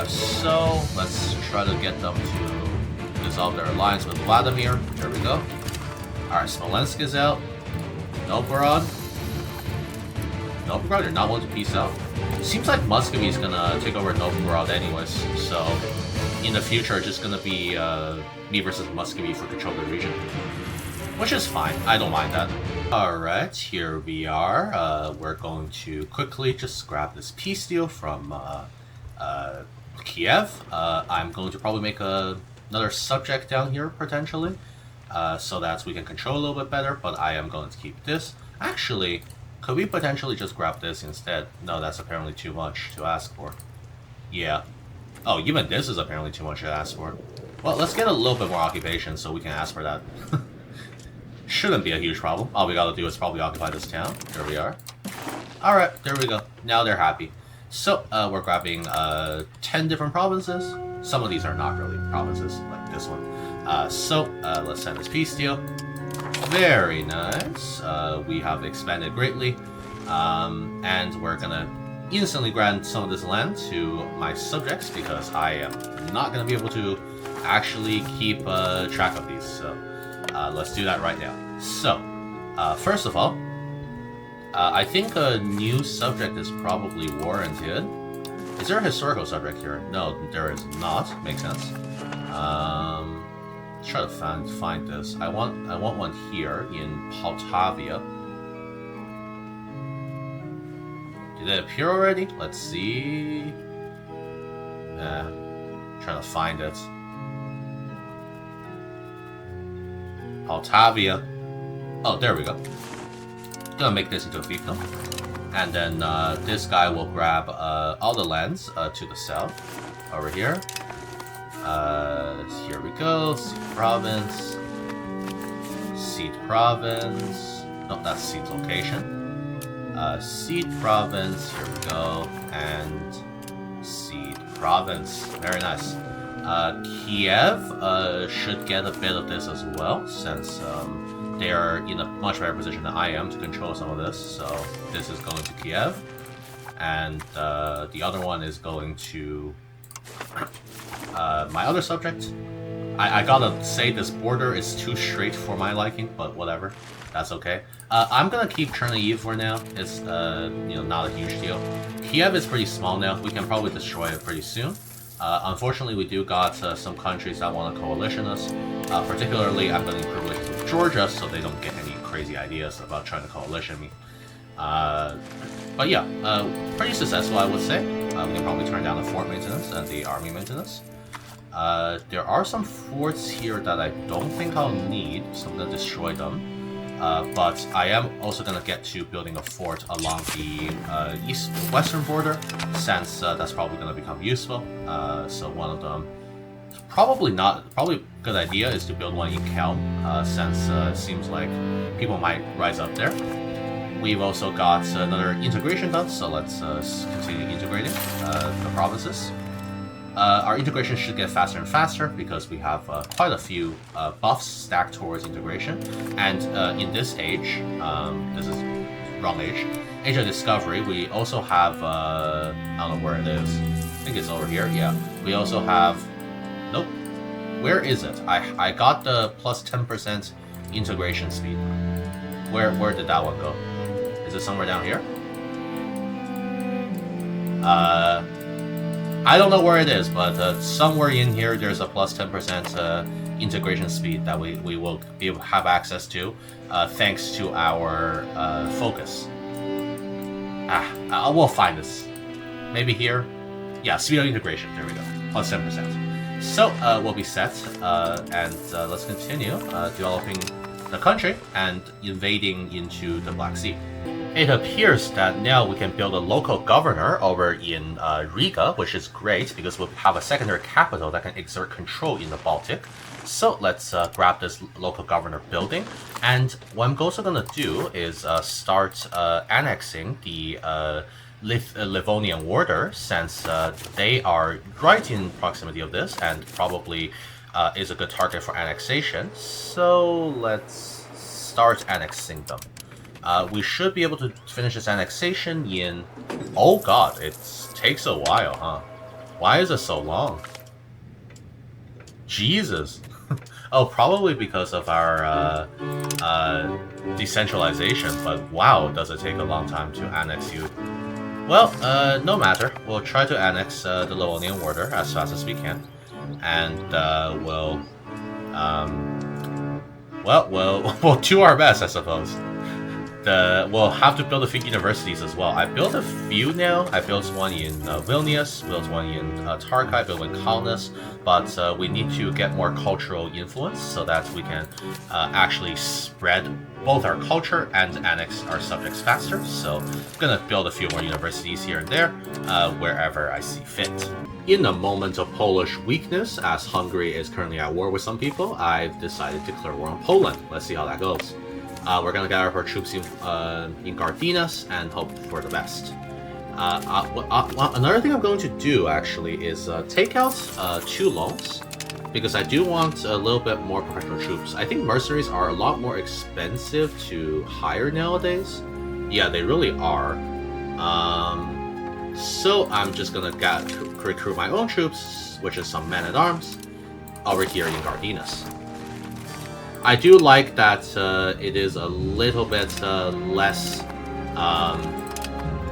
So, let's try to get them to dissolve their alliance with Vladimir. There we go. Alright, Smolensk is out. Novgorod. Novgorod, you're not willing to peace out? Seems like Muscovy is gonna take over Novgorod anyways, so in the future it's just gonna be me versus Muscovy for control of the region. Which is fine, I don't mind that. Alright, here we are. We're going to quickly just grab this peace deal from Kiev. I'm going to probably make another subject down here, potentially, so that we can control a little bit better, but I am going to keep this. Actually, could we potentially just grab this instead? No, that's apparently too much to ask for. Yeah. Oh, even this is apparently too much to ask for. Well, let's get a little bit more occupation so we can ask for that. Shouldn't be a huge problem. All we gotta do is probably occupy this town. There we are. Alright, there we go. Now they're happy. So, we're grabbing 10 different provinces. Some of these are not really provinces, like this one. Let's send this peace deal. Very nice. We have expanded greatly. And we're gonna instantly grant some of this land to my subjects because I am not gonna be able to actually keep track of these. So, let's do that right now. So, first of all, I think a new subject is probably warranted. Is there a historical subject here? No, there is not. Makes sense. Let's try to find this. I want one here in Poltavia. Did it appear already? Let's see. Nah, trying to find it. Poltavia. Oh, there we go. Gonna make this into a fiefdom. And then this guy will grab all the lands to the south. Over here. Here we go. Seed province. Seed province. No, that's Seed's location. Seed province. Here we go. And Seed province. Very nice. Kiev should get a bit of this as well, since they are in a much better position than I am to control some of this. So this is going to Kiev, and the other one is going to my other subject. I gotta say this border is too straight for my liking, but whatever, that's okay. I'm gonna keep Chernihiv for now. It's not a huge deal. Kiev is pretty small now. We can probably destroy it pretty soon. Unfortunately, we do got some countries that want to coalition us. Particularly, I'm going to improve it with Georgia so they don't get any crazy ideas about trying to coalition me. But yeah, pretty successful, I would say. We can probably turn down the fort maintenance and the army maintenance. There are some forts here that I don't think I'll need, so I'm going to destroy them. But I am also going to get to building a fort along the western border, since that's probably going to become useful. So one of them, probably a good idea is to build one in Kelm, since it seems like people might rise up there. We've also got another integration done, so let's continue integrating the provinces. Our integration should get faster and faster because we have quite a few buffs stacked towards integration. And in this age, this is wrong age of discovery, we also have, I don't know where it is. I think it's over here, yeah. We also have, nope. Where is it? I got the plus 10% integration speed. Where did that one go? Is it somewhere down here? I don't know where it is, but somewhere in here there's a plus 10% integration speed that we will be able to have access to, thanks to our focus. We'll find this. Maybe here? Yeah, speed of integration, there we go. Plus 10%. So, we'll be set, and let's continue developing the country and invading into the Black Sea. It appears that now we can build a local governor over in Riga, which is great because we'll have a secondary capital that can exert control in the Baltic. So let's grab this local governor building. And what I'm also going to do is start annexing the Livonian order, since they are right in proximity of this and probably is a good target for annexation. So let's start annexing them. We should be able to finish this annexation in... Oh god, it takes a while, huh? Why is it so long? Jesus. Oh, probably because of our decentralization, but wow, does it take a long time to annex you. Well, no matter. We'll try to annex the Livonian order as fast as we can. And we'll do our best, I suppose. We'll have to build a few universities as well. I built a few now. I built one in Vilnius, built one in Tarkai, built one in Kaunas, but we need to get more cultural influence so that we can actually spread both our culture and annex our subjects faster. So I'm gonna build a few more universities here and there, wherever I see fit. In a moment of Polish weakness, as Hungary is currently at war with some people, I've decided to declare war on Poland. Let's see how that goes. We're gonna gather our troops in Gardinas and hope for the best. Another thing I'm going to do, actually, is take out 2 loans, because I do want a little bit more professional troops. I think mercenaries are a lot more expensive to hire nowadays. Yeah, they really are. So I'm just gonna recruit my own troops, which is some men-at-arms, over here in Gardinas. I do like that it is a little bit less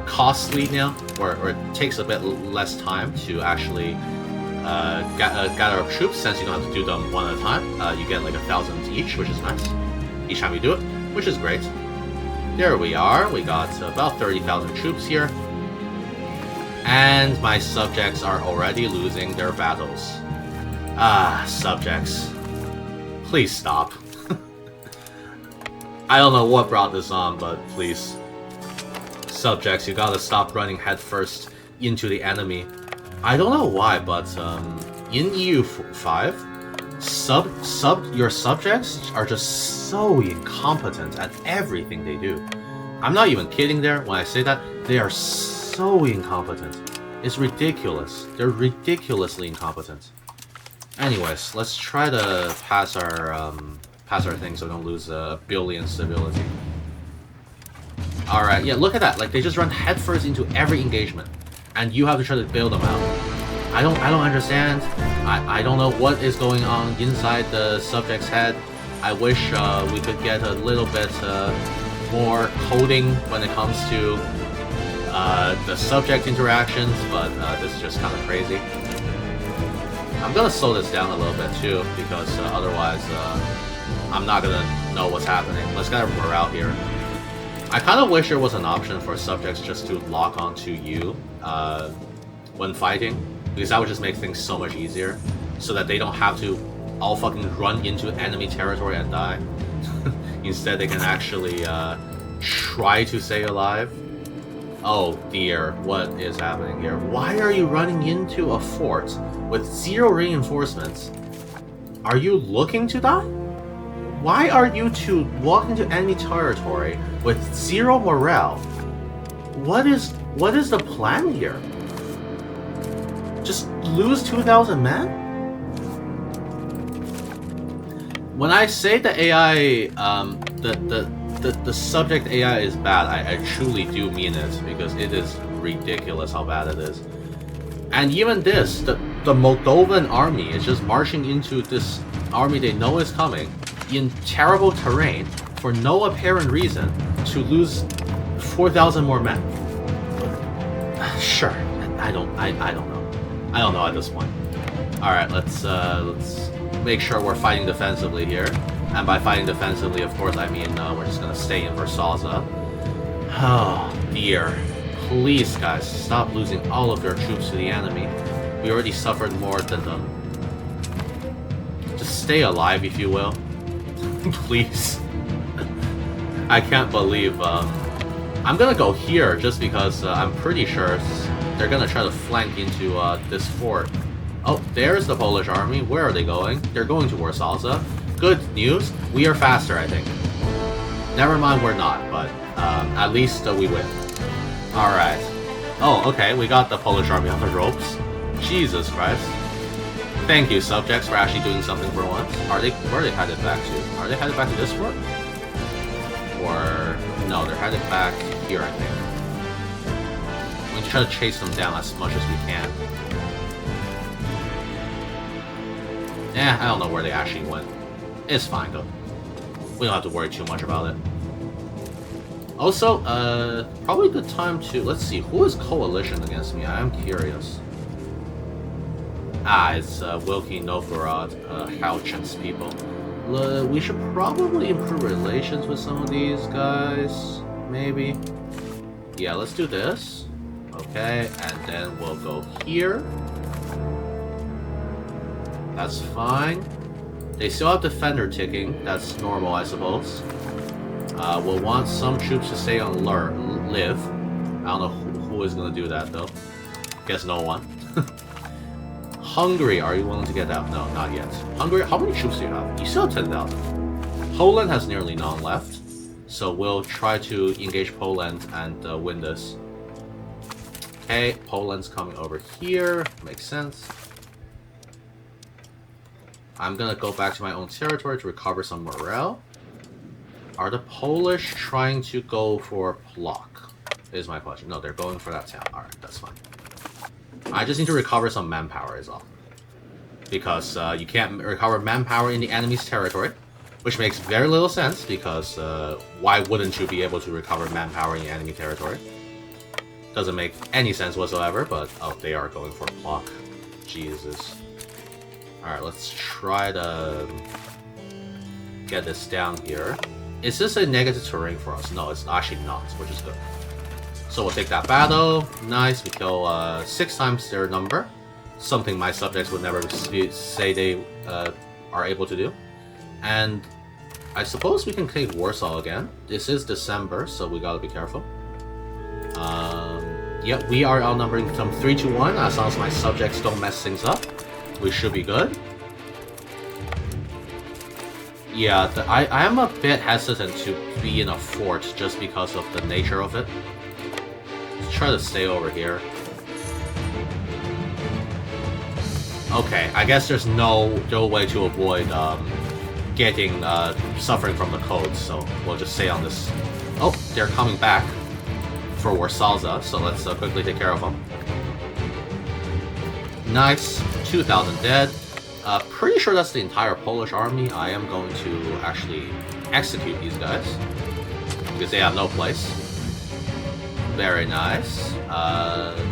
costly now, or it takes a bit less time to actually gather up troops, since you don't have to do them one at a time. You get like 1,000 each, which is nice, each time you do it, which is great. There we are, we got about 30,000 troops here. And my subjects are already losing their battles. Ah, subjects. Please stop. I don't know what brought this on, but please. Subjects, you gotta stop running headfirst into the enemy. I don't know why, but in EU5, your subjects are just so incompetent at everything they do. I'm not even kidding there when I say that. They are so incompetent. It's ridiculous. They're ridiculously incompetent. Anyways, let's try to pass our thing so we don't lose a billion stability. Alright, yeah, look at that. Like, they just run headfirst into every engagement, and you have to try to bail them out. I don't understand. I don't know what is going on inside the subject's head. I wish we could get a little bit more coding when it comes to the subject interactions, but this is just kind of crazy. I'm gonna slow this down a little bit too, because otherwise I'm not gonna know what's happening. Let's get our morale here. I kind of wish there was an option for subjects just to lock onto you when fighting, because that would just make things so much easier, so that they don't have to all fucking run into enemy territory and die. Instead, they can actually try to stay alive. Oh dear, what is happening here? Why are you running into a fort with 0 reinforcements? Are you looking to die? Why are you two walking into enemy territory with 0 morale? What is the plan here? Just lose 2,000 men? When I say the AI, the subject AI is bad, I truly do mean it, because it is ridiculous how bad it is. And even this, the Moldovan army is just marching into this army they know is coming in terrible terrain for no apparent reason to lose 4,000 more men. Sure, I don't know. I don't know at this point. All right, let's make sure we're fighting defensively here. And by fighting defensively, of course, I mean we're just gonna stay in Versalza. Oh dear. Please, guys, stop losing all of your troops to the enemy. We already suffered more than them. Just stay alive, if you will. Please. I can't believe... I'm gonna go here, just because I'm pretty sure they're gonna try to flank into this fort. Oh, there's the Polish army. Where are they going? They're going to Warsalza. Good news, we are faster, I think. Never mind, we're not, but at least we win. Alright, Oh, okay, we got the Polish army on the ropes. Jesus Christ. Thank you, subjects, for actually doing something for once. Where are they headed back to? Are they headed back to this fort? Or... no, they're headed back here, I think. We need to try to chase them down as much as we can. I don't know where they actually went. It's fine, though. We don't have to worry too much about it. Also, probably a good time to... let's see, who is coalition against me? I am curious. It's Wilkie, Novgorod, Hauchen's people. We should probably improve relations with some of these guys, maybe. Yeah, let's do this. Okay, and then we'll go here. That's fine. They still have defender ticking. That's normal, I suppose. We'll want some troops to stay on live. I don't know who is going to do that, though. Guess no one. Hungary, are you willing to get out? No, not yet. Hungary, how many troops do you have? You still have 10,000. Poland has nearly none left. So we'll try to engage Poland and win this. Okay, Poland's coming over here. Makes sense. I'm gonna go back to my own territory to recover some morale. Are the Polish trying to go for Plock? Is my question. No, they're going for that town. Alright, that's fine. I just need to recover some manpower is all. Because you can't recover manpower in the enemy's territory. Which makes very little sense, because why wouldn't you be able to recover manpower in the enemy territory? Doesn't make any sense whatsoever, but oh, they are going for Plock. Jesus. Alright, let's try to get this down here. Is this a negative terrain for us? No, it's actually not, which is good. So we'll take that battle. Nice, we kill 6 times their number. Something my subjects would never say they are able to do. And I suppose we can take Warsaw again. This is December, so we gotta be careful. Yep, we are outnumbering them 3-1. As long as my subjects don't mess things up, we should be good. Yeah, I am a bit hesitant to be in a fort just because of the nature of it. Let's try to stay over here. Okay, I guess there's no way to avoid getting suffering from the cold, so we'll just stay on this. Oh, they're coming back for Warsaw, so let's quickly take care of them. Nice, 2,000 dead. Pretty sure that's the entire Polish army. I am going to actually execute these guys because they have no place. Very nice.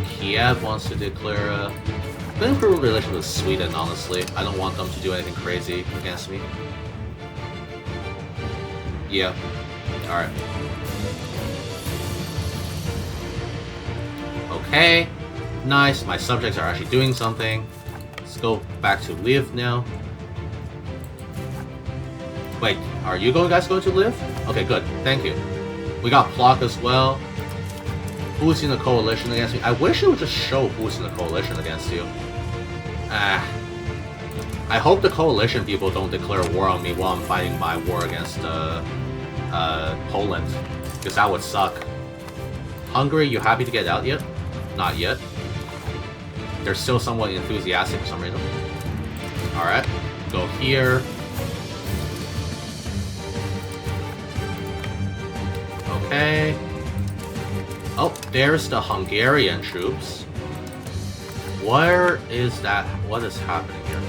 Kiev wants to declare a improve relations with Sweden, honestly. I don't want them to do anything crazy against me. Yeah. Alright. Okay. Nice. My subjects are actually doing something. Let's go back to Lviv now. Wait, are you guys going to live? Okay, good. Thank you. We got Plock as well. Who's in the coalition against me? I wish it would just show who's in the coalition against you. I hope the coalition people don't declare war on me while I'm fighting my war against Poland, because that would suck. Hungary, you happy to get out yet? Not yet. They're still somewhat enthusiastic for some reason. Alright, go here. Okay. Oh, there's the Hungarian troops. Where is that? What is happening here?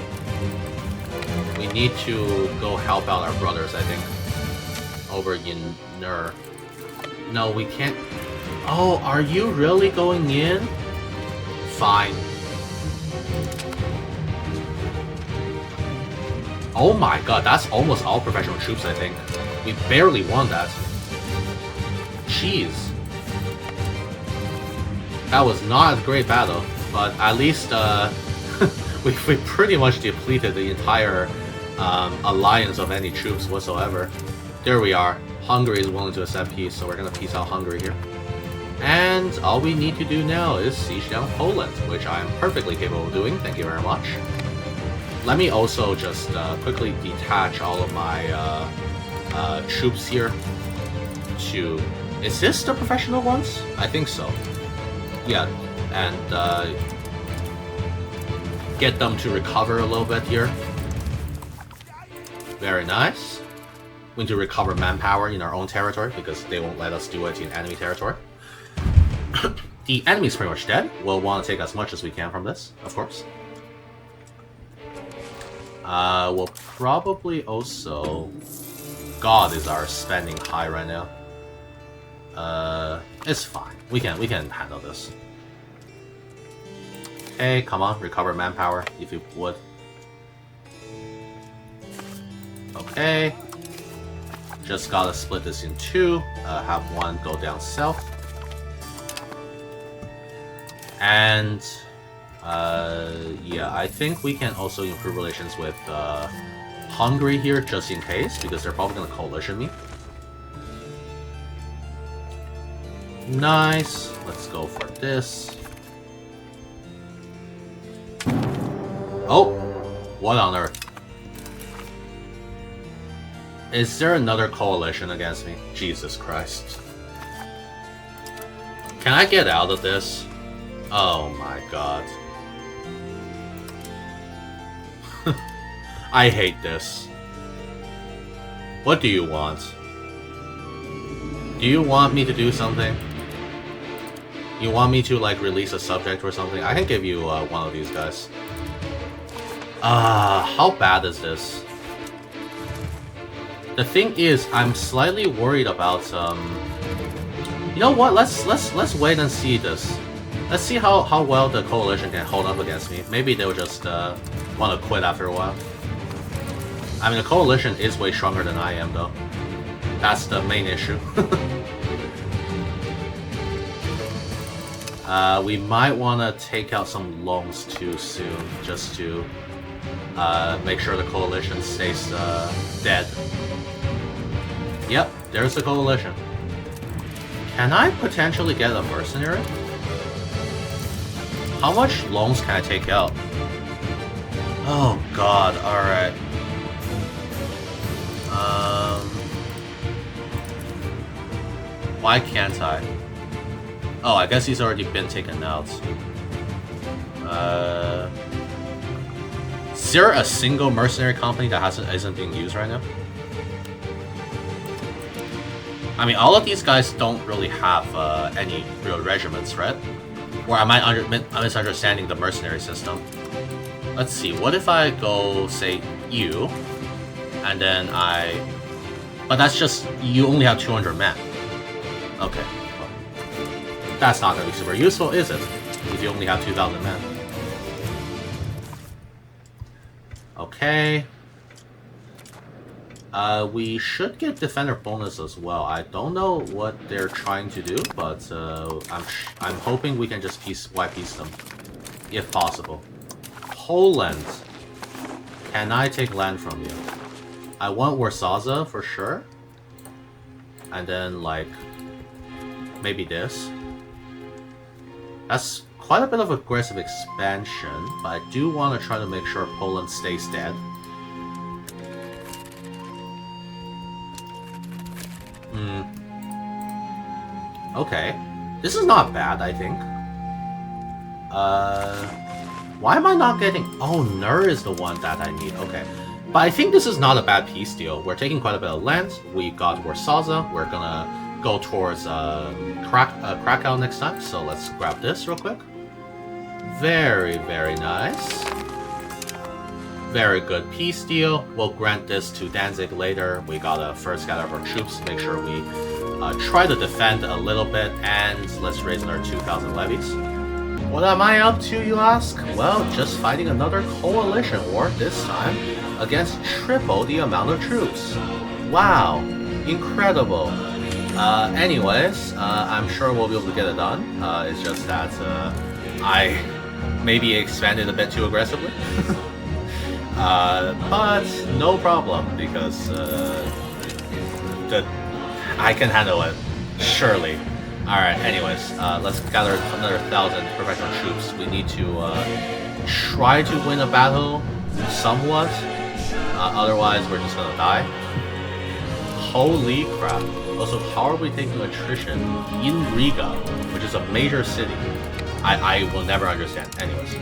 We need to go help out our brothers, I think. Over in Nur. No, we can't. Oh, are you really going in? Fine. Oh my god, that's almost all professional troops, I think. We barely won that. Jeez. That was not a great battle, but at least we pretty much depleted the entire alliance of any troops whatsoever. There we are. Hungary is willing to accept peace, so we're gonna peace out Hungary here. And all we need to do now is siege down Poland, which I am perfectly capable of doing. Thank you very much. Let me also just quickly detach all of my troops here to... Is this the professional ones? I think so. yeah, and get them to recover a little bit here. Very nice. We need to recover manpower in our own territory because they won't let us do it in enemy territory. The enemy's pretty much dead. We'll want to take as much as we can from this, of course. We'll probably also... God, is our spending high right now? It's fine. We can handle this. Hey, come on, recover manpower if you would. Okay. Just gotta split this in two. Have one go down south. And yeah, I think we can also improve relations with Hungary here just in case, because they're probably gonna coalition me. Nice. Let's go for this. Oh! What on earth? Is there another coalition against me? Jesus Christ. Can I get out of this? Oh my god. I hate this. What do you want? Do you want me to do something? You want me to, like, release a subject or something? I can give you one of these guys. How bad is this? The thing is, I'm slightly worried about, You know what? Let's wait and see this. Let's see how well the coalition can hold up against me. Maybe they'll just want to quit after a while. I mean, the coalition is way stronger than I am, though. That's the main issue. We might want to take out some loans too soon, just to make sure the coalition stays dead. Yep, there's the coalition. Can I potentially get a mercenary? How much loans can I take out? Oh god, alright. Why can't I? Oh, I guess he's already been taken out. Is there a single mercenary company that isn't being used right now? I mean, all of these guys don't really have any real regiments, right? Or am I misunderstanding the mercenary system? Let's see, what if I go, say, you, and then but that's just, you only have 200 men. Okay, well, that's not going to be super useful, is it? If you only have 2,000 men. Okay. We should get defender bonus as well. I don't know what they're trying to do, but I'm hoping we can just white piece them, if possible. Poland. Can I take land from you? I want Warsaw for sure. And then, like, maybe this. That's quite a bit of aggressive expansion, but I do want to try to make sure Poland stays dead. Okay. This is not bad, I think. Why am I not getting... Oh, Nur is the one that I need. Okay. But I think this is not a bad peace deal. We're taking quite a bit of land. We got Warsaw. We're gonna go towards Krakow next time. So let's grab this real quick. Very, very nice. Very good peace deal. We'll grant this to Danzig later. We gotta first gather up our troops, make sure we try to defend a little bit, and let's raise another 2,000 levies. What am I up to, you ask? Well, just fighting another coalition war, this time against triple the amount of troops. Wow, incredible. Anyways, I'm sure we'll be able to get it done. It's just that I maybe expanded a bit too aggressively. But no problem, because I can handle it, surely. Alright, anyways, let's gather another 1,000 professional troops. We need to try to win a battle somewhat, otherwise we're just gonna die. Holy crap. Also, how are we taking attrition in Riga, which is a major city? I will never understand. Anyways.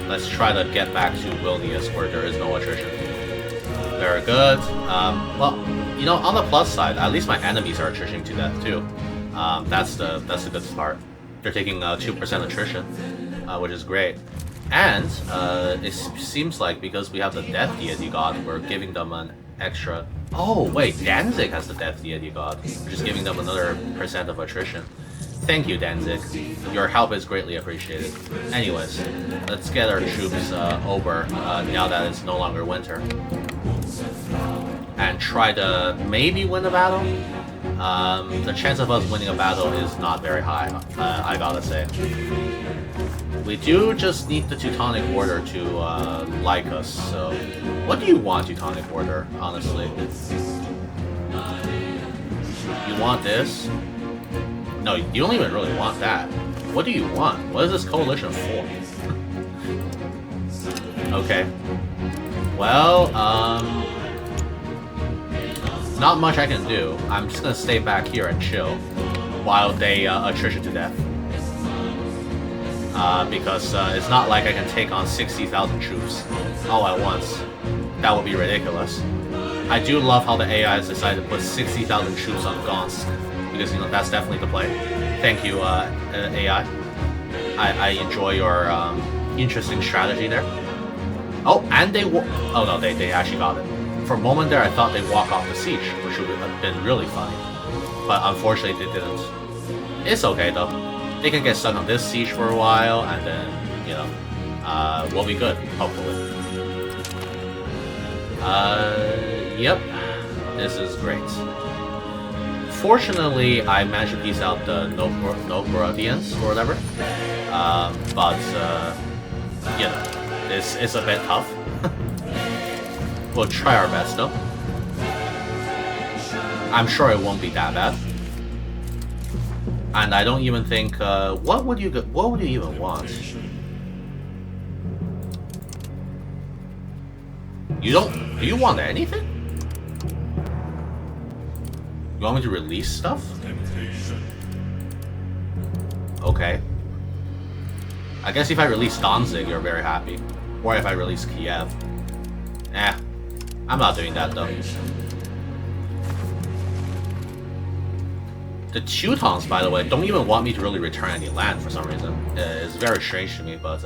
Let's try to get back to Vilnius where there is no attrition. Very good. Well, you know, on the plus side, at least my enemies are attritioning to death too. That's the good part. They're taking 2% attrition, which is great. And it seems like because we have the Death Deity God, we're giving them an extra... Oh, wait, Danzig has the Death Deity God, which is giving them another % of attrition. Thank you, Danzig. Your help is greatly appreciated. Anyways, let's get our troops over now that it's no longer winter. And try to maybe win a battle. The chance of us winning a battle is not very high, I gotta say. We do just need the Teutonic Order to like us, so... What do you want, Teutonic Order, honestly? You want this? No, you don't even really want that. What do you want? What is this coalition for? Okay. Well, not much I can do. I'm just gonna stay back here and chill while they attrition to death. Because it's not like I can take on 60,000 troops all at once. That would be ridiculous. I do love how the AI has decided to put 60,000 troops on Gonsk, because, you know, that's definitely the play. Thank you, AI. I enjoy your interesting strategy there. Oh, and they oh no, they actually got it. For a moment there, I thought they'd walk off the siege, which would have been really funny. But unfortunately, they didn't. It's okay, though. They can get stuck on this siege for a while, and then, you know, we'll be good, hopefully. Yep. This is great. Fortunately, I managed to piece out the Novgorodians, or whatever. But, you know, this is a bit tough. We'll try our best, though. I'm sure it won't be that bad. And I don't even think, what would you even want? Do you want anything? You want me to release stuff? Okay. I guess if I release Danzig, you're very happy. Or if I release Kiev. I'm not doing that though. The Teutons, by the way, don't even want me to really return any land for some reason. It's very strange to me, but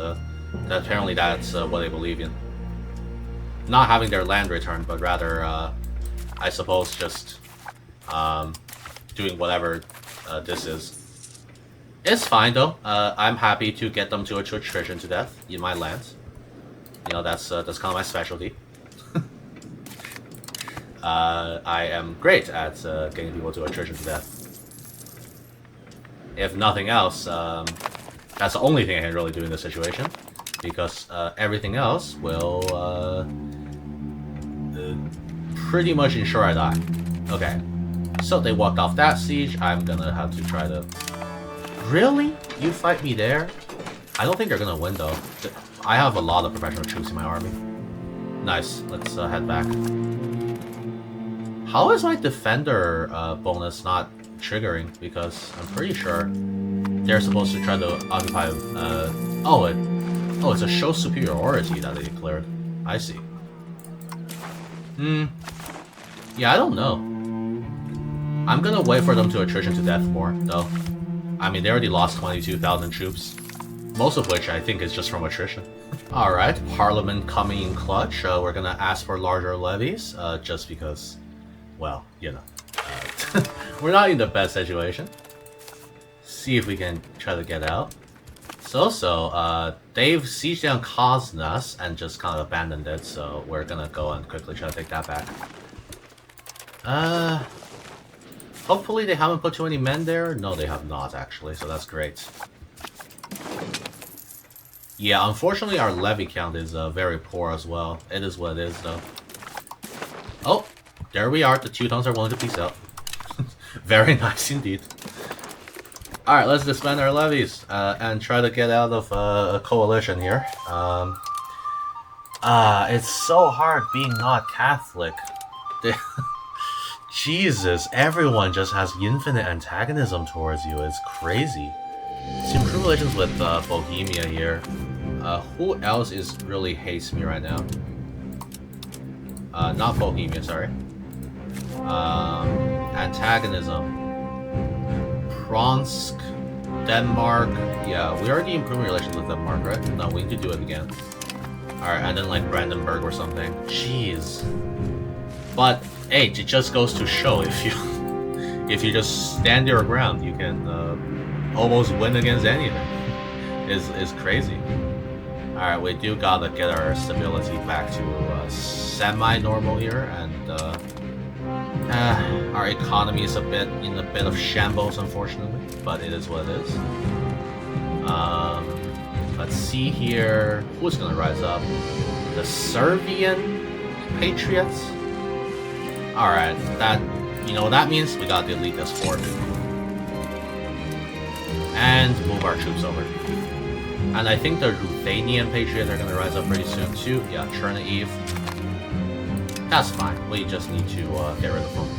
apparently that's what they believe in. Not having their land returned, but rather, I suppose, just doing whatever this is. It's fine though. I'm happy to get them to attrition to death in my lands. You know, that's kind of my specialty. I am great at getting people to attrition to death. If nothing else, that's the only thing I can really do in this situation, because everything else will pretty much ensure I die. Okay, so they walked off that siege. I'm gonna have to try to... Really? You fight me there? I don't think they're gonna win though. I have a lot of professional troops in my army. Nice, let's head back. How is my defender bonus not triggering? Because I'm pretty sure they're supposed to try to occupy... it's a show superiority that they declared. I see. Yeah, I don't know. I'm gonna wait for them to attrition to death more, though. I mean, they already lost 22,000 troops. Most of which I think is just from attrition. Alright, Parliament coming in clutch. We're gonna ask for larger levies, just because, well, you know. We're not in the best situation. See if we can try to get out. They've sieged down Kosnas and just kind of abandoned it, so we're gonna go and quickly try to take that back. Hopefully they haven't put too many men there. No, they have not, actually, so that's great. Yeah, unfortunately our levy count is very poor as well. It is what it is, though. Oh, there we are. The Teutons are willing to peace out. Very nice indeed. Alright, let's disband our levies and try to get out of a coalition here. It's so hard being not Catholic. Jesus, everyone just has infinite antagonism towards you. It's crazy. It's improved relations with Bohemia here. Who else is really hates me right now? Not Bohemia, sorry. Antagonism. Pronsk, Denmark. Yeah, we already improved relations with Denmark, right? No, we need to do it again. Alright, and then like Brandenburg or something. Jeez. But hey, it just goes to show if you just stand your ground, you can almost win against anything. Is crazy. Alright, we do gotta get our stability back to semi-normal here, and our economy is in a bit of shambles, unfortunately, but it is what it is. Let's see here, who's gonna rise up? The Serbian Patriots? Alright, that, you know what that means? We gotta delete this fort. And move our troops over. And I think the Lithuanian Patriots are gonna rise up pretty soon too. Yeah, Chernihiv. That's fine, we just need to get rid of them.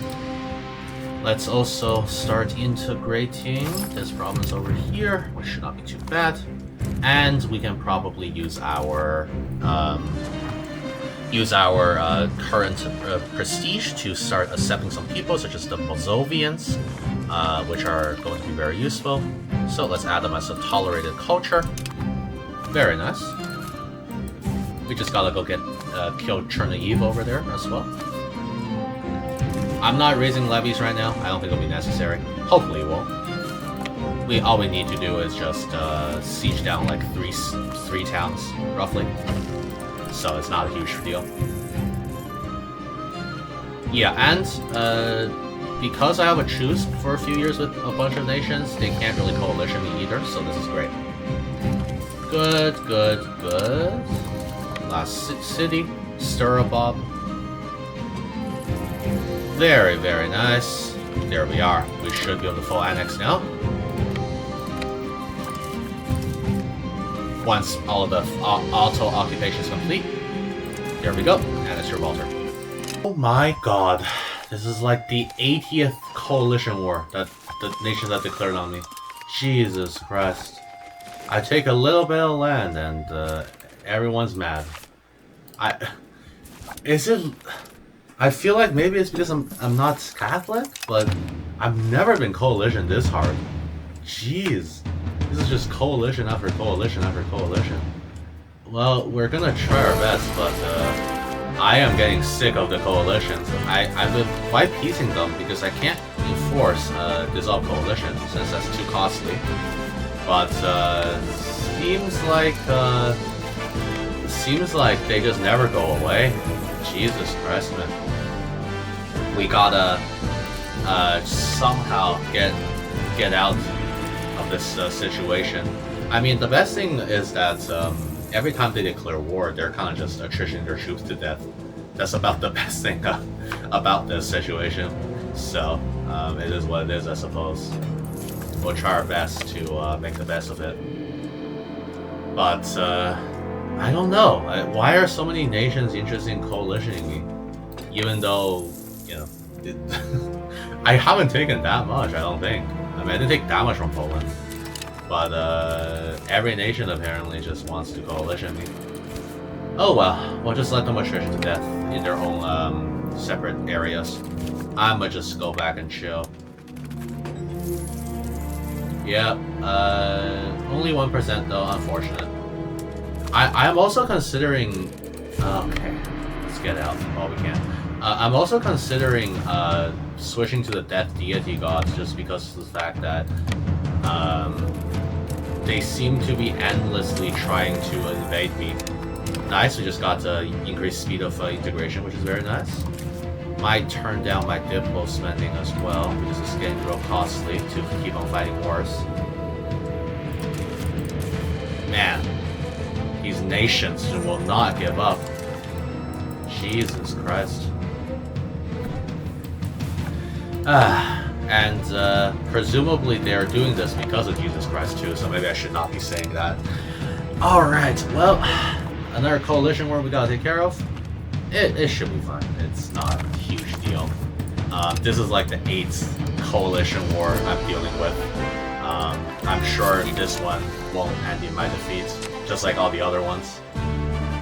Let's also start integrating this province over here, which should not be too bad. And we can probably use our current prestige to start accepting some people, such as the Moldovians, which are going to be very useful. So let's add them as a tolerated culture. Very nice. We just gotta go get kill Chernihiv over there as well. I'm not raising levies right now. I don't think it'll be necessary. Hopefully it won't. All we need to do is just siege down like three towns, roughly. So it's not a huge deal. Yeah, and because I have a truce for a few years with a bunch of nations, they can't really coalition me either, so this is great. Good, good, good. Last city, Sturabob. Very, very nice. There we are. We should be able to full annex now. Once all of the auto occupation is complete. There we go. Annex Gibraltar. Oh my god. This is like the 80th coalition war that the nations have declared on me. Jesus Christ. I take a little bit of land and everyone's mad. I feel like maybe it's because I'm not Catholic, but I've never been coalition this hard. Jeez. This is just coalition after coalition after coalition. Well, we're gonna try our best, but I am getting sick of the coalitions. I've been quite piecing them because I can't enforce dissolve coalition since that's too costly. But seems like they just never go away. Jesus Christ, man. We gotta somehow get out of this situation. I mean, the best thing is that every time they declare war, they're kind of just attritioning their troops to death. That's about the best thing about this situation. So, it is what it is, I suppose. We'll try our best to make the best of it. But, I don't know. Why are so many nations interested in coalitioning me? Even though, you know, I haven't taken that much, I don't think. I mean, I didn't take that much from Poland. But, every nation apparently just wants to coalition me. Oh well, we'll just let them attrition to death in their own, separate areas. I'ma just go back and chill. Yeah, only 1% though, unfortunate. I'm also considering... Okay, let's get out while we can. I'm also considering switching to the Death Deity gods just because of the fact that they seem to be endlessly trying to invade me. Nice, we just got increased speed of integration, which is very nice. Might turn down my diplo spending as well, because it's getting real costly to keep on fighting wars. Man, these nations will not give up. Jesus Christ. And presumably they are doing this because of Jesus Christ too, so maybe I should not be saying that. Alright, well, another coalition war we gotta take care of. It should be fine. It's not a huge deal. This is like the 8th coalition war I'm dealing with. I'm sure this one won't end in my defeat, just like all the other ones.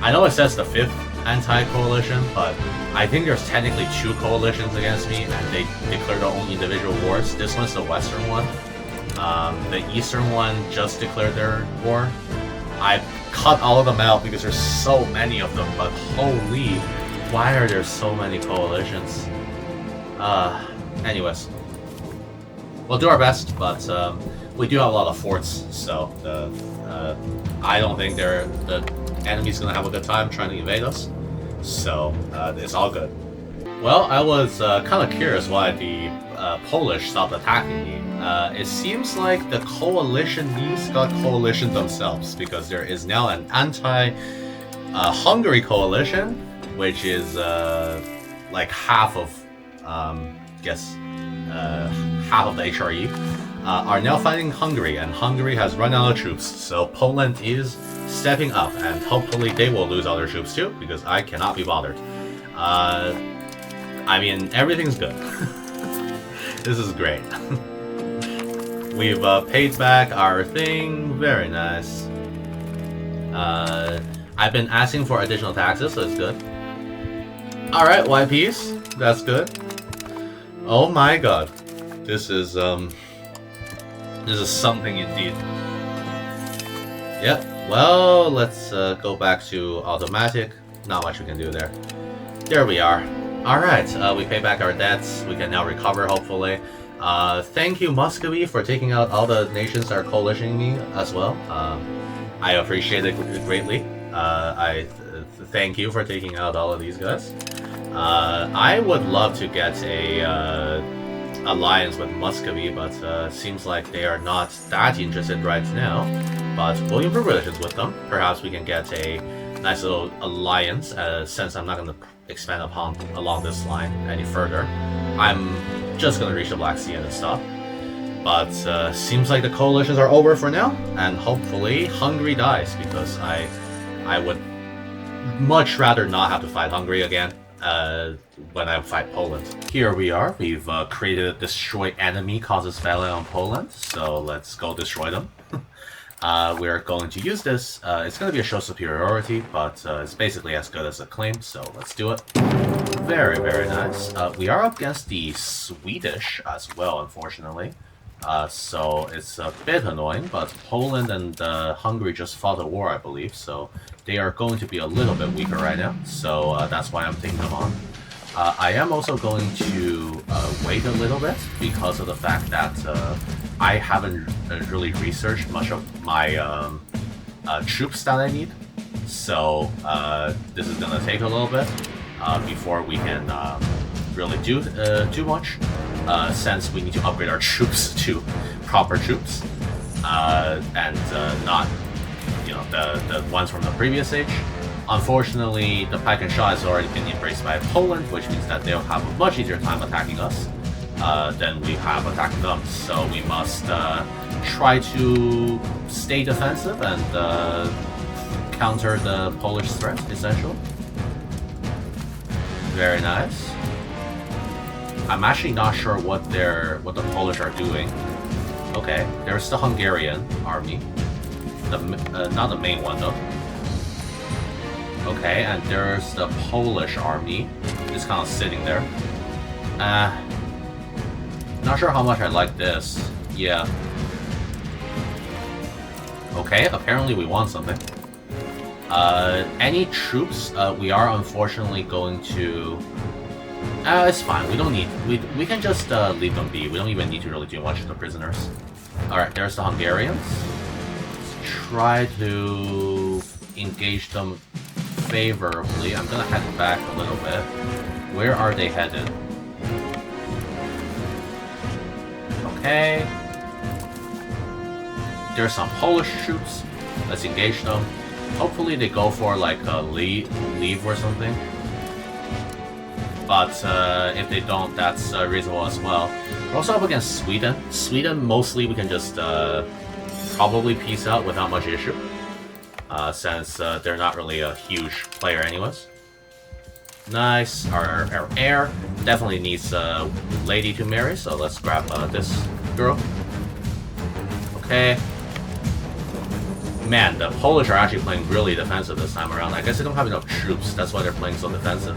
I know it says the 5th anti-coalition, but I think there's technically 2 coalitions against me, and they declare their own individual wars. This one's the western one. The eastern one just declared their war. I cut all of them out because there's so many of them, but holy, why are there so many coalitions? Anyways. We'll do our best, but we do have a lot of forts, so I don't think the enemy's gonna have a good time trying to invade us. So it's all good. Well, I was kind of curious why the Polish stopped attacking me. It seems like the coalitionese got coalition themselves, because there is now an anti-Hungary coalition, which is like half of, half of the HRE, are now fighting Hungary, and Hungary has run out of troops, so Poland is stepping up, and hopefully they will lose other troops too, because I cannot be bothered. I mean, everything's good. This is great. We've paid back our thing, very nice. I've been asking for additional taxes, so it's good. Alright, YPs, that's good. Oh my god. This is something indeed. Yep, well, let's go back to automatic. Not much we can do there. There we are. Alright, we pay back our debts. We can now recover, hopefully. Thank you, Muscovy, for taking out all the nations that are coalitioning me as well. I appreciate it greatly. Thank you for taking out all of these guys. I would love to get a alliance with Muscovy, but seems like they are not that interested right now. But we'll improve relations with them. Perhaps we can get a nice little alliance, since I'm not going to expand along this line any further. I'm just going to reach the Black Sea and stop. But seems like the coalitions are over for now, and hopefully Hungary dies, because I would much rather not have to fight Hungary again when I fight Poland. Here we are. We've created a destroy enemy causes value on Poland, so let's go destroy them. We're going to use this. It's going to be a show superiority, but it's basically as good as a claim, so let's do it. Very, very nice. We are up against the Swedish as well, unfortunately. So it's a bit annoying, but Poland and Hungary just fought a war, I believe, so they are going to be a little bit weaker right now, so that's why I'm taking them on. I am also going to wait a little bit because of the fact that I haven't really researched much of my troops that I need, so this is going to take a little bit before we can really do much, since we need to upgrade our troops to proper troops, and not, you know, the ones from the previous age. Unfortunately, the Pagan has already been embraced by Poland, which means that they'll have a much easier time attacking us than we have attacking them. So we must try to stay defensive and counter the Polish threat, essentially. Very nice. I'm actually not sure what the Polish are doing. Okay, there's the Hungarian army. Not the main one though. Okay, and there's the Polish army. It's kind of sitting there. Not sure how much I like this. Yeah. Okay, apparently we want something. Any troops, we are unfortunately going to... it's fine, we don't need... We can just leave them be. We don't even need to really do much to the prisoners. Alright, there's the Hungarians. Let's try to engage them favorably. I'm gonna head back a little bit. Where are they headed? Okay. There's some Polish troops. Let's engage them. Hopefully they go for like a leave or something. But if they don't, that's reasonable as well. We're also up against Sweden. Sweden, mostly we can just probably peace out without much issue. Since they're not really a huge player anyways. Nice. Our heir definitely needs a lady to marry, so let's grab this girl. Okay. Man, the Polish are actually playing really defensive this time around. I guess they don't have enough troops. That's why they're playing so defensive.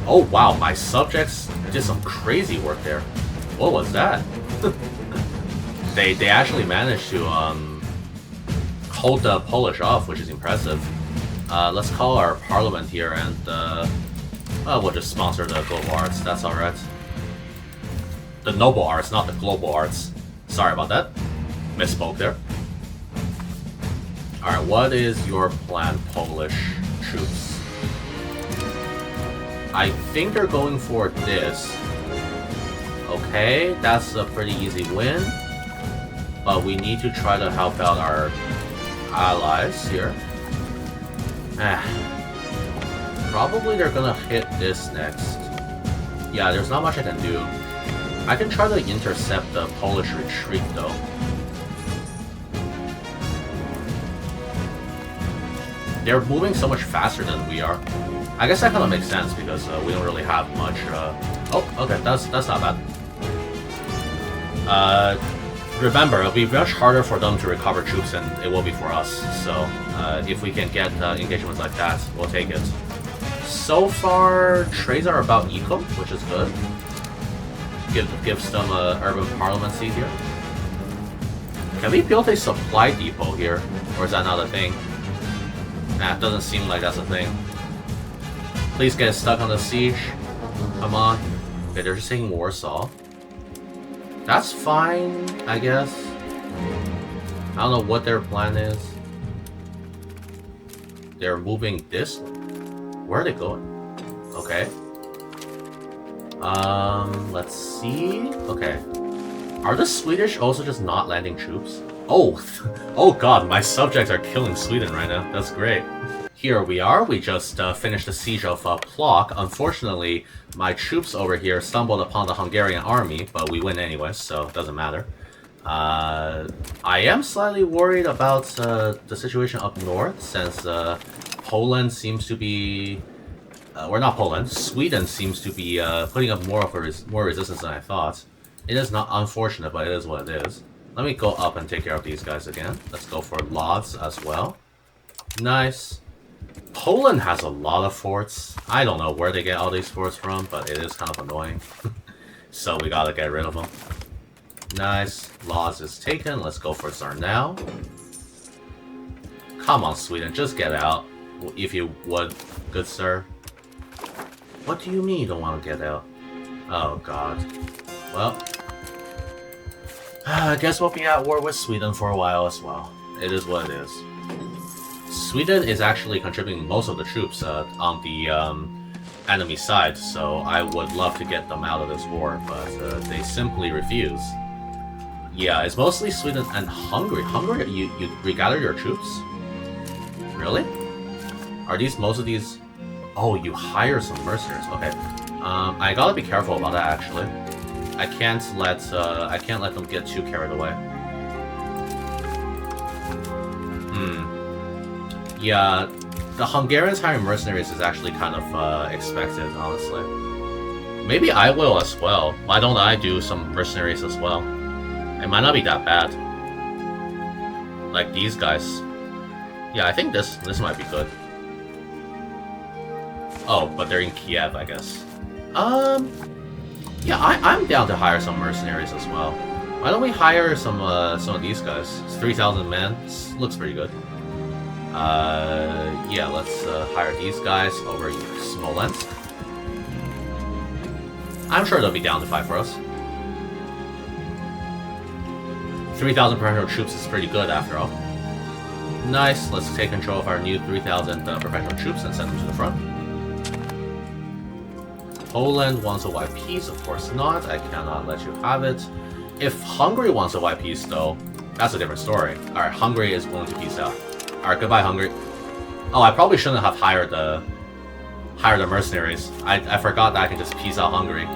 Oh wow, my subjects did some crazy work there. What was that? They actually managed to hold the Polish off, which is impressive. Let's call our parliament here and we'll just sponsor the global arts. That's alright. The noble arts, not the global arts. Sorry about that. Misspoke there. Alright, what is your plan, Polish troops? I think they're going for this. Okay, that's a pretty easy win. But we need to try to help out our allies here. Probably they're gonna hit this next. Yeah, there's not much I can do. I can try to intercept the Polish retreat though. They're moving so much faster than we are. I guess that kind of makes sense because we don't really have much. Oh, okay, that's not bad. Remember, it'll be much harder for them to recover troops than it will be for us. So if we can get engagements like that, we'll take it. So far, trades are about equal, which is good. Gives them a urban parliament seat here. Can we build a supply depot here, or is that not a thing? Nah, it doesn't seem like that's a thing. Please get stuck on the siege. Come on. Okay, they're just taking Warsaw. That's fine, I guess. I don't know what their plan is. They're moving this way. Where are they going? Okay. Let's see. Okay. Are the Swedish also just not landing troops? Oh, oh god, my subjects are killing Sweden right now. That's great. Here we are. We just finished the siege of Plock. Unfortunately, my troops over here stumbled upon the Hungarian army, but we win anyway, so it doesn't matter. I am slightly worried about the situation up north, since Poland seems to be... or not Poland, Sweden seems to be putting up more resistance than I thought. It is not unfortunate, but it is what it is. Let me go up and take care of these guys again. Let's go for Lodz as well. Nice. Poland has a lot of forts. I don't know where they get all these forts from, but it is kind of annoying. So we gotta get rid of them. Nice. Lodz is taken. Let's go for Zarnau. Come on, Sweden. Just get out. If you would, good sir. What do you mean you don't want to get out? Oh, God. Well, I guess we'll be at war with Sweden for a while as well. It is what it is. Sweden is actually contributing most of the troops on the enemy side, so I would love to get them out of this war, but they simply refuse. Yeah, it's mostly Sweden and Hungary. Hungary, you regather your troops? Really? Are these most of these... Oh, you hire some mercenaries. Okay. I gotta be careful about that, actually. I can't let them get too carried away. Yeah, the Hungarians hiring mercenaries is actually kind of expected, honestly. Maybe I will as well. Why don't I do some mercenaries as well? It might not be that bad. Like these guys. Yeah, I think this might be good. Oh, but they're in Kiev, I guess. Yeah, I'm down to hire some mercenaries as well. Why don't we hire some of these guys? It's 3,000 men. Looks pretty good. Yeah, let's hire these guys over in Smolensk. I'm sure they'll be down to fight for us. 3,000 professional troops is pretty good after all. Nice, let's take control of our new 3,000 professional troops and send them to the front. Poland wants a white peace, of course not. I cannot let you have it. If Hungary wants a white peace, though, that's a different story. Alright, Hungary is willing to peace out. Alright, goodbye, Hungary. Oh, I probably shouldn't have hired the mercenaries. I forgot that I can just peace out Hungary.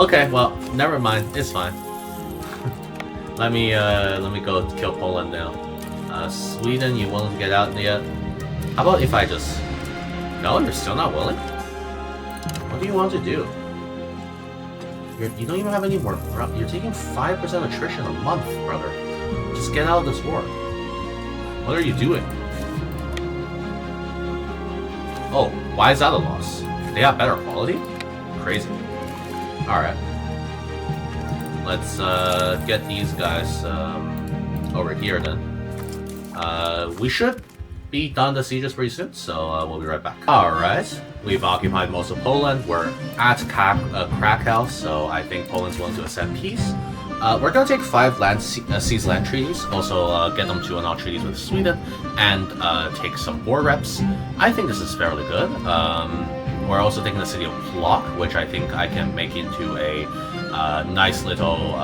Okay, well, never mind. It's fine. Let me go kill Poland now. Sweden, you willing to get out yet? How about if I just... No, you're still not willing? What do you want to do? You don't even have any more. You're taking 5% attrition a month, brother. Just get out of this war. What are you doing? Oh, why is that a loss? They have better quality? Crazy. Alright. Let's get these guys over here then. We should be done the sieges pretty soon, so we'll be right back. Alright, we've occupied most of Poland. We're at Krakow, so I think Poland's willing to accept peace. We're gonna take 5 seize land treaties, also get them to annul treaties with Sweden, and take some war reps. I think this is fairly good. We're also taking the city of Plock, which I think I can make into a nice little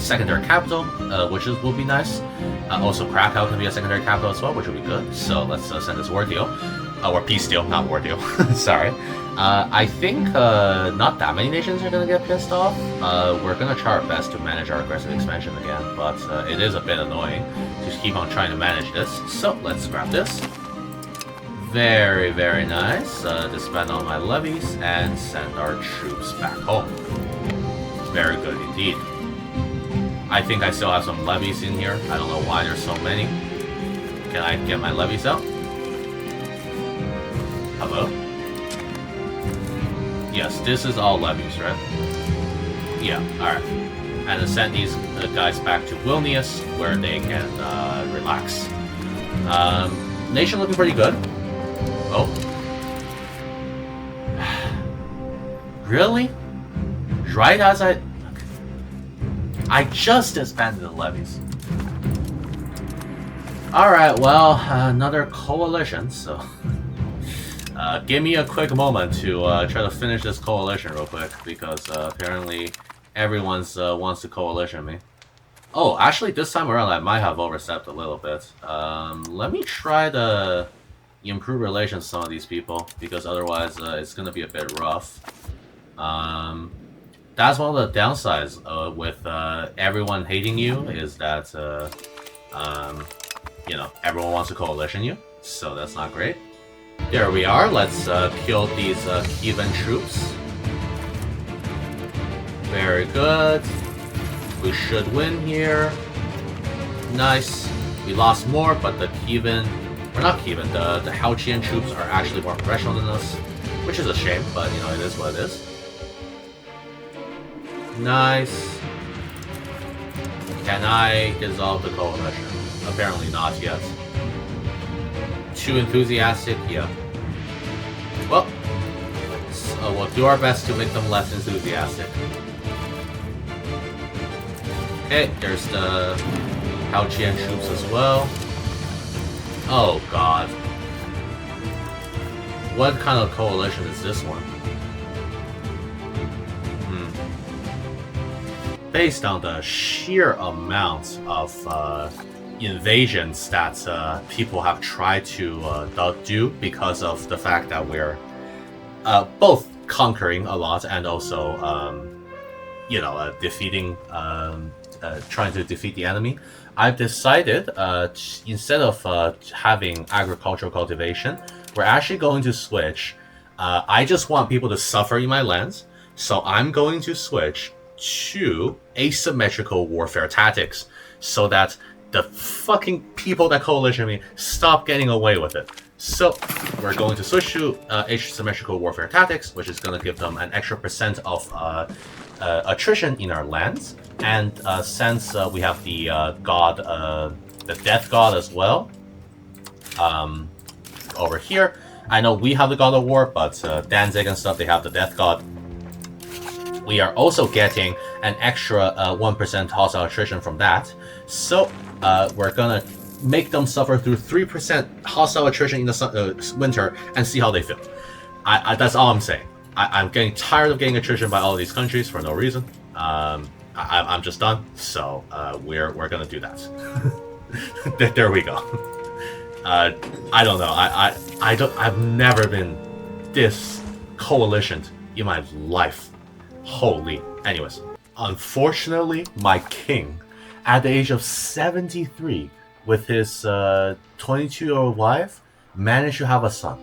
secondary capital, which will be nice. Also, Krakow can be a secondary capital as well, which will be good. So let's send this war deal. Or peace deal, not war deal. Sorry. I think not that many nations are going to get pissed off. We're going to try our best to manage our aggressive expansion again, but it is a bit annoying to keep on trying to manage this. So let's grab this. Very, very nice. Disband all my levies and send our troops back home. Very good indeed. I think I still have some levies in here. I don't know why there's so many. Can I get my levies out? Hello? Yes, this is all levies, right? Yeah, alright. And then send these guys back to Vilnius, where they can relax. Nation looking pretty good. Oh. Really? Right as I just disbanded the levies. Alright, well, another coalition, so... give me a quick moment to try to finish this coalition real quick, because apparently everyone wants to coalition me. Oh, actually this time around I might have overstepped a little bit. Let me try to improve relations with some of these people, because otherwise it's going to be a bit rough. That's one of the downsides with everyone hating you, is that, you know, everyone wants to coalition you, so that's not great. There we are, let's kill these Kievan troops. Very good. We should win here. Nice. We lost more, but the Kievan... Or not Kievan, the Halchian troops are actually more professional than us, which is a shame, but, you know, it is what it is. Nice. Can I dissolve the coalition? Apparently not yet. Too enthusiastic? Yeah. Well, so we'll do our best to make them less enthusiastic. Okay, there's the Halchian troops as well. Oh god. What kind of coalition is this one? Based on the sheer amount of invasions that people have tried to do, because of the fact that we're both conquering a lot and also, you know, defeating, trying to defeat the enemy, I've decided instead of having agricultural cultivation, we're actually going to switch. I just want people to suffer in my lands, so I'm going to switch to asymmetrical warfare tactics, so that the fucking people that coalition me stop getting away with it. So we're going to switch to asymmetrical warfare tactics, which is going to give them an extra % of attrition in our lands. And since we have the god, the death god as well, over here, I know we have the god of war, but Danzig and stuff, they have the death god. We are also getting an extra 1% hostile attrition from that. So we're gonna make them suffer through 3% hostile attrition in the winter and see how they feel. That's all I'm saying. I'm getting tired of getting attrition by all of these countries for no reason. I'm just done. So we're gonna do that. There we go. I don't know. I've never been this coalitioned in my life. Holy. Anyways, unfortunately, my king, at the age of 73, with his 22-year-old wife, managed to have a son.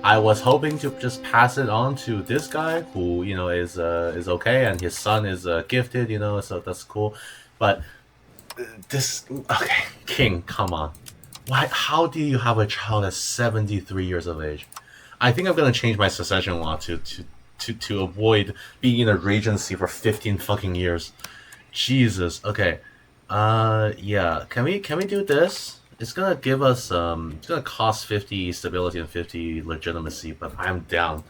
I was hoping to just pass it on to this guy who, you know, is okay, and his son is gifted, you know, so that's cool. But this, okay, King, come on. Why? How do you have a child at 73 years of age? I think I'm gonna change my succession law to avoid being in a regency for 15 fucking years. Jesus. Okay. Yeah. Can we do this? It's gonna give us it's gonna cost 50 stability and 50 legitimacy, but I'm down.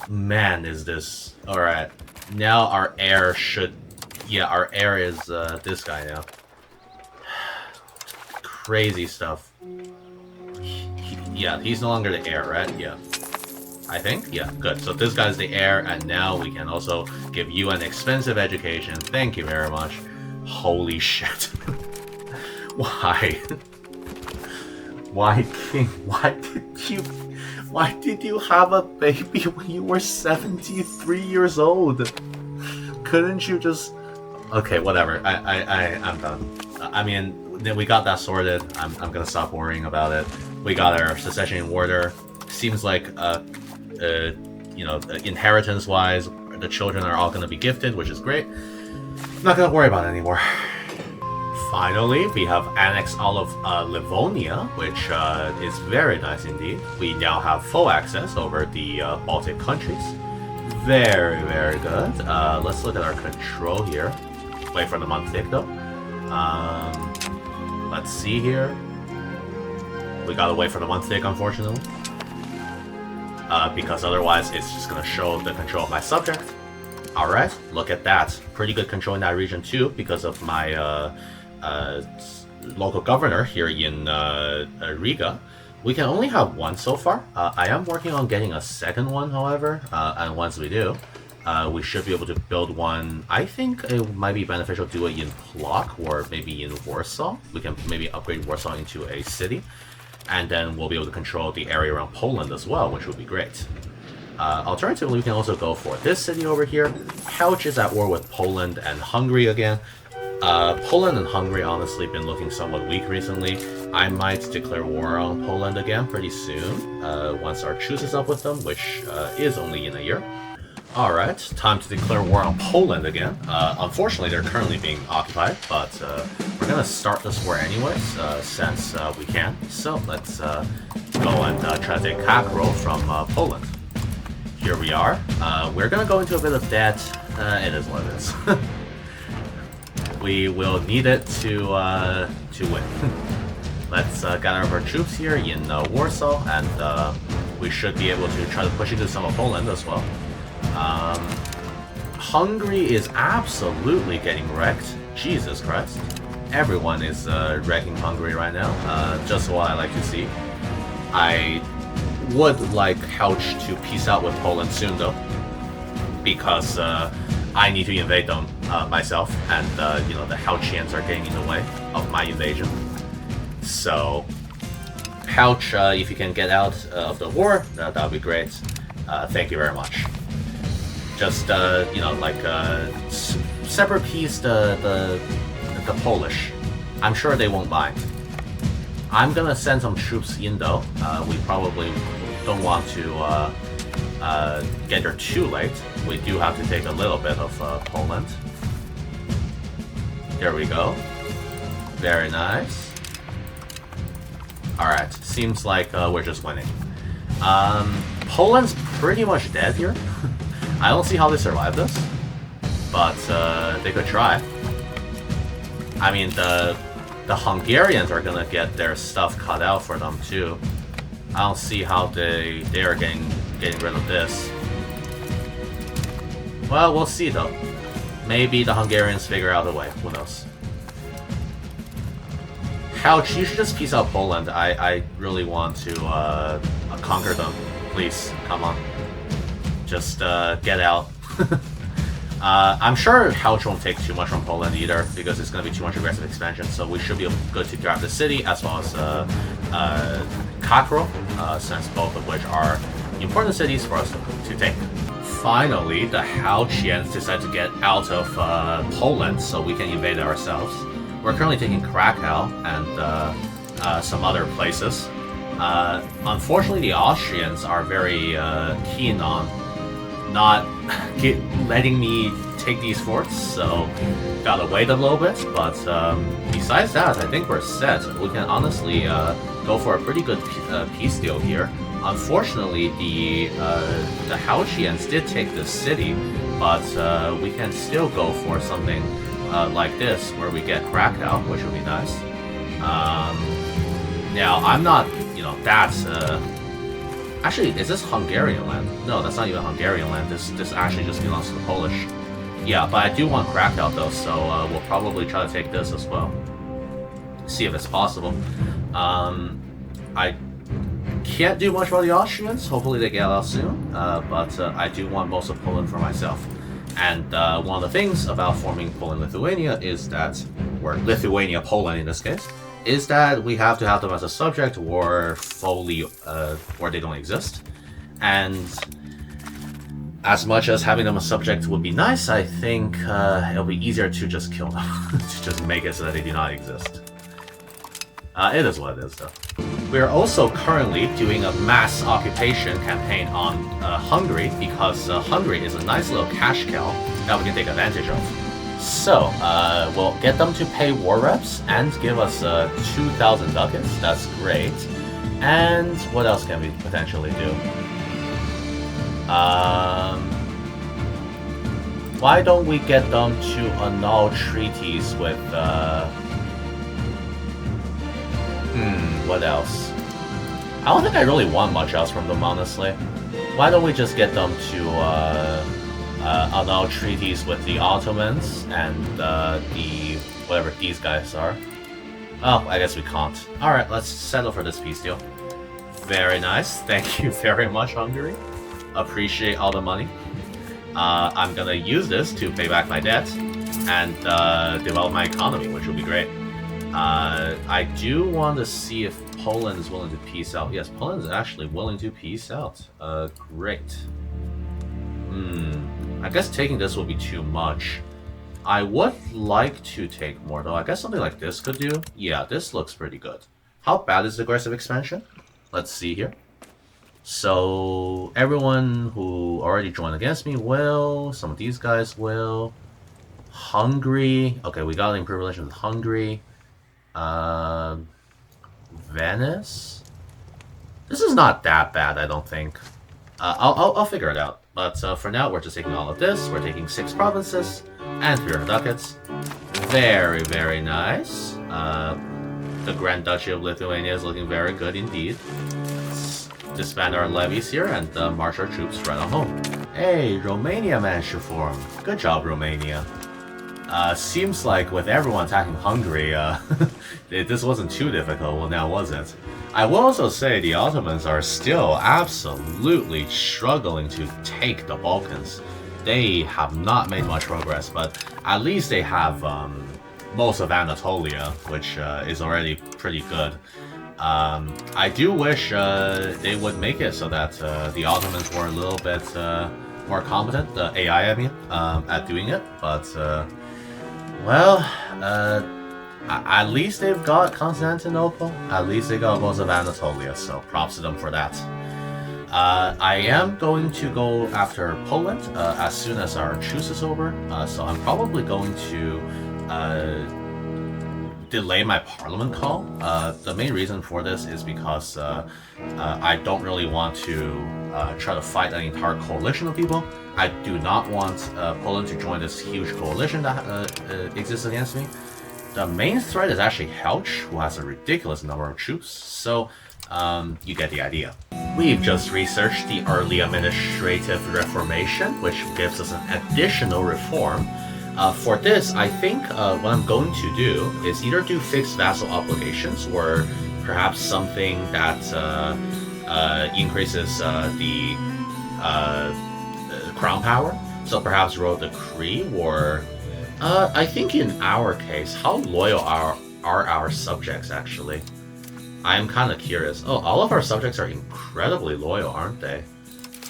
Man, is this alright. Now our heir should, yeah, our heir is this guy now. Crazy stuff. Yeah, he's no longer the heir, right? Yeah. I think? Yeah, good. So this guy's the heir, and now we can also give you an expensive education. Thank you very much. Holy shit. Why? Why, King? Why did you have a baby when you were 73 years old? Couldn't you just... Okay, whatever. I'm done. I mean, then we got that sorted. I'm gonna stop worrying about it. We got our succession in order. Seems like, you know, inheritance-wise, the children are all gonna be gifted, which is great. Not gonna worry about it anymore. Finally, we have annexed all of Livonia, which is very nice indeed. We now have full access over the Baltic countries. Very, very good. Let's look at our control here. Wait for the month tick though. Let's see here. We gotta wait for the month tick, unfortunately. Because otherwise it's just gonna show the control of my subject. Alright, look at that. Pretty good control in that region too, because of my local governor here in Riga. We can only have one so far. I am working on getting a second one, however, and once we do, we should be able to build one. I think it might be beneficial to do it in Plock or maybe in Warsaw. We can maybe upgrade Warsaw into a city, and then we'll be able to control the area around Poland as well, which would be great. Alternatively, we can also go for this city over here. Helch is at war with Poland and Hungary again. Poland and Hungary honestly been looking somewhat weak recently. I might declare war on Poland again pretty soon, once our truce is up with them, which is only in a year. Alright, time to declare war on Poland again. Unfortunately, they're currently being occupied, but we're gonna start this war anyways, since we can. So let's go and try to take Kakro from Poland. Here we are. We're gonna go into a bit of debt. It is what it is. We will need it to win. Let's gather our troops here in Warsaw, and we should be able to try to push into some of Poland as well. Hungary is absolutely getting wrecked. Jesus Christ. Everyone is wrecking Hungary right now. Just what I like to see. I would like Helch to peace out with Poland soon though, because I need to invade them myself, and you know, the Helchians are getting in the way of my invasion. So, Helch, if you can get out of the war, that would be great. Thank you very much. Just you know, like separate piece the Polish. I'm sure they won't mind. I'm gonna send some troops in though. We probably don't want to get there too late. We do have to take a little bit of Poland. There we go. Very nice. Alright, seems like we're just winning. Poland's pretty much dead here. I don't see how they survive this, but they could try. I mean, the Hungarians are gonna get their stuff cut out for them too. I don't see how they are getting rid of this. Well, we'll see though. Maybe the Hungarians figure out a way. Who knows? Helch, you should just peace out Poland. I really want to conquer them. Please, come on. Just get out. I'm sure Helch won't take too much from Poland either, because it's going to be too much aggressive expansion, so we should be good to grab the city, as well as Kakro, since both of which are important cities for us to take. Finally, the Helchians decide to get out of Poland so we can invade ourselves. We're currently taking Krakow and some other places. Unfortunately, the Austrians are very keen on not letting me take these forts, so gotta wait a little bit. But besides that, I think we're set. We can honestly go for a pretty good peace deal here. Unfortunately, the Hauchians did take this city, but we can still go for something like this, where we get Krakow, which would be nice. Now, I'm not, that's... Actually, is this Hungarian land? No, that's not even Hungarian land. This actually just belongs to the Polish. Yeah, but I do want Krakow, though, so we'll probably try to take this as well. See if it's possible. I can't do much about the Austrians. Hopefully they get out soon. But I do want most of Poland for myself. And one of the things about forming Poland-Lithuania is that, or Lithuania-Poland in this case, is that we have to have them as a subject or fully, or they don't exist. And as much as having them a subject would be nice, I think it'll be easier to just kill them, to just make it so that they do not exist. It is what it is, though. We are also currently doing a mass occupation campaign on Hungary, because Hungary is a nice little cash cow that we can take advantage of. So, we'll get them to pay war reps and give us 2,000 ducats. That's great. And what else can we potentially do? Why don't we get them to annul treaties with... what else? I don't think I really want much else from them, honestly. Why don't we just get them to annul treaties with the Ottomans and the whatever these guys are. Oh, I guess we can't. Alright, let's settle for this peace deal. Very nice. Thank you very much, Hungary. Appreciate all the money. I'm gonna use this to pay back my debt and develop my economy, which will be great. I do want to see if Poland is willing to peace out. Yes, Poland is actually willing to peace out. Great. I guess taking this will be too much. I would like to take more, though. I guess something like this could do. Yeah, this looks pretty good. How bad is the aggressive expansion? Let's see here. So, everyone who already joined against me will. Some of these guys will. Hungary. Okay, we got to improve relations with Hungary. Venice? This is not that bad, I don't think. I'll figure it out. But for now, we're just taking all of this. We're taking 6 provinces and 300 ducats. Very, very nice. The Grand Duchy of Lithuania is looking very good indeed. Let's disband our levies here and march our troops right on home. Hey, Romania managed to form. Good job, Romania. Seems like with everyone attacking Hungary, this wasn't too difficult. Well, now was it? I will also say the Ottomans are still absolutely struggling to take the Balkans. They have not made much progress, but at least they have most of Anatolia, which is already pretty good. I do wish they would make it so that the Ottomans were a little bit more competent, the AI I mean, at doing it, but well, at least they've got Constantinople. At least they got most of Anatolia, so props to them for that. I am going to go after Poland as soon as our truce is over, so I'm probably going to delay my parliament call. The main reason for this is because I don't really want to try to fight an entire coalition of people. I do not want Poland to join this huge coalition that exists against me. The main threat is actually Helch, who has a ridiculous number of troops, so you get the idea. We've just researched the early administrative reformation, which gives us an additional reform. For this, I think what I'm going to do is either do fixed vassal obligations or perhaps something that increases the crown power. So perhaps royal decree, or I think in our case, how loyal are our subjects actually? I'm kind of curious. Oh, all of our subjects are incredibly loyal, aren't they?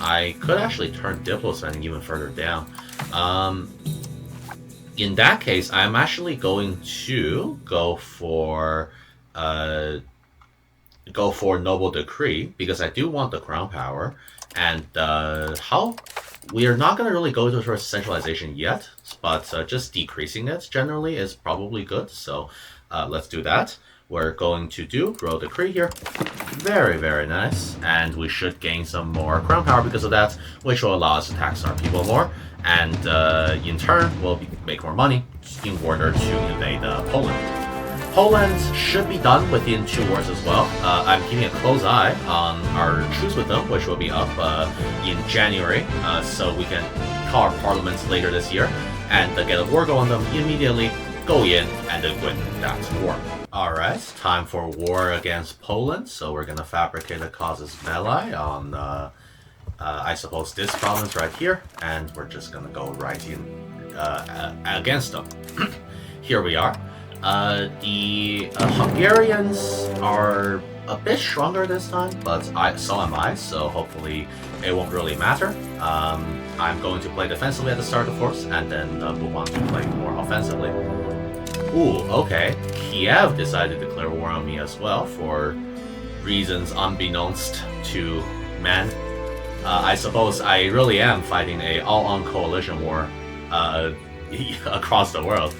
I could actually turn diplo spending even further down. In that case, I'm actually going to go for go for noble decree because I do want the crown power. And how we are not going to really go to centralization yet, but just decreasing it generally is probably good. So let's do that. We're going to do royal decree here. Very, very nice. And we should gain some more crown power because of that, which will allow us to tax our people more. And in turn, we'll make more money in order to invade Poland. Poland should be done within 2 wars as well. I'm keeping a close eye on our truce with them, which will be up in January, so we can call our parliaments later this year and get a war going on them immediately, go in, and then win that war. Alright, time for war against Poland, so we're gonna fabricate a casus belli on, I suppose, this province right here, and we're just gonna go right in against them. Here we are. The Hungarians are a bit stronger this time, but so am I, so hopefully it won't really matter. I'm going to play defensively at the start, of course, and then move on to play more offensively. Ooh, okay. Kiev decided to declare war on me as well for reasons unbeknownst to men. I suppose I really am fighting a all-on coalition war across the world.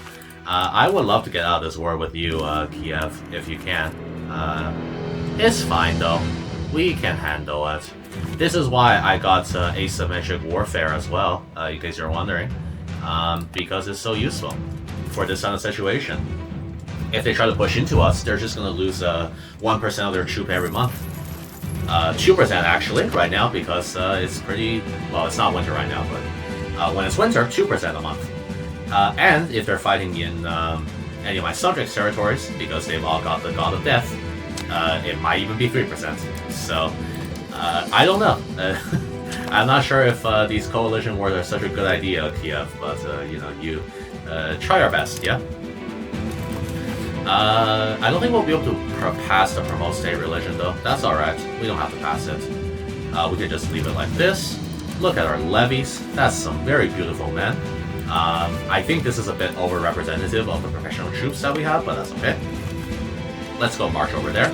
I would love to get out of this war with you, Kiev, if you can. It's fine, though. We can handle it. This is why I got asymmetric warfare as well, in case you're wondering. Because it's so useful for this kind of situation. If they try to push into us, they're just going to lose 1% of their troop every month. 2% actually, right now, because it's pretty... Well, it's not winter right now, but when it's winter, 2% a month. And if they're fighting in any of my subjects' territories, because they've all got the God of Death, it might even be 3%. So, I don't know. I'm not sure if these coalition wars are such a good idea, Kiev, but, you know, you try our best, yeah? I don't think we'll be able to pass the promote state religion, though. That's alright. We don't have to pass it. We can just leave it like this. Look at our levies. That's some very beautiful men. I think this is a bit over-representative of the professional troops that we have, but that's okay. Let's go march over there.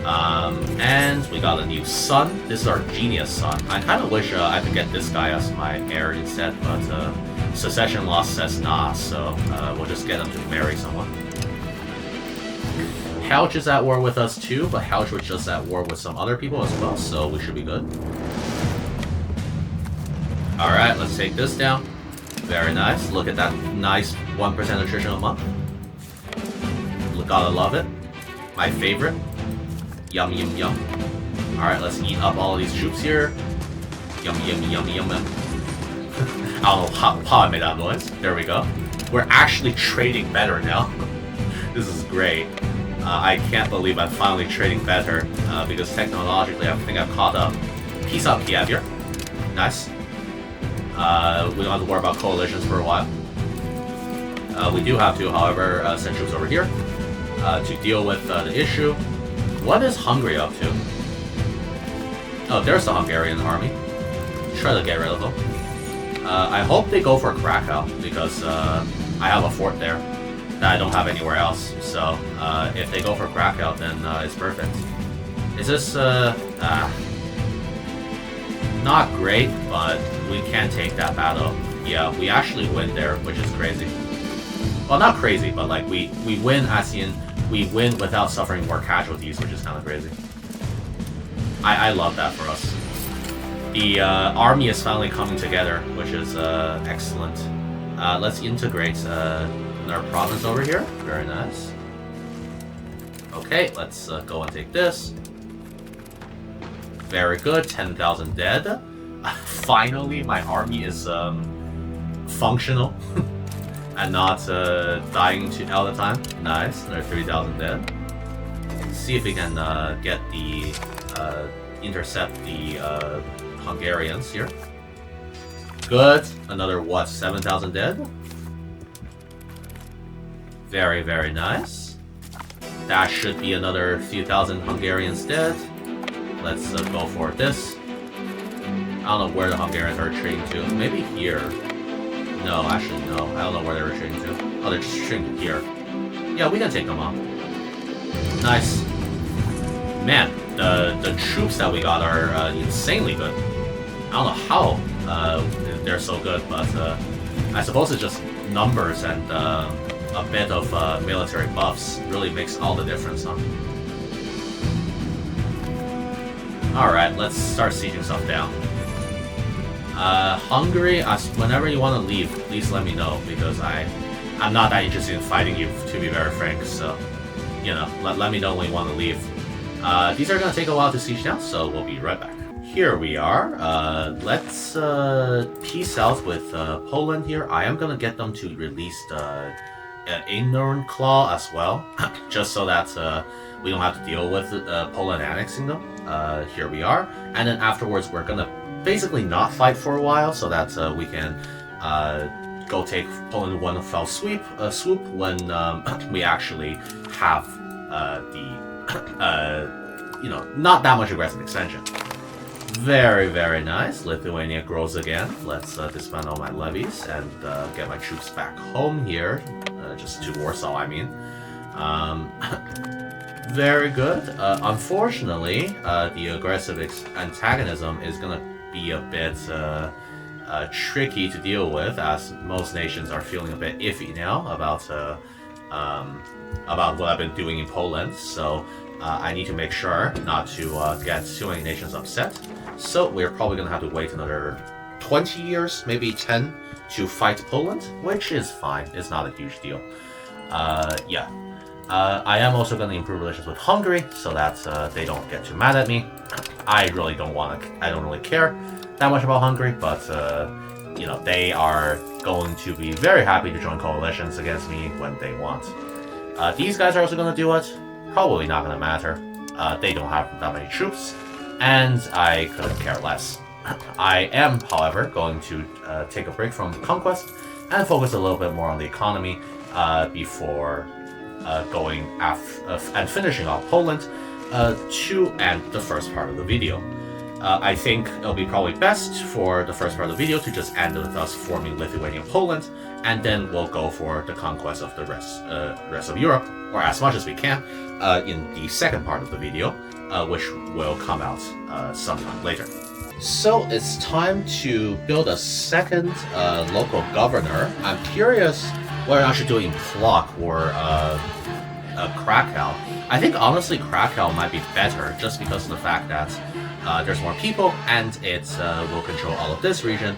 And we got a new son. This is our genius son. I kind of wish I could get this guy as my heir instead, but secession law says nah, so we'll just get him to marry someone. Houch is at war with us too, but Houch was just at war with some other people as well, so we should be good. Alright, let's take this down. Very nice. Look at that nice 1% attrition a month. Gotta love it. My favorite. Yum, yum, yum. Alright, let's eat up all of these troops here. Yum, yum, yum, yum, yum. I don't know how I made that noise. There we go. We're actually trading better now. This is great. I can't believe I'm finally trading better, because technologically I think I've caught up. Peace out, Kiev here. Nice. We don't have to worry about coalitions for a while. We do have to, however, send troops over here to deal with the issue. What is Hungary up to? Oh, there's the Hungarian army. Try to get rid of them. I hope they go for Krakow, because I have a fort there that I don't have anywhere else. So if they go for Krakow, then it's perfect. Is this... not great, but we can take that battle. Yeah, we actually win there, which is crazy. Well, not crazy, but like we win as in we win without suffering more casualties, which is kind of crazy. I love that for us. The army is finally coming together, which is excellent. Let's integrate our province over here. Very nice. Okay, let's go and take this. Very good, 10,000 dead. Finally, my army is functional and not dying all the time. Nice, another 3,000 dead. Let's see if we can get the intercept the Hungarians here. Good, another what? 7,000 dead. Very, very nice. That should be another few thousand Hungarians dead. Let's go for this. I don't know where the Hungarians are retreating to. Maybe here. No, actually no. I don't know where they're retreating to. Oh, they're just retreating here. Yeah, we can take them on. Nice. man, the troops that we got are insanely good. I don't know how they're so good, but I suppose it's just numbers and a bit of military buffs really makes all the difference, huh? Alright, let's start sieging stuff down. Hungary, whenever you want to leave, please let me know, because I'm not that interested in fighting you, to be very frank, so, you know, let me know when you want to leave. These are going to take a while to siege down, so we'll be right back. Here we are. Let's peace out with Poland here. I am going to get them to release the Ignorant Claw as well, just so that we don't have to deal with Poland annexing them. Here we are. And then afterwards, we're going to basically not fight for a while, so that we can go take Poland in one fell swoop when we actually have you know, not that much aggressive expansion. Very, very nice. Lithuania grows again. Let's disband all my levies and get my troops back home here. Just to Warsaw, I mean. Very good. Unfortunately, the aggressive antagonism is going to be a bit tricky to deal with, as most nations are feeling a bit iffy now about what I've been doing in Poland. So I need to make sure not to get too many nations upset. So we're probably going to have to wait another 20 years, maybe 10, to fight Poland, which is fine. It's not a huge deal. Yeah. I am also going to improve relations with Hungary so that they don't get too mad at me. I really don't really care that much about Hungary, but you know, they are going to be very happy to join coalitions against me when they want. These guys are also going to do it. Probably not going to matter. They don't have that many troops, and I couldn't care less. I am, however, going to take a break from conquest and focus a little bit more on the economy before going and finishing off Poland to end the first part of the video. I think it'll be probably best for the first part of the video to just end with us forming Lithuania-Poland, and then we'll go for the conquest of the rest of Europe, or as much as we can, in the second part of the video, which will come out sometime later. So it's time to build a second local governor. I'm curious whether I should do it in Plock or Krakow. I think honestly Krakow might be better, just because of the fact that there's more people and it will control all of this region,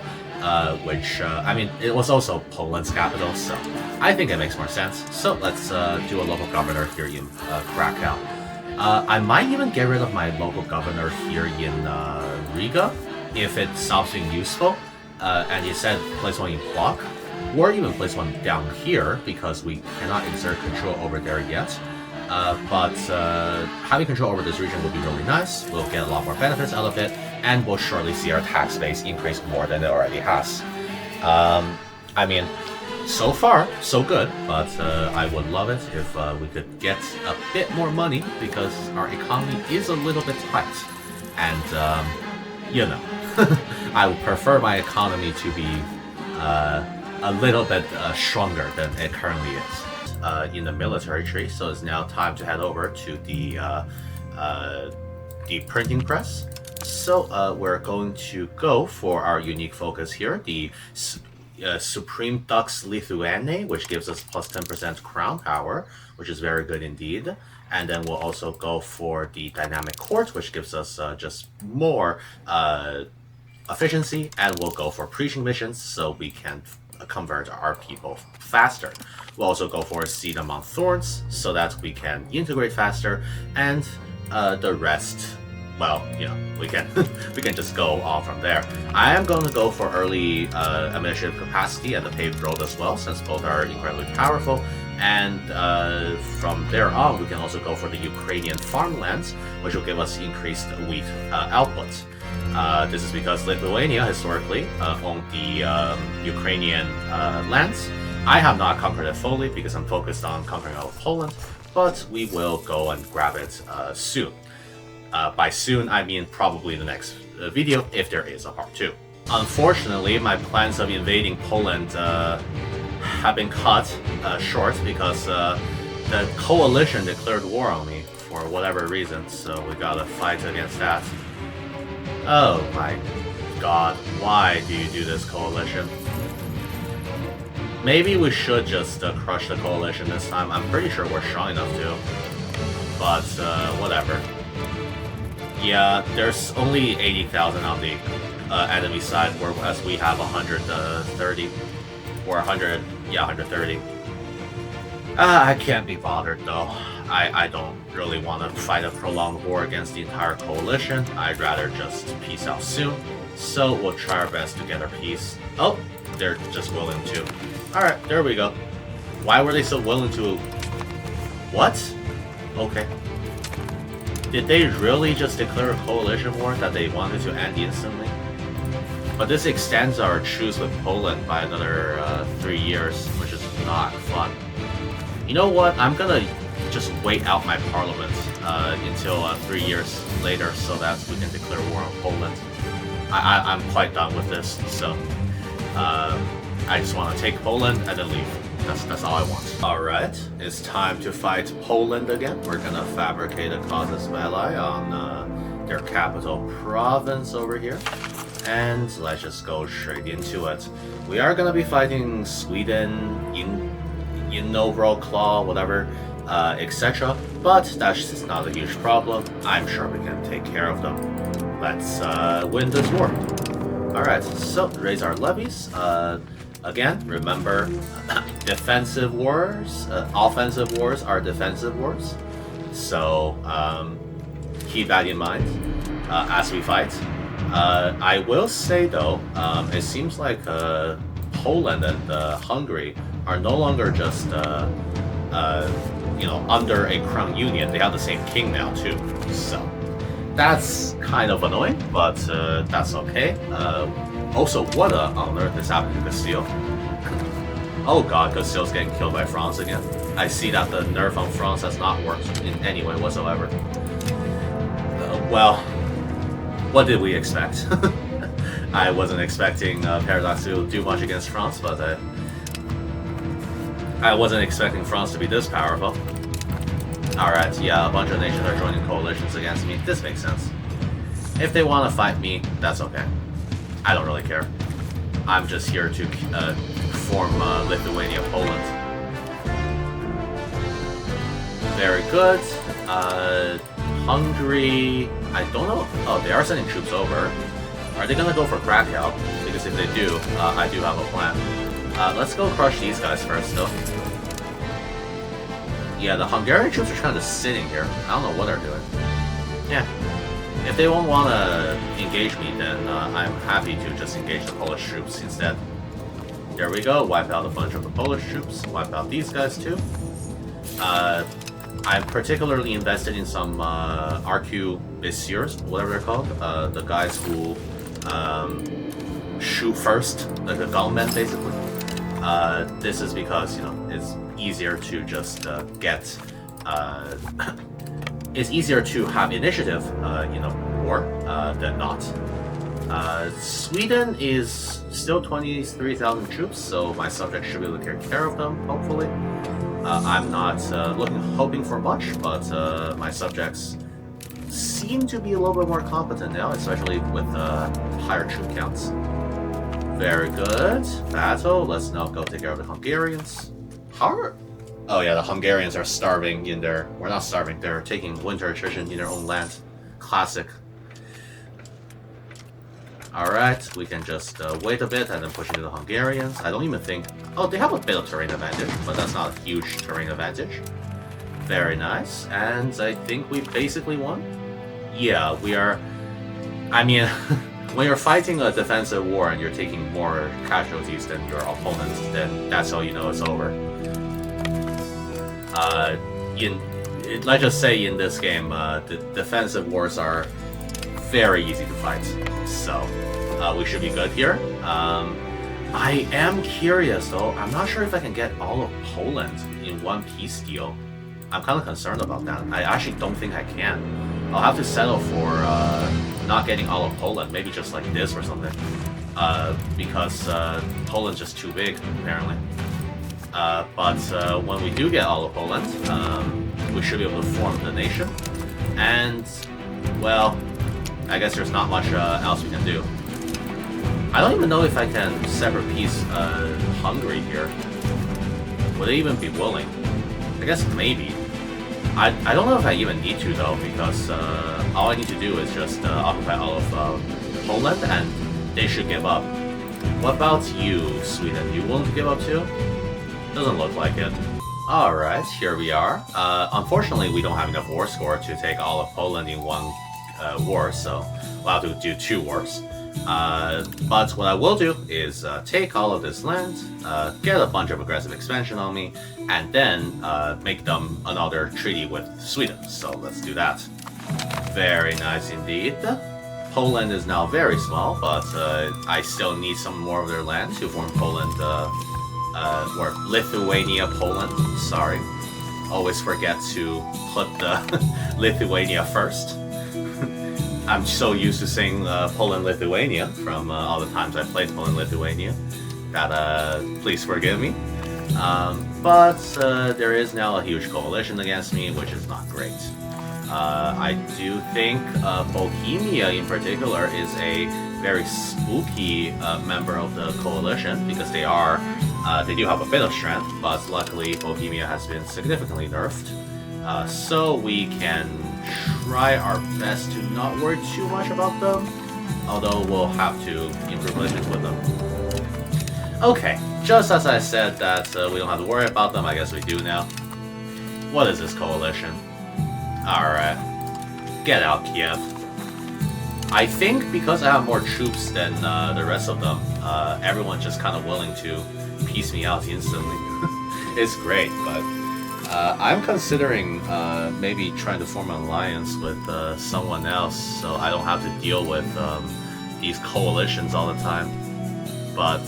which, I mean, it was also Poland's capital, so I think it makes more sense. So let's do a local governor here in Krakow. I might even get rid of my local governor here in Riga, if it stops being useful, and instead place one in Plock, or even place one down here, because we cannot exert control over there yet. But having control over this region would be really nice. We'll get a lot more benefits out of it, and we'll surely see our tax base increase more than it already has. I mean, so far, so good, but I would love it if we could get a bit more money, because our economy is a little bit tight. And, you know, I would prefer my economy to be a little bit stronger than it currently is. In the military tree, so it's now time to head over to the printing press. So we're going to go for our unique focus here, the Supreme Dux Lithuania, which gives us plus 10% crown power, which is very good indeed. And then we'll also go for the Dynamic Court, which gives us just more efficiency, and we'll go for preaching missions so we can convert our people faster. We'll also go for a Seed Among Thorns so that we can integrate faster, and the rest, well, you know, we can we can just go on from there. I am going to go for early administrative capacity and the paved road as well, since both are incredibly powerful. And from there on, we can also go for the Ukrainian farmlands, which will give us increased wheat output. This is because Lithuania historically owned the Ukrainian lands. I have not conquered it fully because I'm focused on conquering all of Poland, but we will go and grab it soon. By soon, I mean probably the next video, if there is a part 2. Unfortunately, my plans of invading Poland have been cut short because the coalition declared war on me for whatever reason, so we gotta fight against that. Oh my god, why do you do this, coalition? Maybe we should just crush the coalition this time. I'm pretty sure we're strong enough to. But, whatever. Yeah, there's only 80,000 on the enemy side, whereas we have 130. Or 100, yeah, 130. I can't be bothered, though. I don't really want to fight a prolonged war against the entire coalition. I'd rather just peace out soon. So we'll try our best to get our peace. Oh, they're just willing to. Alright, there we go. Why were they so willing to... What? Okay. Did they really just declare a coalition war that they wanted to end instantly? But this extends our truce with Poland by another 3 years, which is not fun. You know what? I'm gonna just wait out my parliament until 3 years later so that we can declare war on Poland. I'm quite done with this, so I just want to take Poland and then leave. That's all I want. Alright, it's time to fight Poland again. We're gonna fabricate a casus belli on their capital province over here. And let's just go straight into it. We are gonna be fighting Sweden, in overall claw, whatever, etc. But that's just not a huge problem. I'm sure we can take care of them. Let's win this war. Alright, so raise our levies. Again, remember, defensive wars, offensive wars are defensive wars. So keep that in mind as we fight. I will say though, it seems like Poland and Hungary are no longer just under a crown union. They have the same king now too. So that's kind of annoying, but that's okay. Also, what on earth is happening to Castile? Oh god, Castile's getting killed by France again. I see that the nerf on France has not worked in any way whatsoever. Well, what did we expect? I wasn't expecting Paradox to do much against France, but I wasn't expecting France to be this powerful. Alright, yeah, a bunch of nations are joining coalitions against me. This makes sense. If they want to fight me, that's okay. I don't really care. I'm just here to form Lithuania-Poland. Very good. Hungary... I don't know... Oh, they are sending troops over. Are they gonna go for Krakow? Because if they do, I do have a plan. Let's go crush these guys first, though. Yeah, the Hungarian troops are kind of sitting here. I don't know what they're doing. Yeah. If they won't want to engage me, then I'm happy to just engage the Polish troops instead. There we go, wipe out a bunch of the Polish troops, wipe out these guys too. I'm particularly invested in some arquebusiers, whatever they're called, the guys who shoot first, like a gunman basically. This is because, it's easier to just get... it's easier to have initiative, war, than not. Sweden is still 23,000 troops, so my subjects should be able to take care of them, hopefully. I'm not hoping for much, but my subjects seem to be a little bit more competent now, especially with higher troop counts. Very good. Battle. Let's now go take care of the Hungarians. Oh yeah, the Hungarians are starving in their... We're not starving, they're taking winter attrition in their own land. Classic. Alright, we can just wait a bit and then push into the Hungarians. I don't even think... Oh, they have a bit of terrain advantage, but that's not a huge terrain advantage. Very nice. And I think we basically won? Yeah, we are... I mean, when you're fighting a defensive war and you're taking more casualties than your opponent, then that's how you know it's over. Let's just say in this game, the defensive wars are very easy to fight, so we should be good here. I am curious though, I'm not sure if I can get all of Poland in one peace deal. I'm kind of concerned about that. I actually don't think I can. I'll have to settle for not getting all of Poland, maybe just like this or something, because Poland's just too big, apparently. But when we do get all of Poland, we should be able to form the nation. And, well, I guess there's not much else we can do. I don't even know if I can sever peace Hungary here. Would they even be willing? I guess maybe. I don't know if I even need to though, because all I need to do is just occupy all of Poland and they should give up. What about you, Sweden? You willing to give up too? Doesn't look like it. Alright, here we are. Unfortunately, we don't have enough war score to take all of Poland in one war, so we'll have to do 2 wars. But what I will do is take all of this land, get a bunch of aggressive expansion on me, and then make them another treaty with Sweden. So let's do that. Very nice indeed. Poland is now very small, but I still need some more of their land to form Poland, or Lithuania-Poland, sorry. Always forget to put the Lithuania first. I'm so used to saying Poland-Lithuania from all the times I played Poland-Lithuania that please forgive me. But there is now a huge coalition against me, which is not great. I do think Bohemia in particular is a very spooky member of the coalition because they do have a bit of strength, but luckily Bohemia has been significantly nerfed. So we can try our best to not worry too much about them, although we'll have to improve relations with them. Okay, just as I said that we don't have to worry about them, I guess we do now. What is this coalition? Alright, get out, Kiev. I think because I have more troops than the rest of them, everyone's just kind of willing to piece me out instantly. It's great, but I'm considering maybe trying to form an alliance with someone else so I don't have to deal with these coalitions all the time. But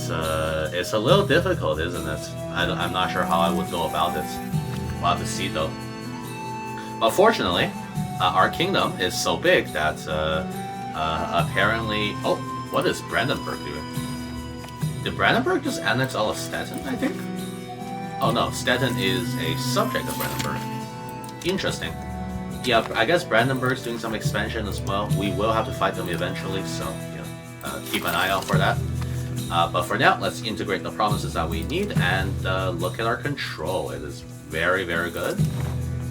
it's a little difficult, isn't it? I'm not sure how I would go about it. We'll have to see though. But fortunately, our kingdom is so big that apparently... Oh, what is Brandenburg doing? Did Brandenburg just annex all of Stettin, I think? Oh no, Stettin is a subject of Brandenburg. Interesting. Yeah, I guess Brandenburg's doing some expansion as well. We will have to fight them eventually, so keep an eye out for that. But for now, let's integrate the provinces that we need and look at our control. It is very, very good.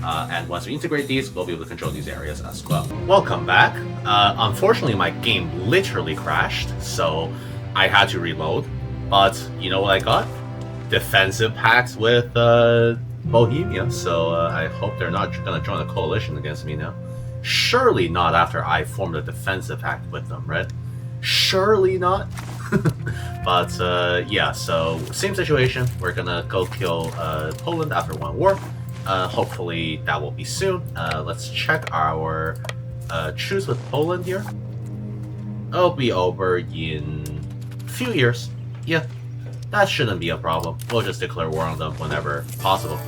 And once we integrate these, we'll be able to control these areas as well. Welcome back. Unfortunately, my game literally crashed, so I had to reload. But you know what I got? Defensive pact with Bohemia, so I hope they're not going to join a coalition against me now. Surely not after I formed a defensive pact with them, right? Surely not. But yeah, so same situation. We're gonna go kill Poland after 1 war. Hopefully that will be soon. Let's check our truce with Poland here. It'll be over in a few years. Yeah, that shouldn't be a problem. We'll just declare war on them whenever possible.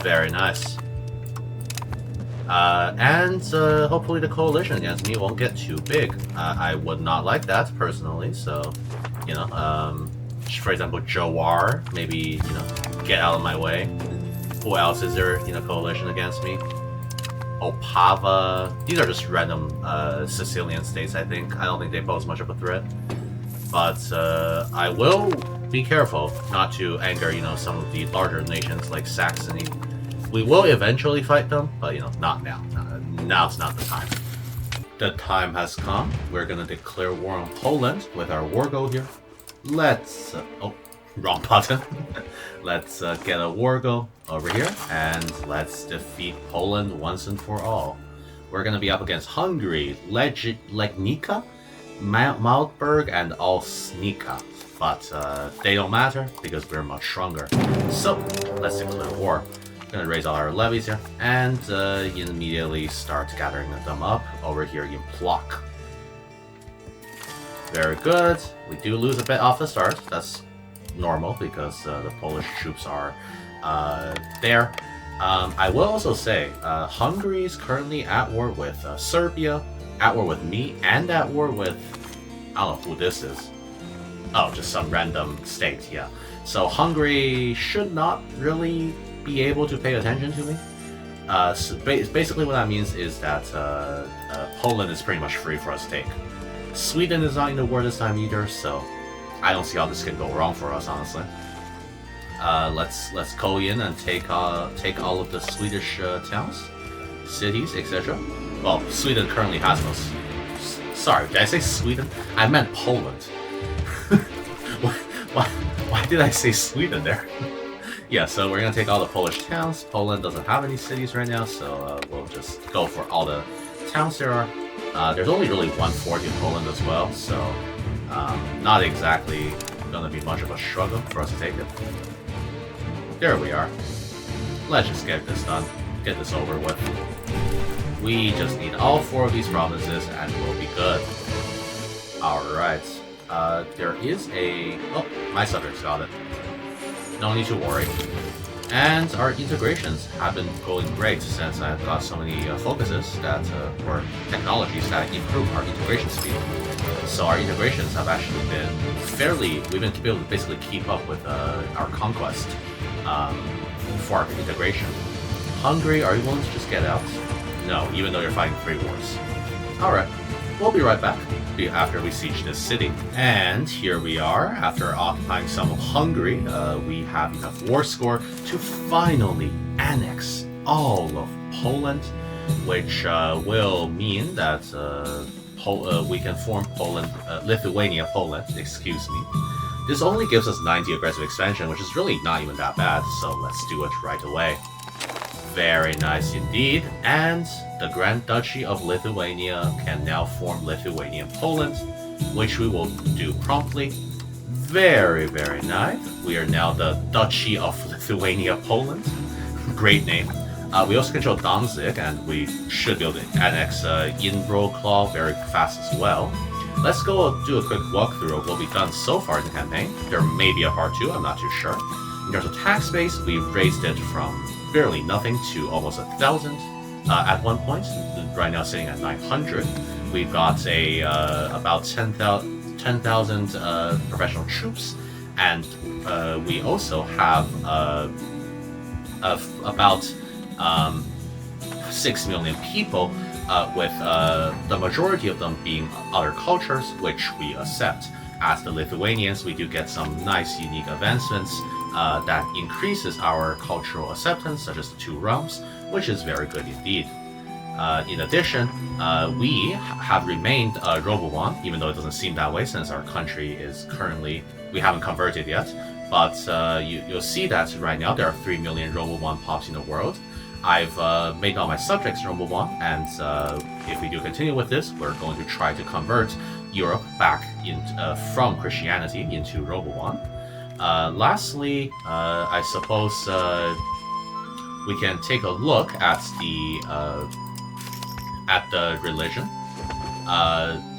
Very nice. And hopefully the coalition against me won't get too big. I would not like that personally, so, you know, for example, Jawar, maybe, you know, get out of my way. Who else is there in a coalition against me? Opava. These are just random Sicilian states, I think. I don't think they pose much of a threat. But I will be careful not to anger, you know, some of the larger nations like Saxony. We will eventually fight them, but, you know, not now. Now's not the time. The time has come. We're gonna declare war on Poland with our war goal here. Let's... oh, wrong button. Let's get a war goal over here, and let's defeat Poland once and for all. We're gonna be up against Hungary, Legnica, Maltberg, and Olsnika. But they don't matter, because we're much stronger. So, let's declare war. Gonna raise all our levies here, and immediately start gathering them up over here in Plock. Very good. We do lose a bit off the start. That's normal because the Polish troops are there. I will also say Hungary is currently at war with Serbia, at war with me, and at war with... I don't know who this is. Oh, just some random state, yeah. So Hungary should not really be able to pay attention to me. Basically what that means is that Poland is pretty much free for us to take. Sweden is not in the war this time either, so I don't see how this can go wrong for us, honestly. Let's go in and take all of the Swedish towns, cities, etc. Well, Sweden currently has no. Sorry, did I say Sweden? I meant Poland. Why did I say Sweden there? Yeah, so we're gonna take all the Polish towns. Poland doesn't have any cities right now, so we'll just go for all the towns there are. There's only really one fort in Poland as well, so not exactly gonna be much of a struggle for us to take it. There we are. Let's just get this done. Get this over with. We just need all 4 of these provinces and we'll be good. Alright. There is a... Oh, my subjects got it. No need to worry. And our integrations have been going great since I've got so many focuses that, or technologies that improve our integration speed. So our integrations have actually been fairly... We've been able to basically keep up with our conquest for our integration. Hungary, are you willing to just get out? No, even though you're fighting 3 wars. Alright, we'll be right back after we siege this city. And here we are, after occupying some of Hungary, we have enough war score to finally annex all of Poland, which will mean that we can form Lithuania-Poland, excuse me. This only gives us 90 aggressive expansion, which is really not even that bad, so let's do it right away. Very nice indeed, and the Grand Duchy of Lithuania can now form Lithuania-Poland, which we will do promptly. Very, very nice. We are now the Duchy of Lithuania-Poland. Great name. We also control Danzig, and we should be able to annex Inbroclaw very fast as well. Let's go do a quick walkthrough of what we've done so far in the campaign. There may be a part 2, I'm not too sure. In terms of tax base, we've raised it from barely nothing to almost 1,000 at one point. Right now sitting at 900. We've got about 10,000 professional troops, and we also have about 6 million people, with the majority of them being other cultures, which we accept. As the Lithuanians, we do get some nice unique advancements that increases our cultural acceptance, such as the 2 realms, which is very good indeed. In addition, we have remained Robowan, even though it doesn't seem that way since our country is currently... We haven't converted yet, but you'll see that right now there are 3 million Robowan pops in the world. I've made all my subjects Robowan, and if we do continue with this, we're going to try to convert Europe back from Christianity into Robowan. Lastly, I suppose we can take a look at the religion.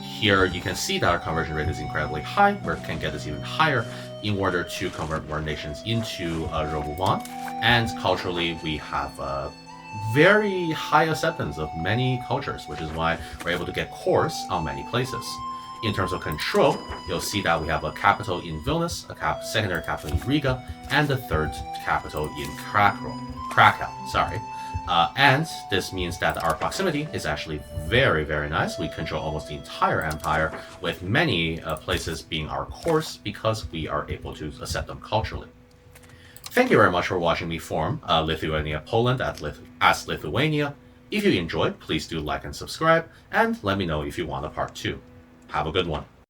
Here you can see that our conversion rate is incredibly high. We can get this even higher in order to convert more nations into Robowan. And culturally, we have very high acceptance of many cultures, which is why we're able to get cores on many places. In terms of control, you'll see that we have a capital in Vilnius, a secondary capital in Riga, and a 3rd capital in Krakow. And this means that our proximity is actually very, very nice. We control almost the entire empire, with many places being our cores because we are able to accept them culturally. Thank you very much for watching me form Lithuania-Poland as Lithuania. If you enjoyed, please do like and subscribe, and let me know if you want a part 2. Have a good one.